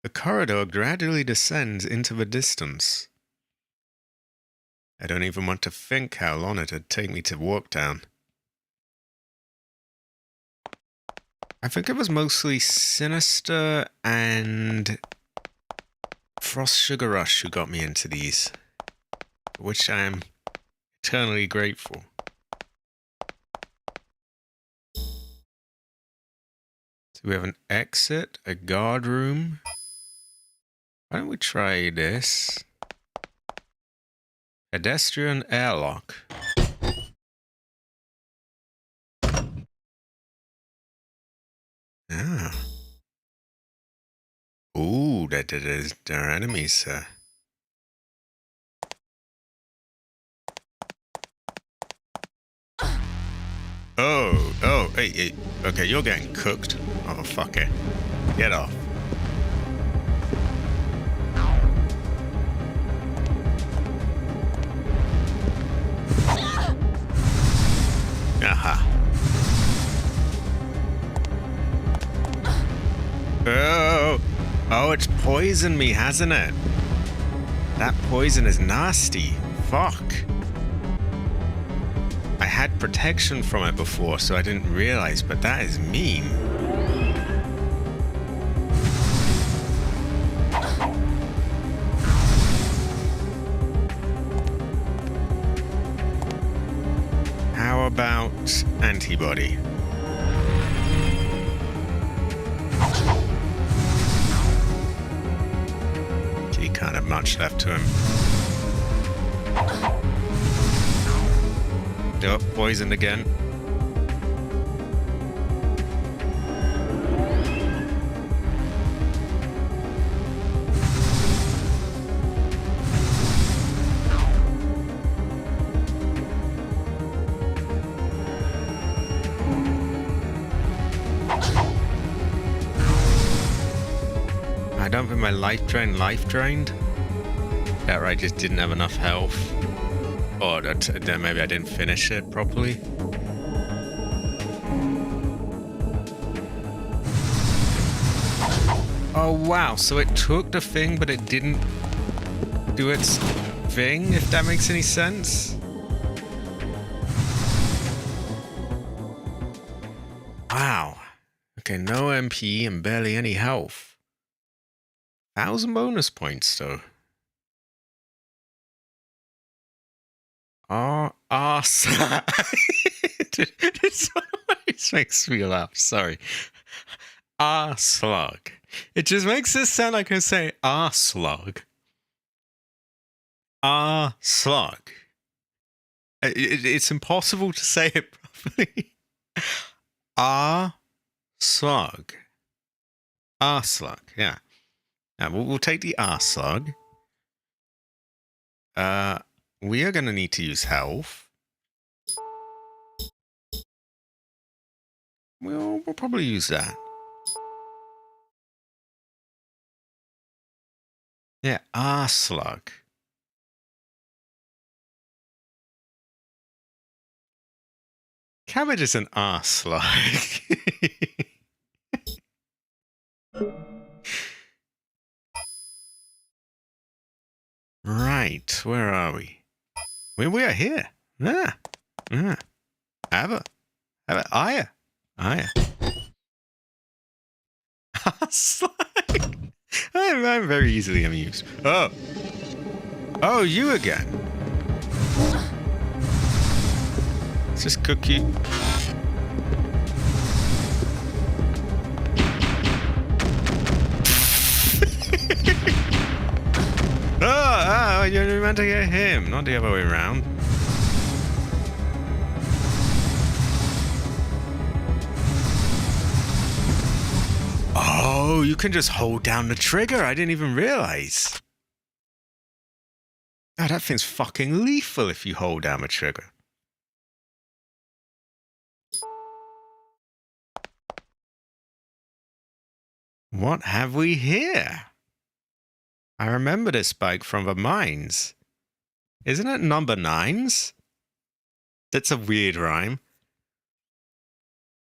The corridor gradually descends into the distance. I don't even want to think how long it'd take me to walk down. I think it was mostly Sinister and Frost Sugar Rush who got me into these, for which I am eternally grateful. So we have an exit, a guard room. Why don't we try this? Pedestrian airlock. Ah. Ooh, there are enemies. Oh, hey, okay, you're getting cooked, motherfucker. Get off. Aha. Oh, it's poisoned me, hasn't it? That poison is nasty. Fuck. I had protection from it before, so I didn't realize, but that is mean. How about antibody? He can't have much left to him. Oh, poisoned again. I don't think my life drained. That right, just didn't have enough health. Or then maybe I didn't finish it properly. Oh wow, so it took the thing but it didn't do its thing, if that makes any sense? Wow. Okay, no MP and barely any health. 1,000 bonus points though. This always makes me laugh, sorry. Slug. It just makes it sound like I say slug. Slug. It's impossible to say it properly. Slug. Slug, yeah. Now, we'll take the slug. We are going to need to use health. We'll probably use that. Yeah, slug. Cabbage is an slug. Right, where are we? We are here. Have a aya. Slug. I'm very easily amused. Oh, you again. Let's just cook you. You're meant to get him, not the other way around. Oh, you can just hold down the trigger. I didn't even realize. Oh, that thing's fucking lethal if you hold down the trigger. What have we here? I remember this bike from the mines. Isn't it number 9's? That's a weird rhyme.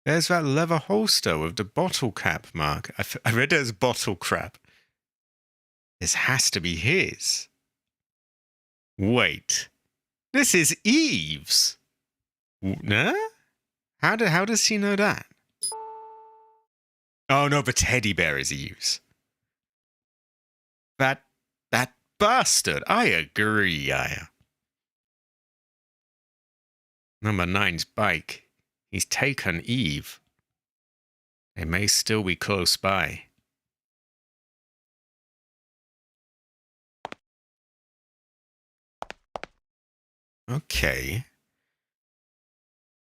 There's that leather holster with the bottle cap mark. I read it as bottle crap. This has to be his. Wait. This is Eve's. Nah? How does she know that? Oh no, the teddy bear is Eve's. That bastard. I agree, Aya. Number 9's bike. He's taken Eve. They may still be close by. Okay.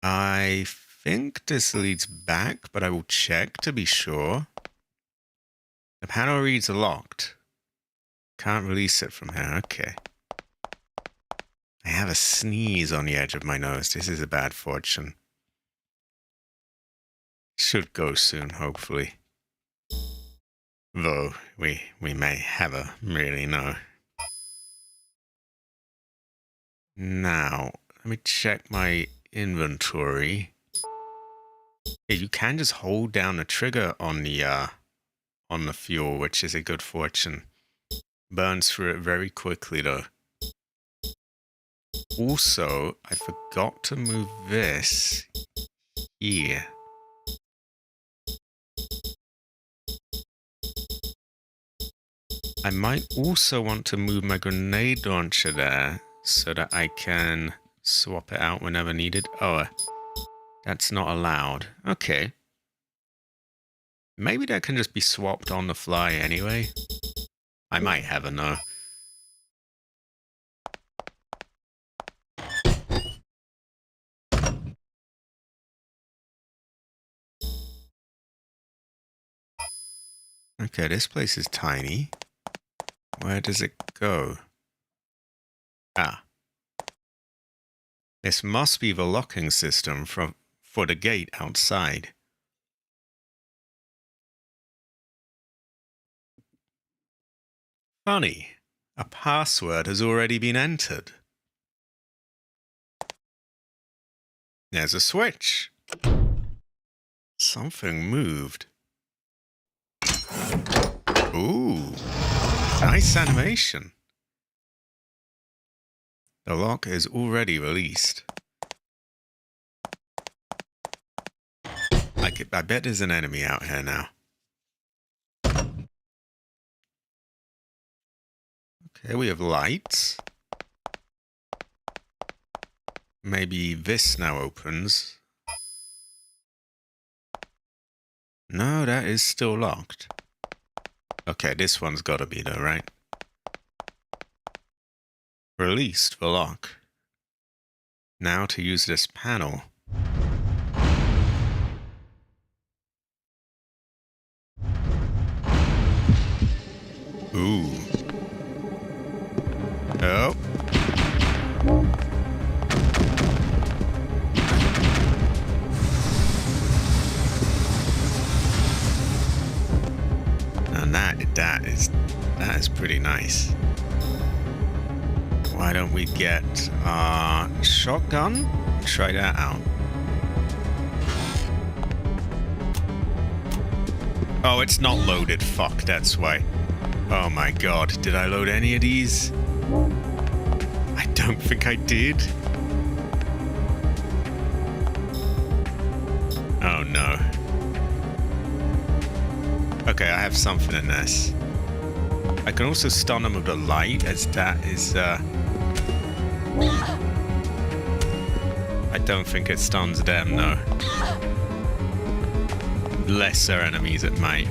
I think this leads back, but I will check to be sure. The panel reads locked. Can't release it from here. Okay. I have a sneeze on the edge of my nose. This is a bad fortune. Should go soon, hopefully. Though, we may never really know. Now, let me check my inventory. Yeah, you can just hold down the trigger on the fuel, which is a good fortune. Burns through it very quickly, though. Also, I forgot to move this here. I might also want to move my grenade launcher there so that I can swap it out whenever needed. Oh, that's not allowed. Okay. Maybe that can just be swapped on the fly anyway. I might have a no. Okay, this place is tiny. Where does it go? Ah. This must be the locking system for the gate outside. Funny. A password has already been entered. There's a switch. Something moved. Ooh. Nice animation. The lock is already released. I bet there's an enemy out here now. Okay, we have lights. Maybe this now opens. No, that is still locked. Okay, this one's gotta be though, right? Released the lock. Now to use this panel. Ooh. Oh. And that is pretty nice. Why don't we get a shotgun? Try that out. Oh, it's not loaded. Fuck, that's why. Oh my god, did I load any of these? I don't think I did. Oh no. Okay, I have something in this. I can also stun them with the light, as that is, I don't think it stuns them, no. Lesser enemies it might.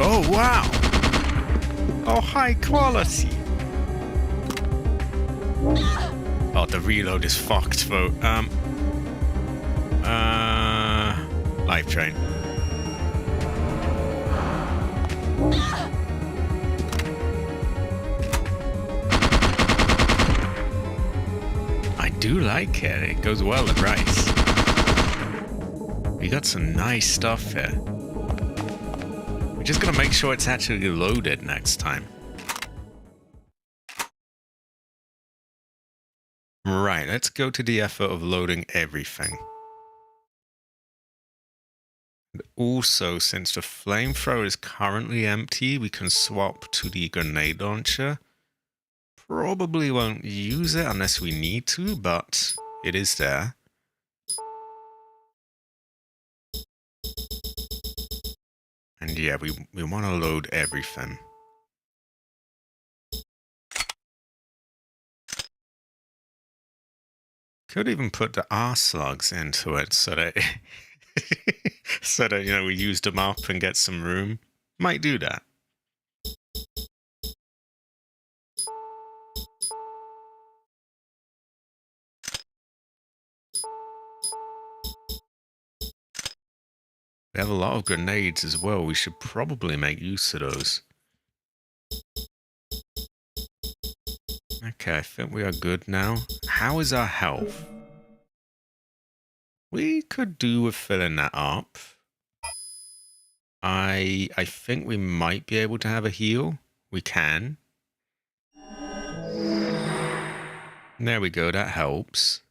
Oh, wow! Oh, high quality! Oh, the reload is fucked, though. Life train. I do like it. It goes well with rice. We got some nice stuff here. We're just gonna make sure it's actually loaded next time. Right, let's go to the effort of loading everything. And also, since the flamethrower is currently empty, we can swap to the grenade launcher. Probably won't use it unless we need to, but it is there. And yeah, we want to load everything. Could even put the R slugs into it so that so that, you know, we used them up and get some room. Might do that. We have a lot of grenades as well. We should probably make use of those. Okay, I think we are good now. How is our health? We could do with filling that up. I think we might be able to have a heal. We can. There we go, that helps.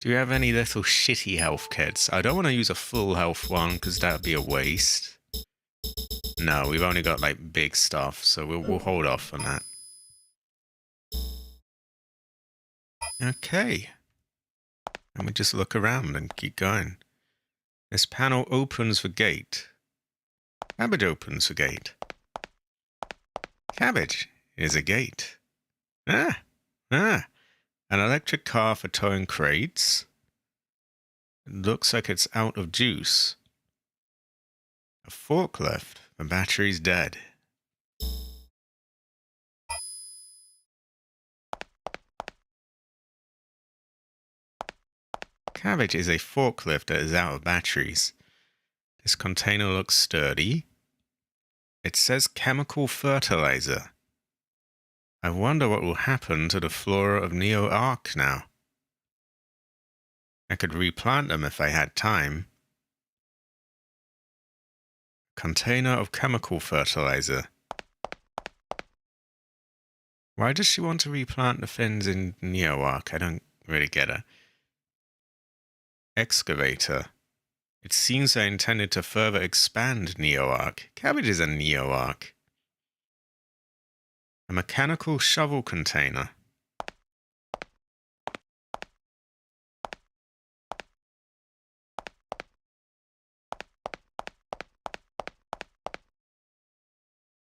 Do you have any little shitty health kits? I don't want to use a full health one because that would be a waste. No, we've only got like big stuff, so we'll hold off on that. Okay. And we just look around and keep going. This panel opens the gate. Cabbage opens the gate. Cabbage is a gate. An electric car for towing crates. It looks like it's out of juice. A forklift. The battery's dead. Cabbage is a forklift that is out of batteries. This container looks sturdy. It says chemical fertilizer. I wonder what will happen to the flora of Neo Ark now. I could replant them if I had time. Container of chemical fertilizer. Why does she want to replant the things in Neo Ark? I don't really get it. Excavator. It seems I intended to further expand Neo Ark. Cabbage is a Neo Ark. A mechanical shovel container.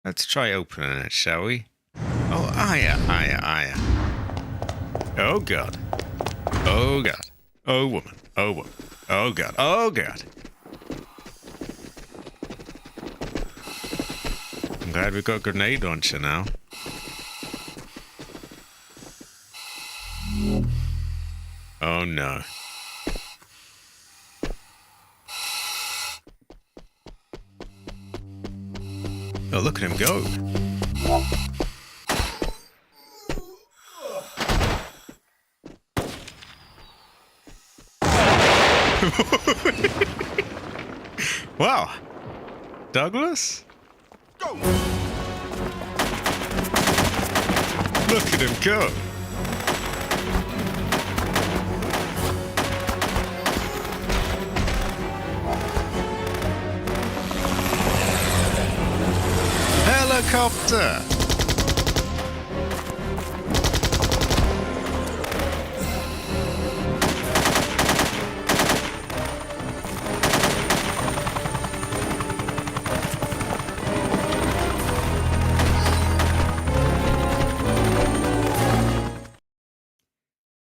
Let's try opening it, shall we? Oh, aya. Oh, God. Oh, God. Oh, woman. Oh, woman. Oh, God. Oh, God. I'm glad we've got a grenade launcher now. Oh, no. Oh, look at him go. Wow. Douglas? Go. Look at him go. Helicopter.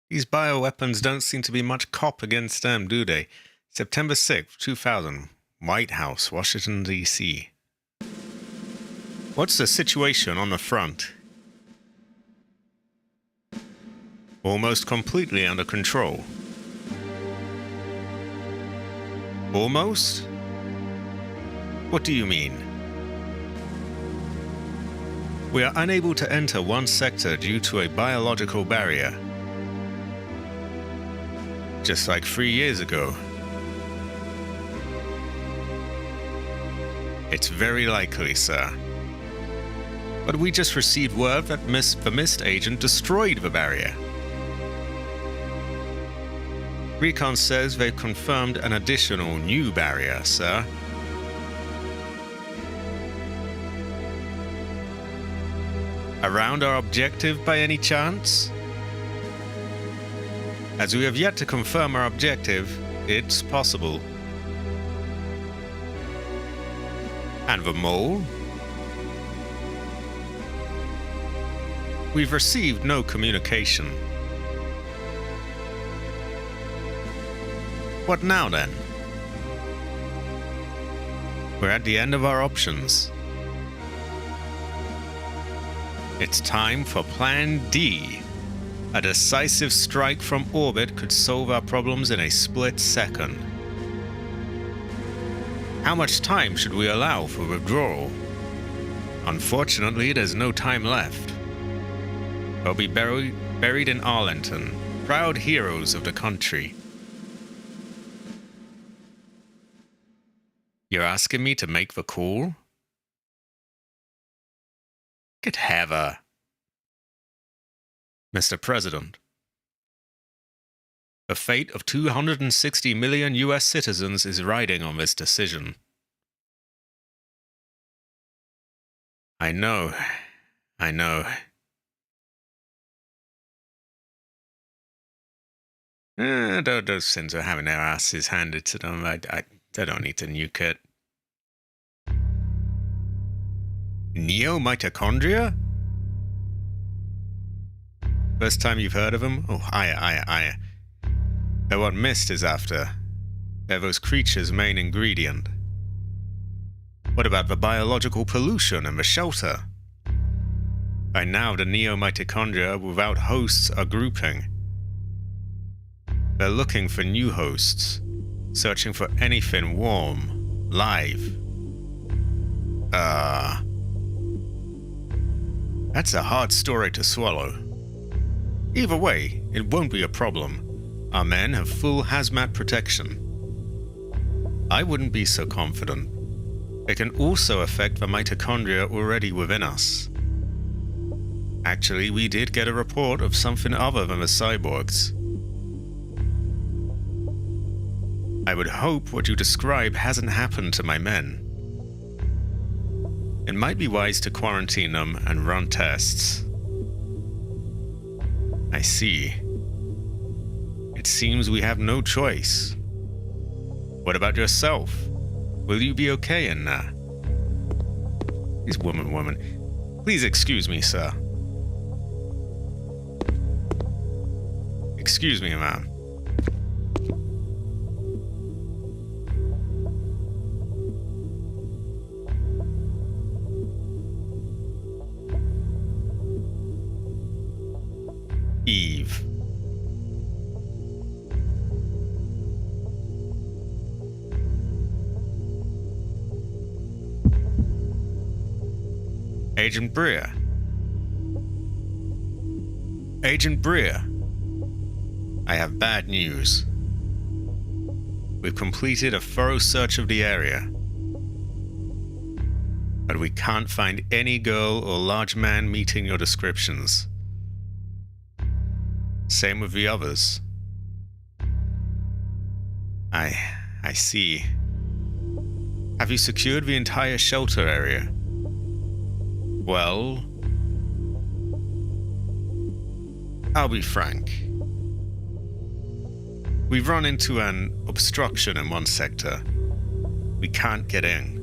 These bioweapons don't seem to be much cop against them, do they? September 6th, 2000. White House, Washington, D.C. What's the situation on the front? Almost completely under control. Almost? What do you mean? We are unable to enter one sector due to a biological barrier. Just like 3 years ago. It's very likely, sir. But we just received word that the Mist agent destroyed the barrier. Recon says they've confirmed an additional new barrier, sir. Around our objective by any chance? As we have yet to confirm our objective, it's possible. And the mole? We've received no communication. What now then? We're at the end of our options. It's time for Plan D. A decisive strike from orbit could solve our problems in a split second. How much time should we allow for withdrawal? Unfortunately, there's no time left. They'll be buried in Arlington, proud heroes of the country. You're asking me to make the call? Could have a... Mr. President, the fate of 260 million US citizens is riding on this decision. I know. Those sins are having their asses handed to them. They don't need to nuke it. Neo-mitochondria? First time you've heard of them? Oh, aye. They're what Mist is after. They're those creatures' main ingredient. What about the biological pollution and the shelter? By now, the neo-mitochondria without hosts are grouping. They're looking for new hosts, searching for anything warm, live. That's a hard story to swallow. Either way, it won't be a problem. Our men have full hazmat protection. I wouldn't be so confident. It can also affect the mitochondria already within us. Actually, we did get a report of something other than the cyborgs. I would hope what you describe hasn't happened to my men. It might be wise to quarantine them and run tests. I see. It seems we have no choice. What about yourself? Will you be okay in there? These woman. Please excuse me, sir. Excuse me, ma'am. Eve. Agent Breer. Agent Breer. I have bad news. We've completed a thorough search of the area, but we can't find any girl or large man meeting your descriptions. Same with the others. I see. Have you secured the entire shelter area? Well, I'll be frank. We've run into an obstruction in one sector. We can't get in.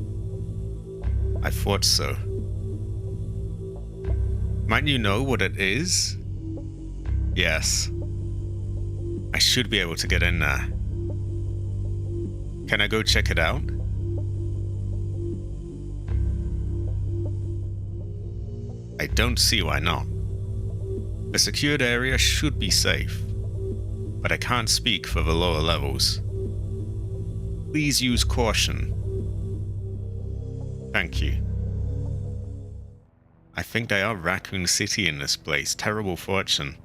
I thought so. Might you know what it is? Yes. I should be able to get in there. Can I go check it out? I don't see why not. The secured area should be safe, but I can't speak for the lower levels. Please use caution. Thank you. I think they are Raccoon City in this place. Terrible fortune.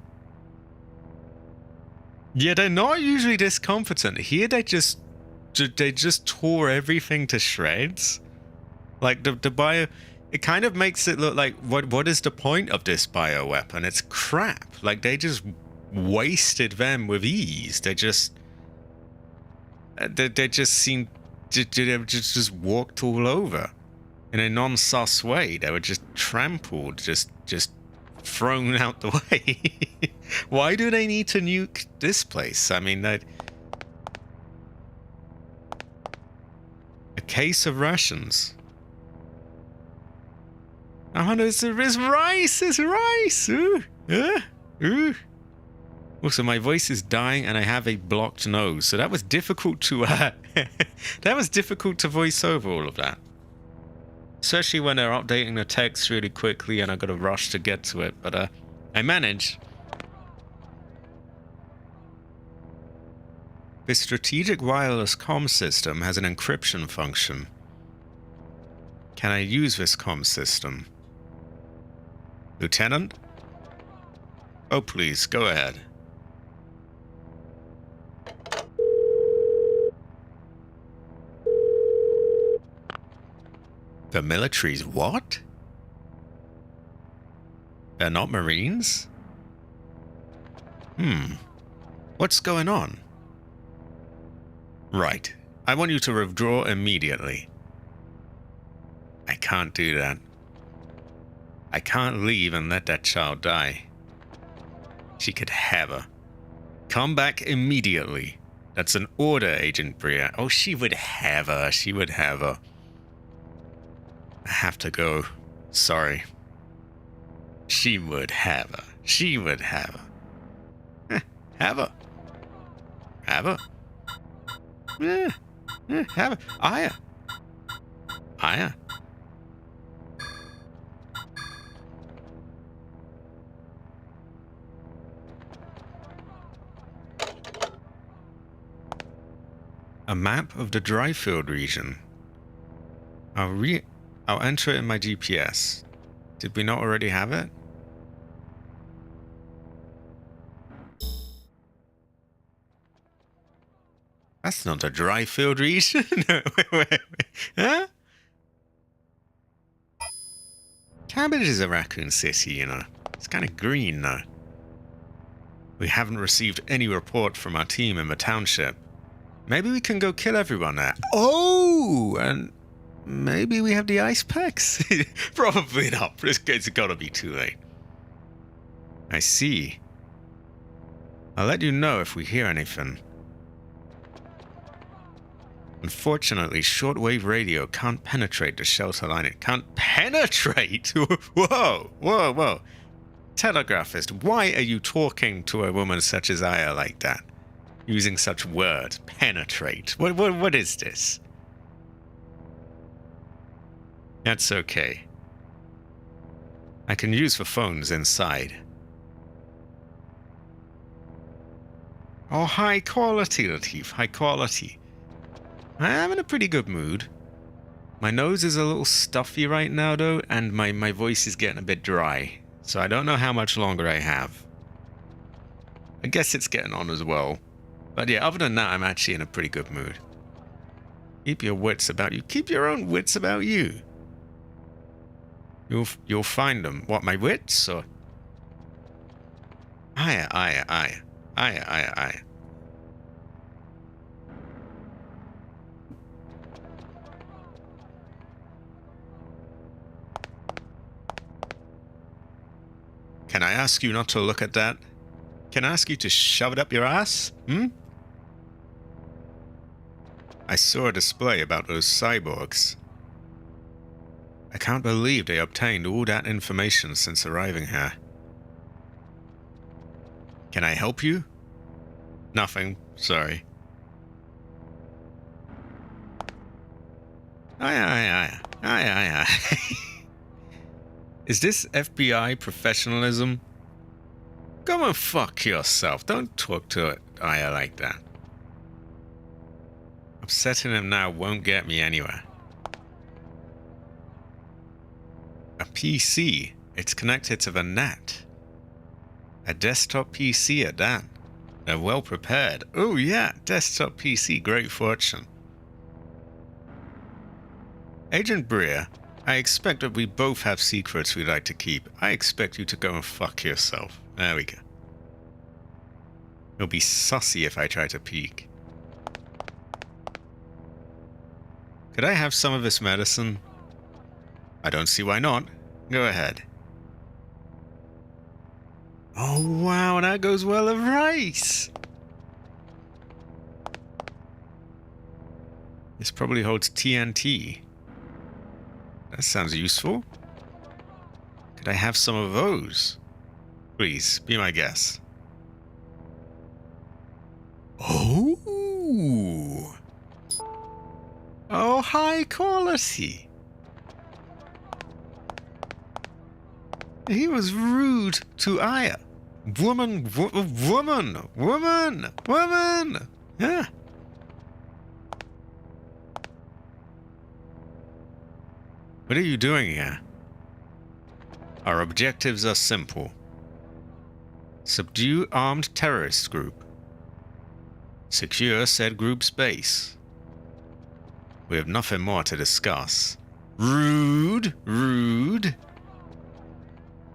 Yeah, they're not usually this competent. Here they just tore everything to shreds. Like the bio, it kind of makes it look like what is the point of this bioweapon? It's crap. Like they just wasted them with ease. They just seem just walked all over in a non-sus way. They were just trampled, just thrown out the way. Why do they need to nuke this place? I mean, that a case of rations. Oh, no, it's rice. It's rice. Ooh. Ooh. Also, my voice is dying, and I have a blocked nose, so that was difficult to that was difficult to voice over all of that. Especially when they're updating the text really quickly, and I got to rush to get to it. But I managed. This strategic wireless comm system has an encryption function. Can I use this comm system? Lieutenant? Oh, please, go ahead. The military's what? They're not Marines? What's going on? Right. I want you to withdraw immediately. I can't do that. I can't leave and let that child die. She could have her. Come back immediately. That's an order, Agent Bria. Oh, she would have her. She would have her. I have to go. Sorry. She would have her. She would have her. Have her. Have her. Yeah. Have her. Aya. Aya. A map of the Dryfield region. I'll enter it in my GPS. Did we not already have it? That's not the Dryfield region. wait. Huh? Cabbage is a raccoon city, you know. It's kind of green, though. We haven't received any report from our team in the township. Maybe we can go kill everyone there. Oh, and maybe we have the ice packs? Probably not. It's gotta be too late. I see. I'll let you know if we hear anything. Unfortunately, shortwave radio can't penetrate the shelter line. It can't penetrate? Whoa. Telegraphist, why are you talking to a woman such as Aya like that? Using such words. Penetrate. What is this? That's okay. I can use the phones inside. Oh, high quality, Latif. High quality. I'm in a pretty good mood. My nose is a little stuffy right now, though, and my voice is getting a bit dry. So I don't know how much longer I have. I guess it's getting on as well. But yeah, other than that, I'm actually in a pretty good mood. Keep your wits about you. Keep your own wits about you. You'll find them. What, my wits? Or... Aye. Can I ask you not to look at that? Can I ask you to shove it up your ass? I saw a display about those cyborgs. I can't believe they obtained all that information since arriving here. Can I help you? Nothing, sorry. Aye. Is this FBI professionalism? Go and fuck yourself. Don't talk to Aya like that. Upsetting him now won't get me anywhere. A PC. It's connected to the net. A desktop PC at that. They're well prepared. Oh yeah, desktop PC, great fortune. Agent Breer, I expect that we both have secrets we'd like to keep. I expect you to go and fuck yourself. There we go. It'll be sussy if I try to peek. Could I have some of this medicine? I don't see why not. Go ahead. Oh wow, that goes well with rice! This probably holds TNT. That sounds useful. Could I have some of those? Please, be my guest. Oh! Oh, high quality! He was rude to Aya. Woman! Yeah. What are you doing here? Our objectives are simple. Subdue armed terrorist group. Secure said group's base. We have nothing more to discuss. Rude! Rude!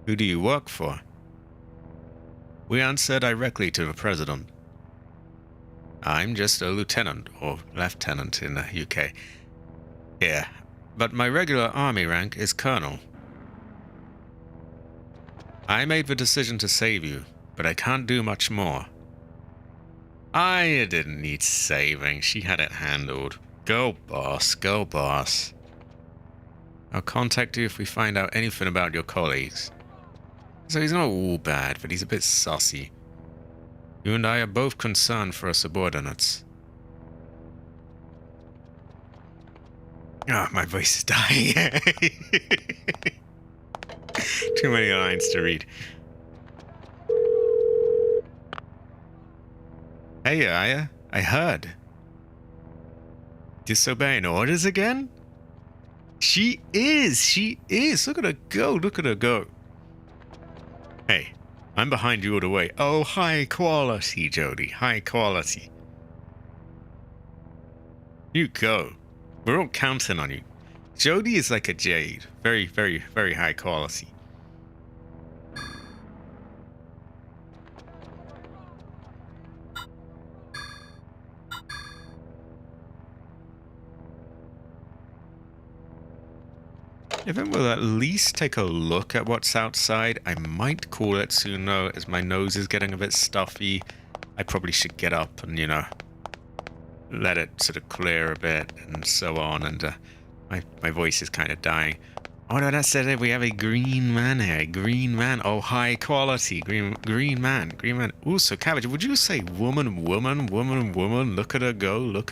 Who do you work for? We answer directly to the president. I'm just a lieutenant, or lieutenant in the UK. Here, but my regular army rank is colonel. I made the decision to save you, but I can't do much more. I didn't need saving, she had it handled. Go boss, go boss. I'll contact you if we find out anything about your colleagues. So he's not all bad, but he's a bit saucy. You and I are both concerned for our subordinates. Ah, oh, my voice is dying. Too many lines to read. Hey, Aya, I heard. Disobeying orders again? She is. Look at her go, look at her go. Hey, I'm behind you all the way. Oh, high quality, Jody. High quality. You go. We're all counting on you. Jody is like a jade. Very, very, very high quality. If it will at least take a look at what's outside, I might call it soon though, as my nose is getting a bit stuffy. I probably should get up and, you know, let it sort of clear a bit and so on, and my voice is kind of dying. Oh no, that's it, we have a green man here, a green man. Oh, high quality, green man. Ooh, so Cabbage, would you say woman, look at her go,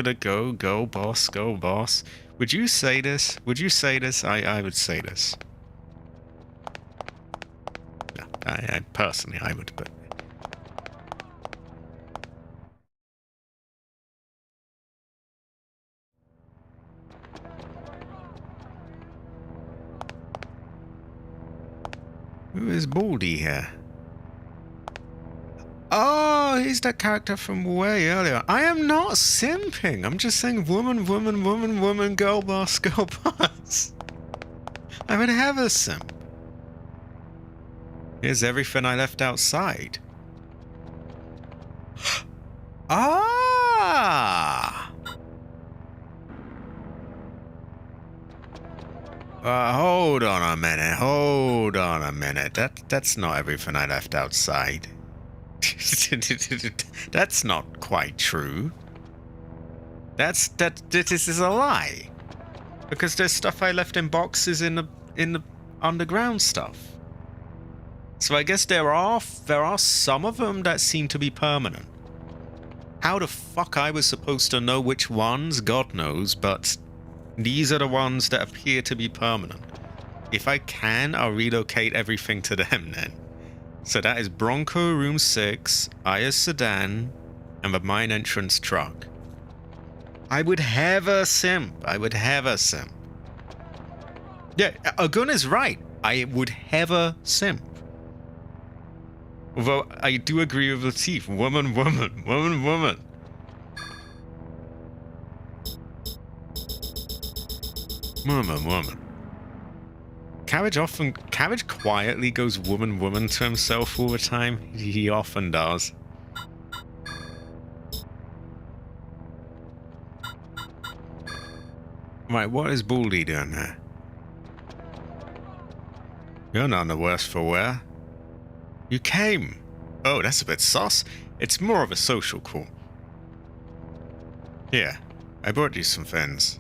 go boss. Would you say this? I would say this. No, I personally, I would, but... Who is Baldy here? Oh, he's that character from way earlier. I am not simping. I'm just saying woman, girl boss. I would have a simp. Here's everything I left outside. Ah! Hold on a minute. That's not everything I left outside. That's not quite true. This is a lie. Because there's stuff I left in boxes in the underground stuff. So I guess there are some of them that seem to be permanent. How the fuck I was supposed to know which ones, God knows, but these are the ones that appear to be permanent. If I can, I'll relocate everything to them then. So that is Bronco Room 6, Aya's sedan, and the mine entrance truck. I would have a simp. Yeah, Agun is right. I would have a simp. Although I do agree with Latif. Woman. Woman. Cabbage quietly goes woman to himself all the time. He often does. Right, what is Baldy doing there? You're none the worse for wear. You came. Oh, that's a bit sus. It's more of a social call. Here, I brought you some things.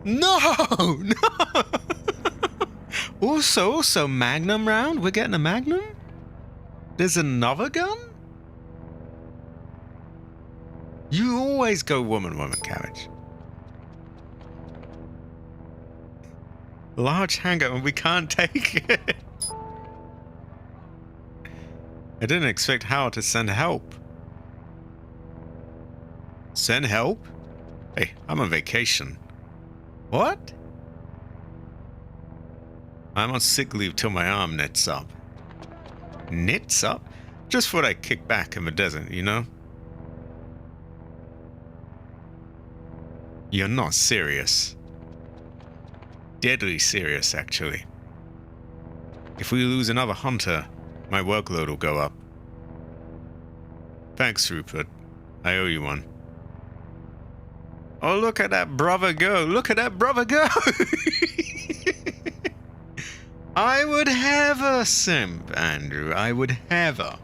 No! No! Also, Magnum round? We're getting a Magnum? There's another gun? You always go woman, Cabbage. Large handgun and we can't take it. I didn't expect Howard to send help. Send help? Hey, I'm on vacation. What? I'm on sick leave till my arm knits up. Knits up? Just thought I'd kick back in the desert, you know? You're not serious. Deadly serious, actually. If we lose another hunter, my workload will go up. Thanks, Rupert. I owe you one. Oh, look at that brother go! Look at that brother go! I would have a simp, Andrew. I would have a.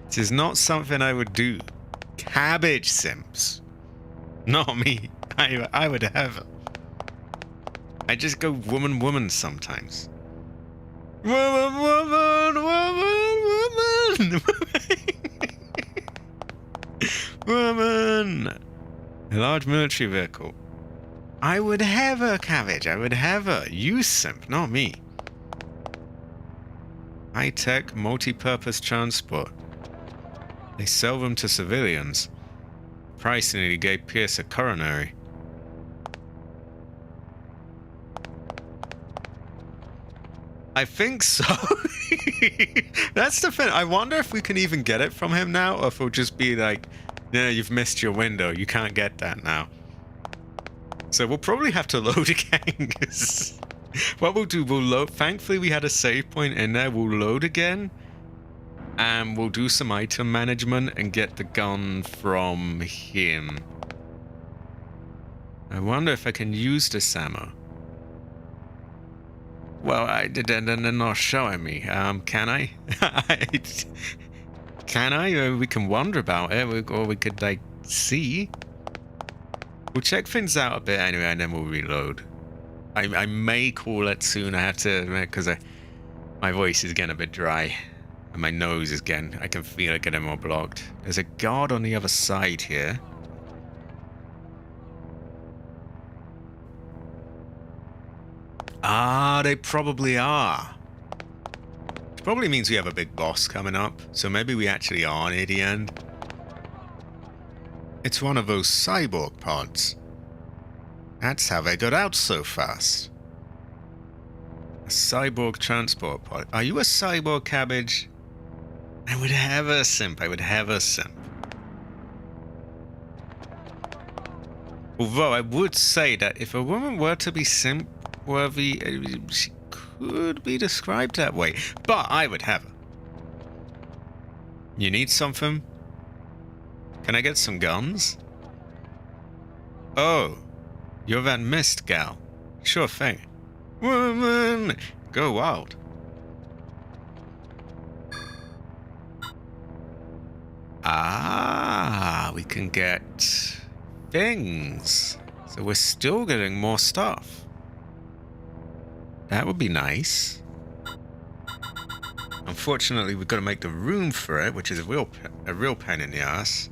This is not something I would do. Cabbage simps. Not me. I would have a. I just go woman sometimes. Woman. Woman. A large military vehicle. I would have a Cabbage. I would have a. You simp, not me. High-tech, multi-purpose transport. They sell them to civilians. Price nearly gave Pierce a coronary. I think so. That's the thing. I wonder if we can even get it from him now, or if it'll just be like, no, you've missed your window. You can't get that now. So we'll probably have to load again. What we'll do, we'll load. Thankfully, we had a save point in there. We'll load again, and we'll do some item management and get the gun from him. I wonder if I can use this ammo. Well, they're not showing me. Can I? Can I? We can wonder about it, or we could, like, see. We'll check things out a bit anyway, and then we'll reload. I may call it soon, I have to admit, because my voice is getting a bit dry. And my nose is I can feel it getting more blocked. There's a guard on the other side here. Ah, they probably are. Which probably means we have a big boss coming up, so maybe we actually are near the end. It's one of those cyborg pods. That's how they got out so fast. A cyborg transport pod. Are you a cyborg, Cabbage? I would have a simp. Although I would say that if a woman were to be simp worthy, she could be described that way. But I would have her. You need something? Can I get some guns? Oh, you're that mist gal. Sure thing. Woman, go wild. Ah, we can get things. So we're still getting more stuff. That would be nice. Unfortunately, we've got to make the room for it, which is a real pain in the ass.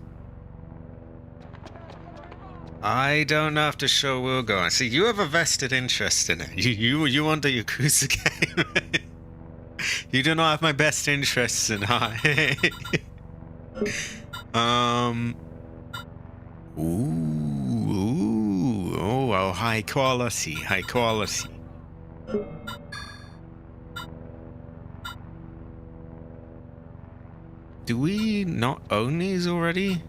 I don't know if the show will go on. See, you have a vested interest in it. You want the Yakuza game. You do not have my best interests in heart. Oh, well, high quality. Do we not own these already?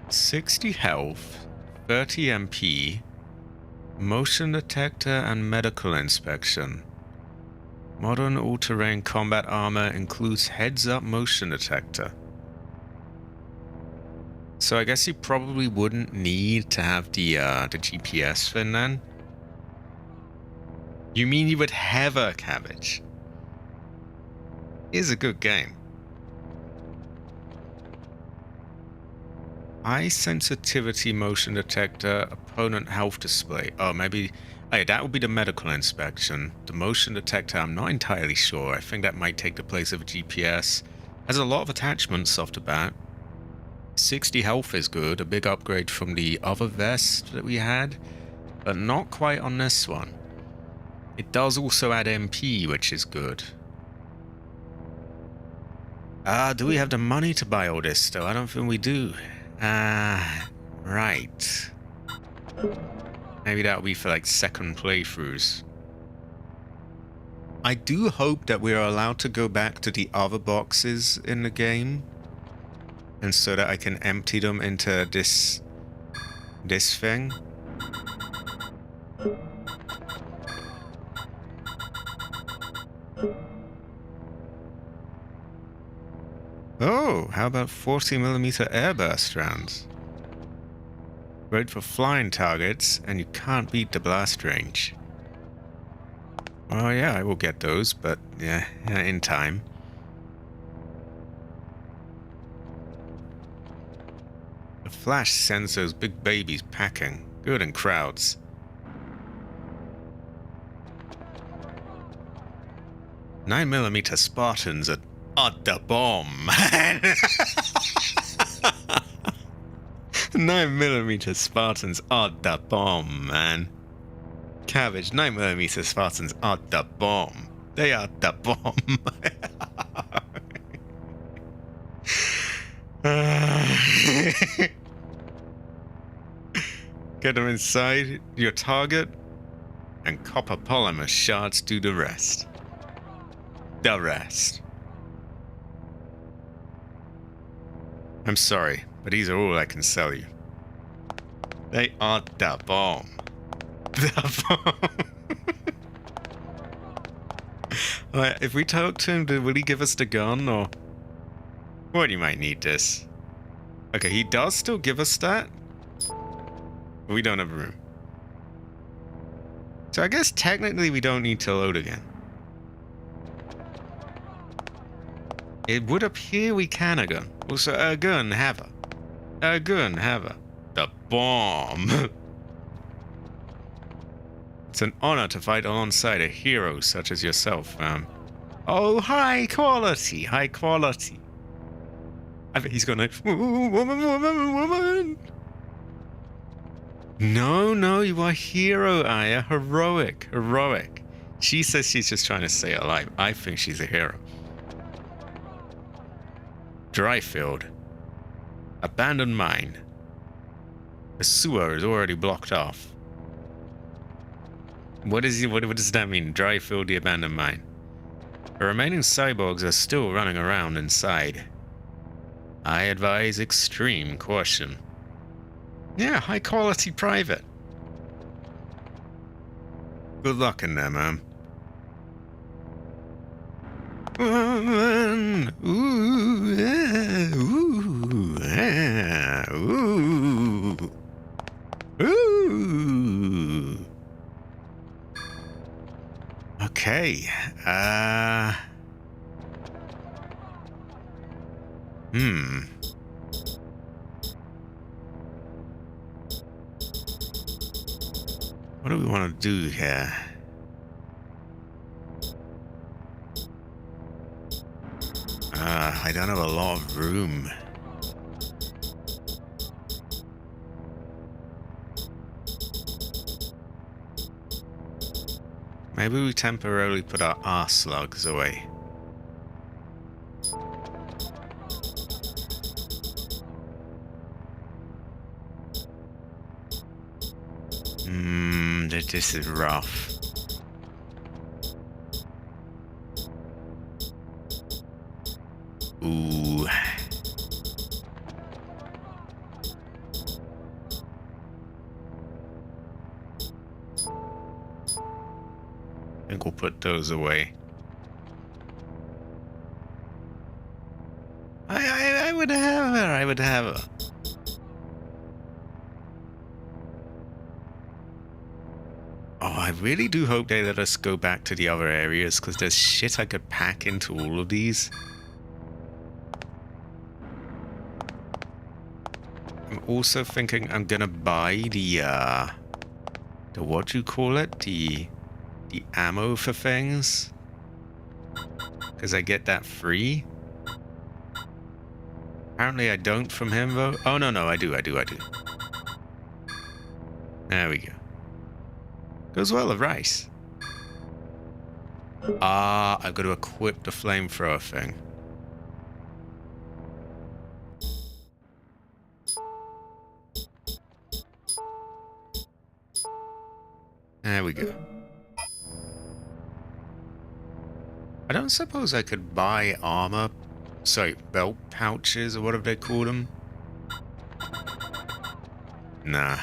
60 health, 30 MP, motion detector, and medical inspection. Modern all-terrain combat armor includes heads-up motion detector. So I guess you probably wouldn't need to have the GPS thing then? You mean you would have a cabbage? Is a good game. Eye sensitivity motion detector, opponent health display. Oh, maybe... Hey, that would be the medical inspection. The motion detector, I'm not entirely sure. I think that might take the place of a GPS. Has a lot of attachments off the bat. 60 health is good, a big upgrade from the other vest that we had, but not quite on this one. It does also add MP, which is good. Do we have the money to buy all this though? I don't think we do. Right. Maybe that'll be for like second playthroughs. I do hope that we are allowed to go back to the other boxes in the game, and so that I can empty them into this thing. Oh, how about 40mm airburst rounds? Great for flying targets, and you can't beat the blast range. Oh yeah, I will get those, but yeah, in time. The flash sends those big babies packing. Good in crowds. "9mm Spartans at the bomb, man." 9mm Spartans are the bomb, man. Cabbage, 9mm Spartans are the bomb. They are the bomb. Get them inside your target, and copper polymer shards do the rest. The rest. I'm sorry, but these are all I can sell you. They are the bomb. The bomb. Alright, if we talk to him, will he give us the gun, or... Well, you might need this. Okay, he does still give us that. We don't have room. So I guess technically we don't need to load again. It would appear we can a gun. Also, a gun have a gun have a. The bomb. It's an honor to fight alongside a hero such as yourself, Oh, high quality, high quality. I bet he's gonna... Woman. No, you are hero, Aya. Heroic. She says she's just trying to stay alive. I think she's a hero. Dryfield. Abandoned mine. The sewer is already blocked off. What does that mean? Dryfield, the abandoned mine. The remaining cyborgs are still running around inside. I advise extreme caution. Yeah, high quality private. Good luck in there, man. Ooh, yeah, ooh, yeah, ooh, ooh. Okay. What do we want to do here? I don't have a lot of room. Maybe we temporarily put our R-slugs away. This is rough. Ooh. put those away. I would have her. I would have her. Oh, I really do hope they let us go back to the other areas, because there's shit I could pack into all of these. I'm also thinking I'm gonna buy the what do you call it? The ammo for things. Because I get that free. Apparently I don't from him though. Oh no, I do. There we go. Goes well with rice. Ah, I've got to equip the flamethrower thing. There we go. I don't suppose I could buy armor, sorry, belt pouches or whatever they call them. Nah.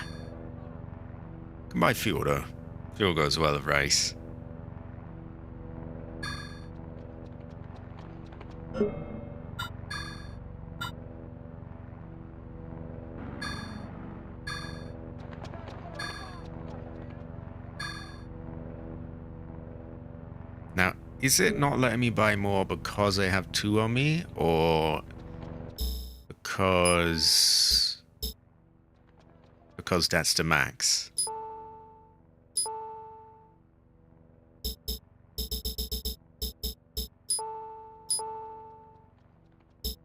Can buy fuel though. Fuel goes well with rice. Now, is it not letting me buy more because I have 2 on me, or because that's the max?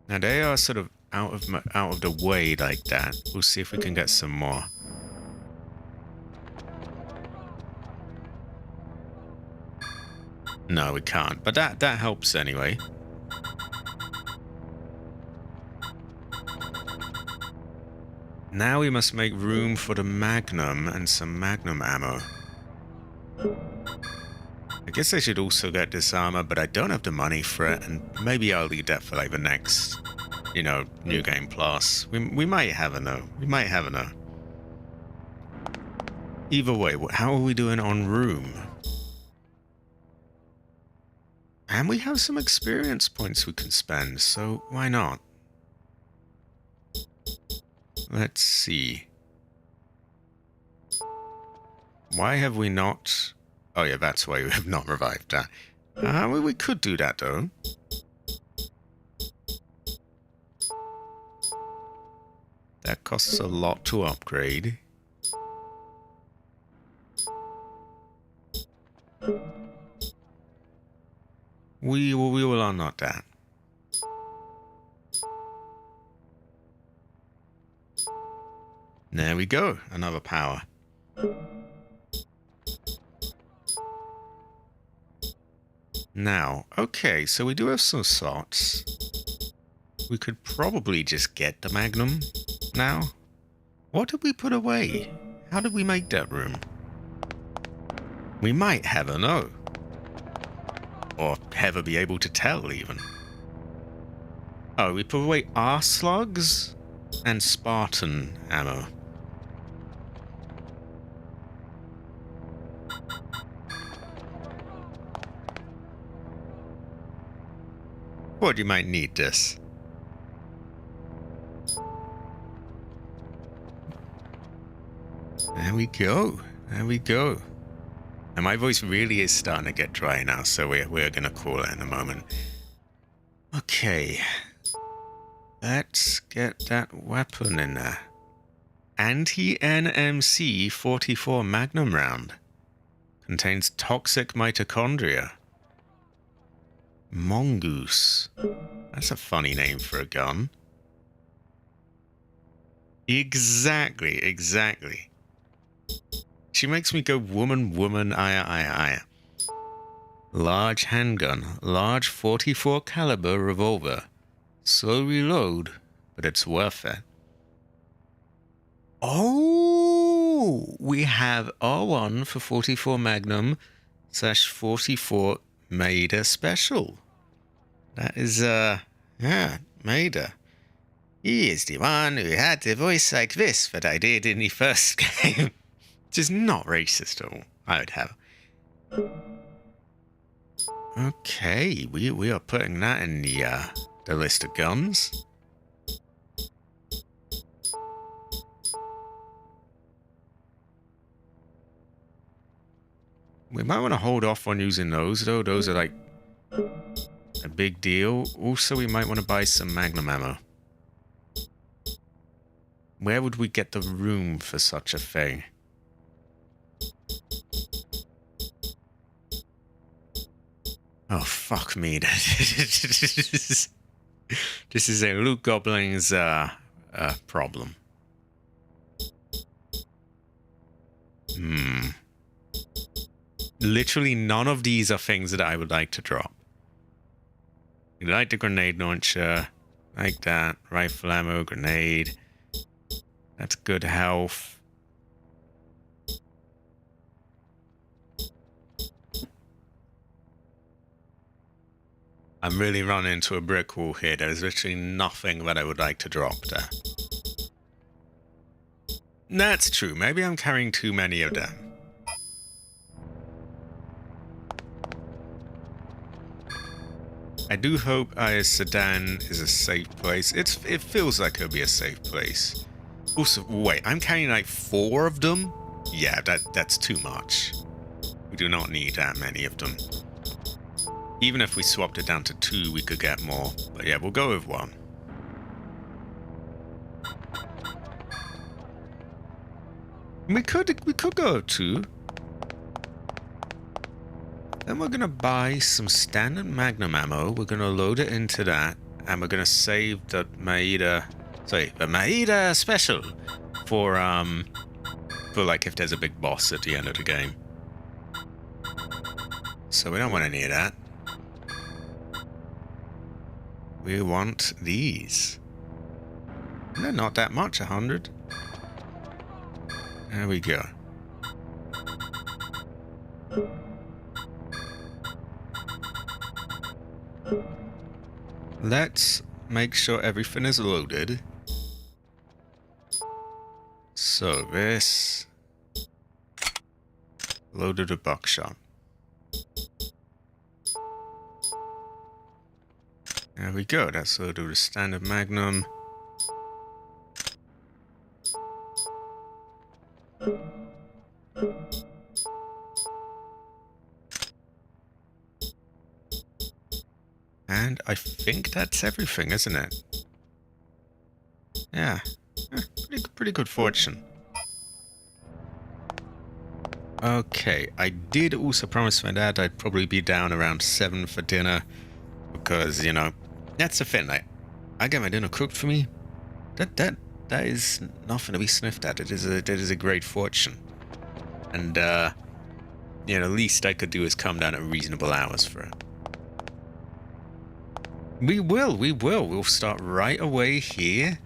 Now they are sort of out of the way like that. We'll see if we can get some more. No, we can't. But that helps anyway. Now we must make room for the Magnum and some Magnum ammo. I guess I should also get this armor, but I don't have the money for it, and maybe I'll leave that for like the next, you know, New Game Plus. We might have a no. We might have a no. Either way, how are we doing on room? And we have some experience points we can spend, so why not? Let's see. Why have we not... Oh yeah, that's why we have not revived that. We could do that though. That costs a lot to upgrade. We will unlock that. There we go, another power. Now, okay, so we do have some slots. We could probably just get the Magnum now. What did we put away? How did we make that room? We might never know. Or ever be able to tell, even. Oh, we put away R-slugs and Spartan ammo. What, you might need this. There we go. There we go. And my voice really is starting to get dry now, so we're going to call it in a moment. Okay. Let's get that weapon in there. Anti-NMC 44 Magnum round. Contains toxic mitochondria. Mongoose. That's a funny name for a gun. Exactly. She makes me go woman, aya. Large handgun, large 44 caliber revolver. Slow reload, but it's worth it. Oh, we have R1 for 44 Magnum / 44 Maida Special. That is, yeah, Maida. He is the one who had the voice like this that I did in the first game. Which is not racist at all. I would have. Okay, we are putting that in the list of guns. We might want to hold off on using those, though. Those are like a big deal. Also, we might want to buy some Magnum ammo. Where would we get the room for such a thing? Oh, fuck me. This is a Loot Goblin's problem. Literally none of these are things that I would like to drop. We like the grenade launcher. Like that. Rifle ammo, grenade. That's good health. I'm really running into a brick wall here. There's literally nothing that I would like to drop there. That's true. Maybe I'm carrying too many of them. I do hope Sedan is a safe place. It feels like it'll be a safe place. Also, wait, I'm carrying like 4 of them? Yeah, that's too much. We do not need that many of them. Even if we swapped it down to 2, we could get more. But yeah, we'll go with 1. We could go with 2. Then we're gonna buy some standard Magnum ammo. We're gonna load it into that, and we're gonna save the Maida special for like if there's a big boss at the end of the game. So we don't want any of that. We want these. They're not that much, 100. There we go. Let's make sure everything is loaded. So this loaded a buckshot. There we go. That's loaded with standard Magnum. And I think that's everything, isn't it? Yeah. Pretty good fortune. Okay, I did also promise my dad I'd probably be down around 7 for dinner. Because, you know, that's the thing. I get my dinner cooked for me. That is nothing to be sniffed at. It is a great fortune. And, you know, the least I could do is come down at reasonable hours for it. We will. We'll start right away here.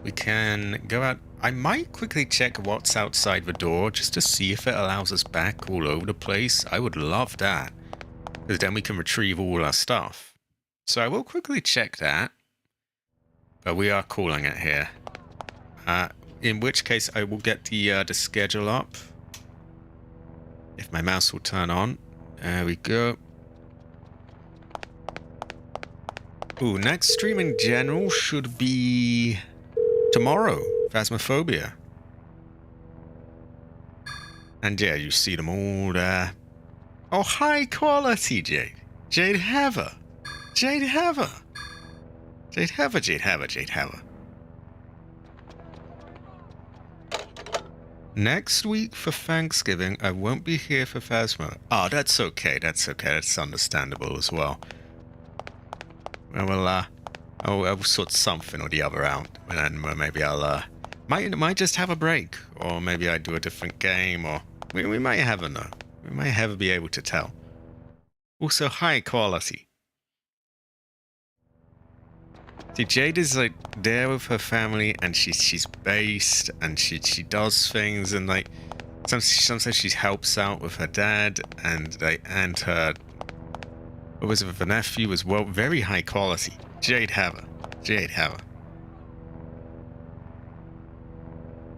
We can go out. I might quickly check what's outside the door just to see if it allows us back all over the place. I would love that. Because then we can retrieve all our stuff. So I will quickly check that. But we are calling it here. In which case I will get the schedule up. If my mouse will turn on. There we go. Ooh, next stream in general should be tomorrow. Phasmophobia. And yeah, you see them all there. Oh, high quality, Jade. Jade Haver. Jade Haver. Jade Haver, Jade Haver, Jade Haver. Next week for Thanksgiving, I won't be here for Phasmo. Oh, that's okay. That's okay. That's understandable as well. Well, I'll sort something or the other out, and then maybe I'll might just have a break, or maybe I do a different game, or we might never know. We might never be able to tell. Also, high quality. See, Jade is like there with her family, and she's based, and she does things, and like sometimes she helps out with her dad, and her. What was it with her nephew as well? Very high quality. Jade Haver. Jade Haver.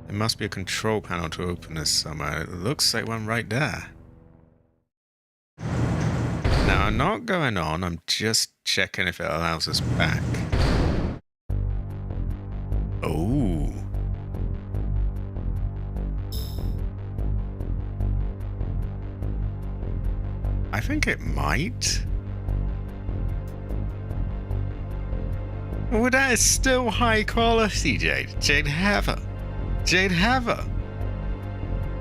There must be a control panel to open this somewhere. It looks like one right there. Now, I'm not going on. I'm just checking if it allows us back. Oh. I think it might. Oh, that is still high quality, Jade. Jade have her. Jade have her.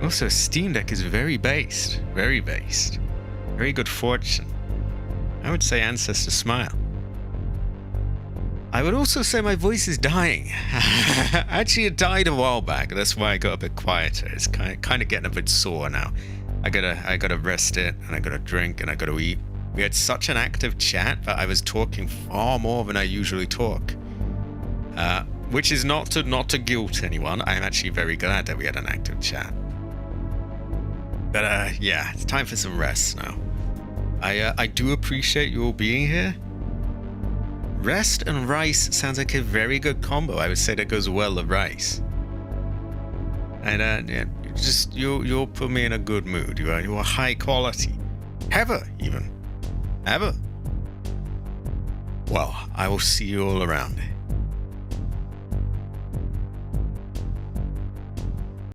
Also, Steam Deck is very based. Very based. Very good fortune. I would say Ancestor Smile. I would also say my voice is dying. Actually, it died a while back. That's why I got a bit quieter. It's kind of getting a bit sore now. I gotta rest it, and I gotta drink, and I gotta eat. We had such an active chat that I was talking far more than I usually talk. Which is not to guilt anyone. I'm actually very glad that we had an active chat. But yeah, it's time for some rest now. I do appreciate you all being here. Rest and rice sounds like a very good combo. I would say that goes well with rice. And yeah, you'll put me in a good mood. You are high quality. Ever even. Ever. Well, I will see you all around.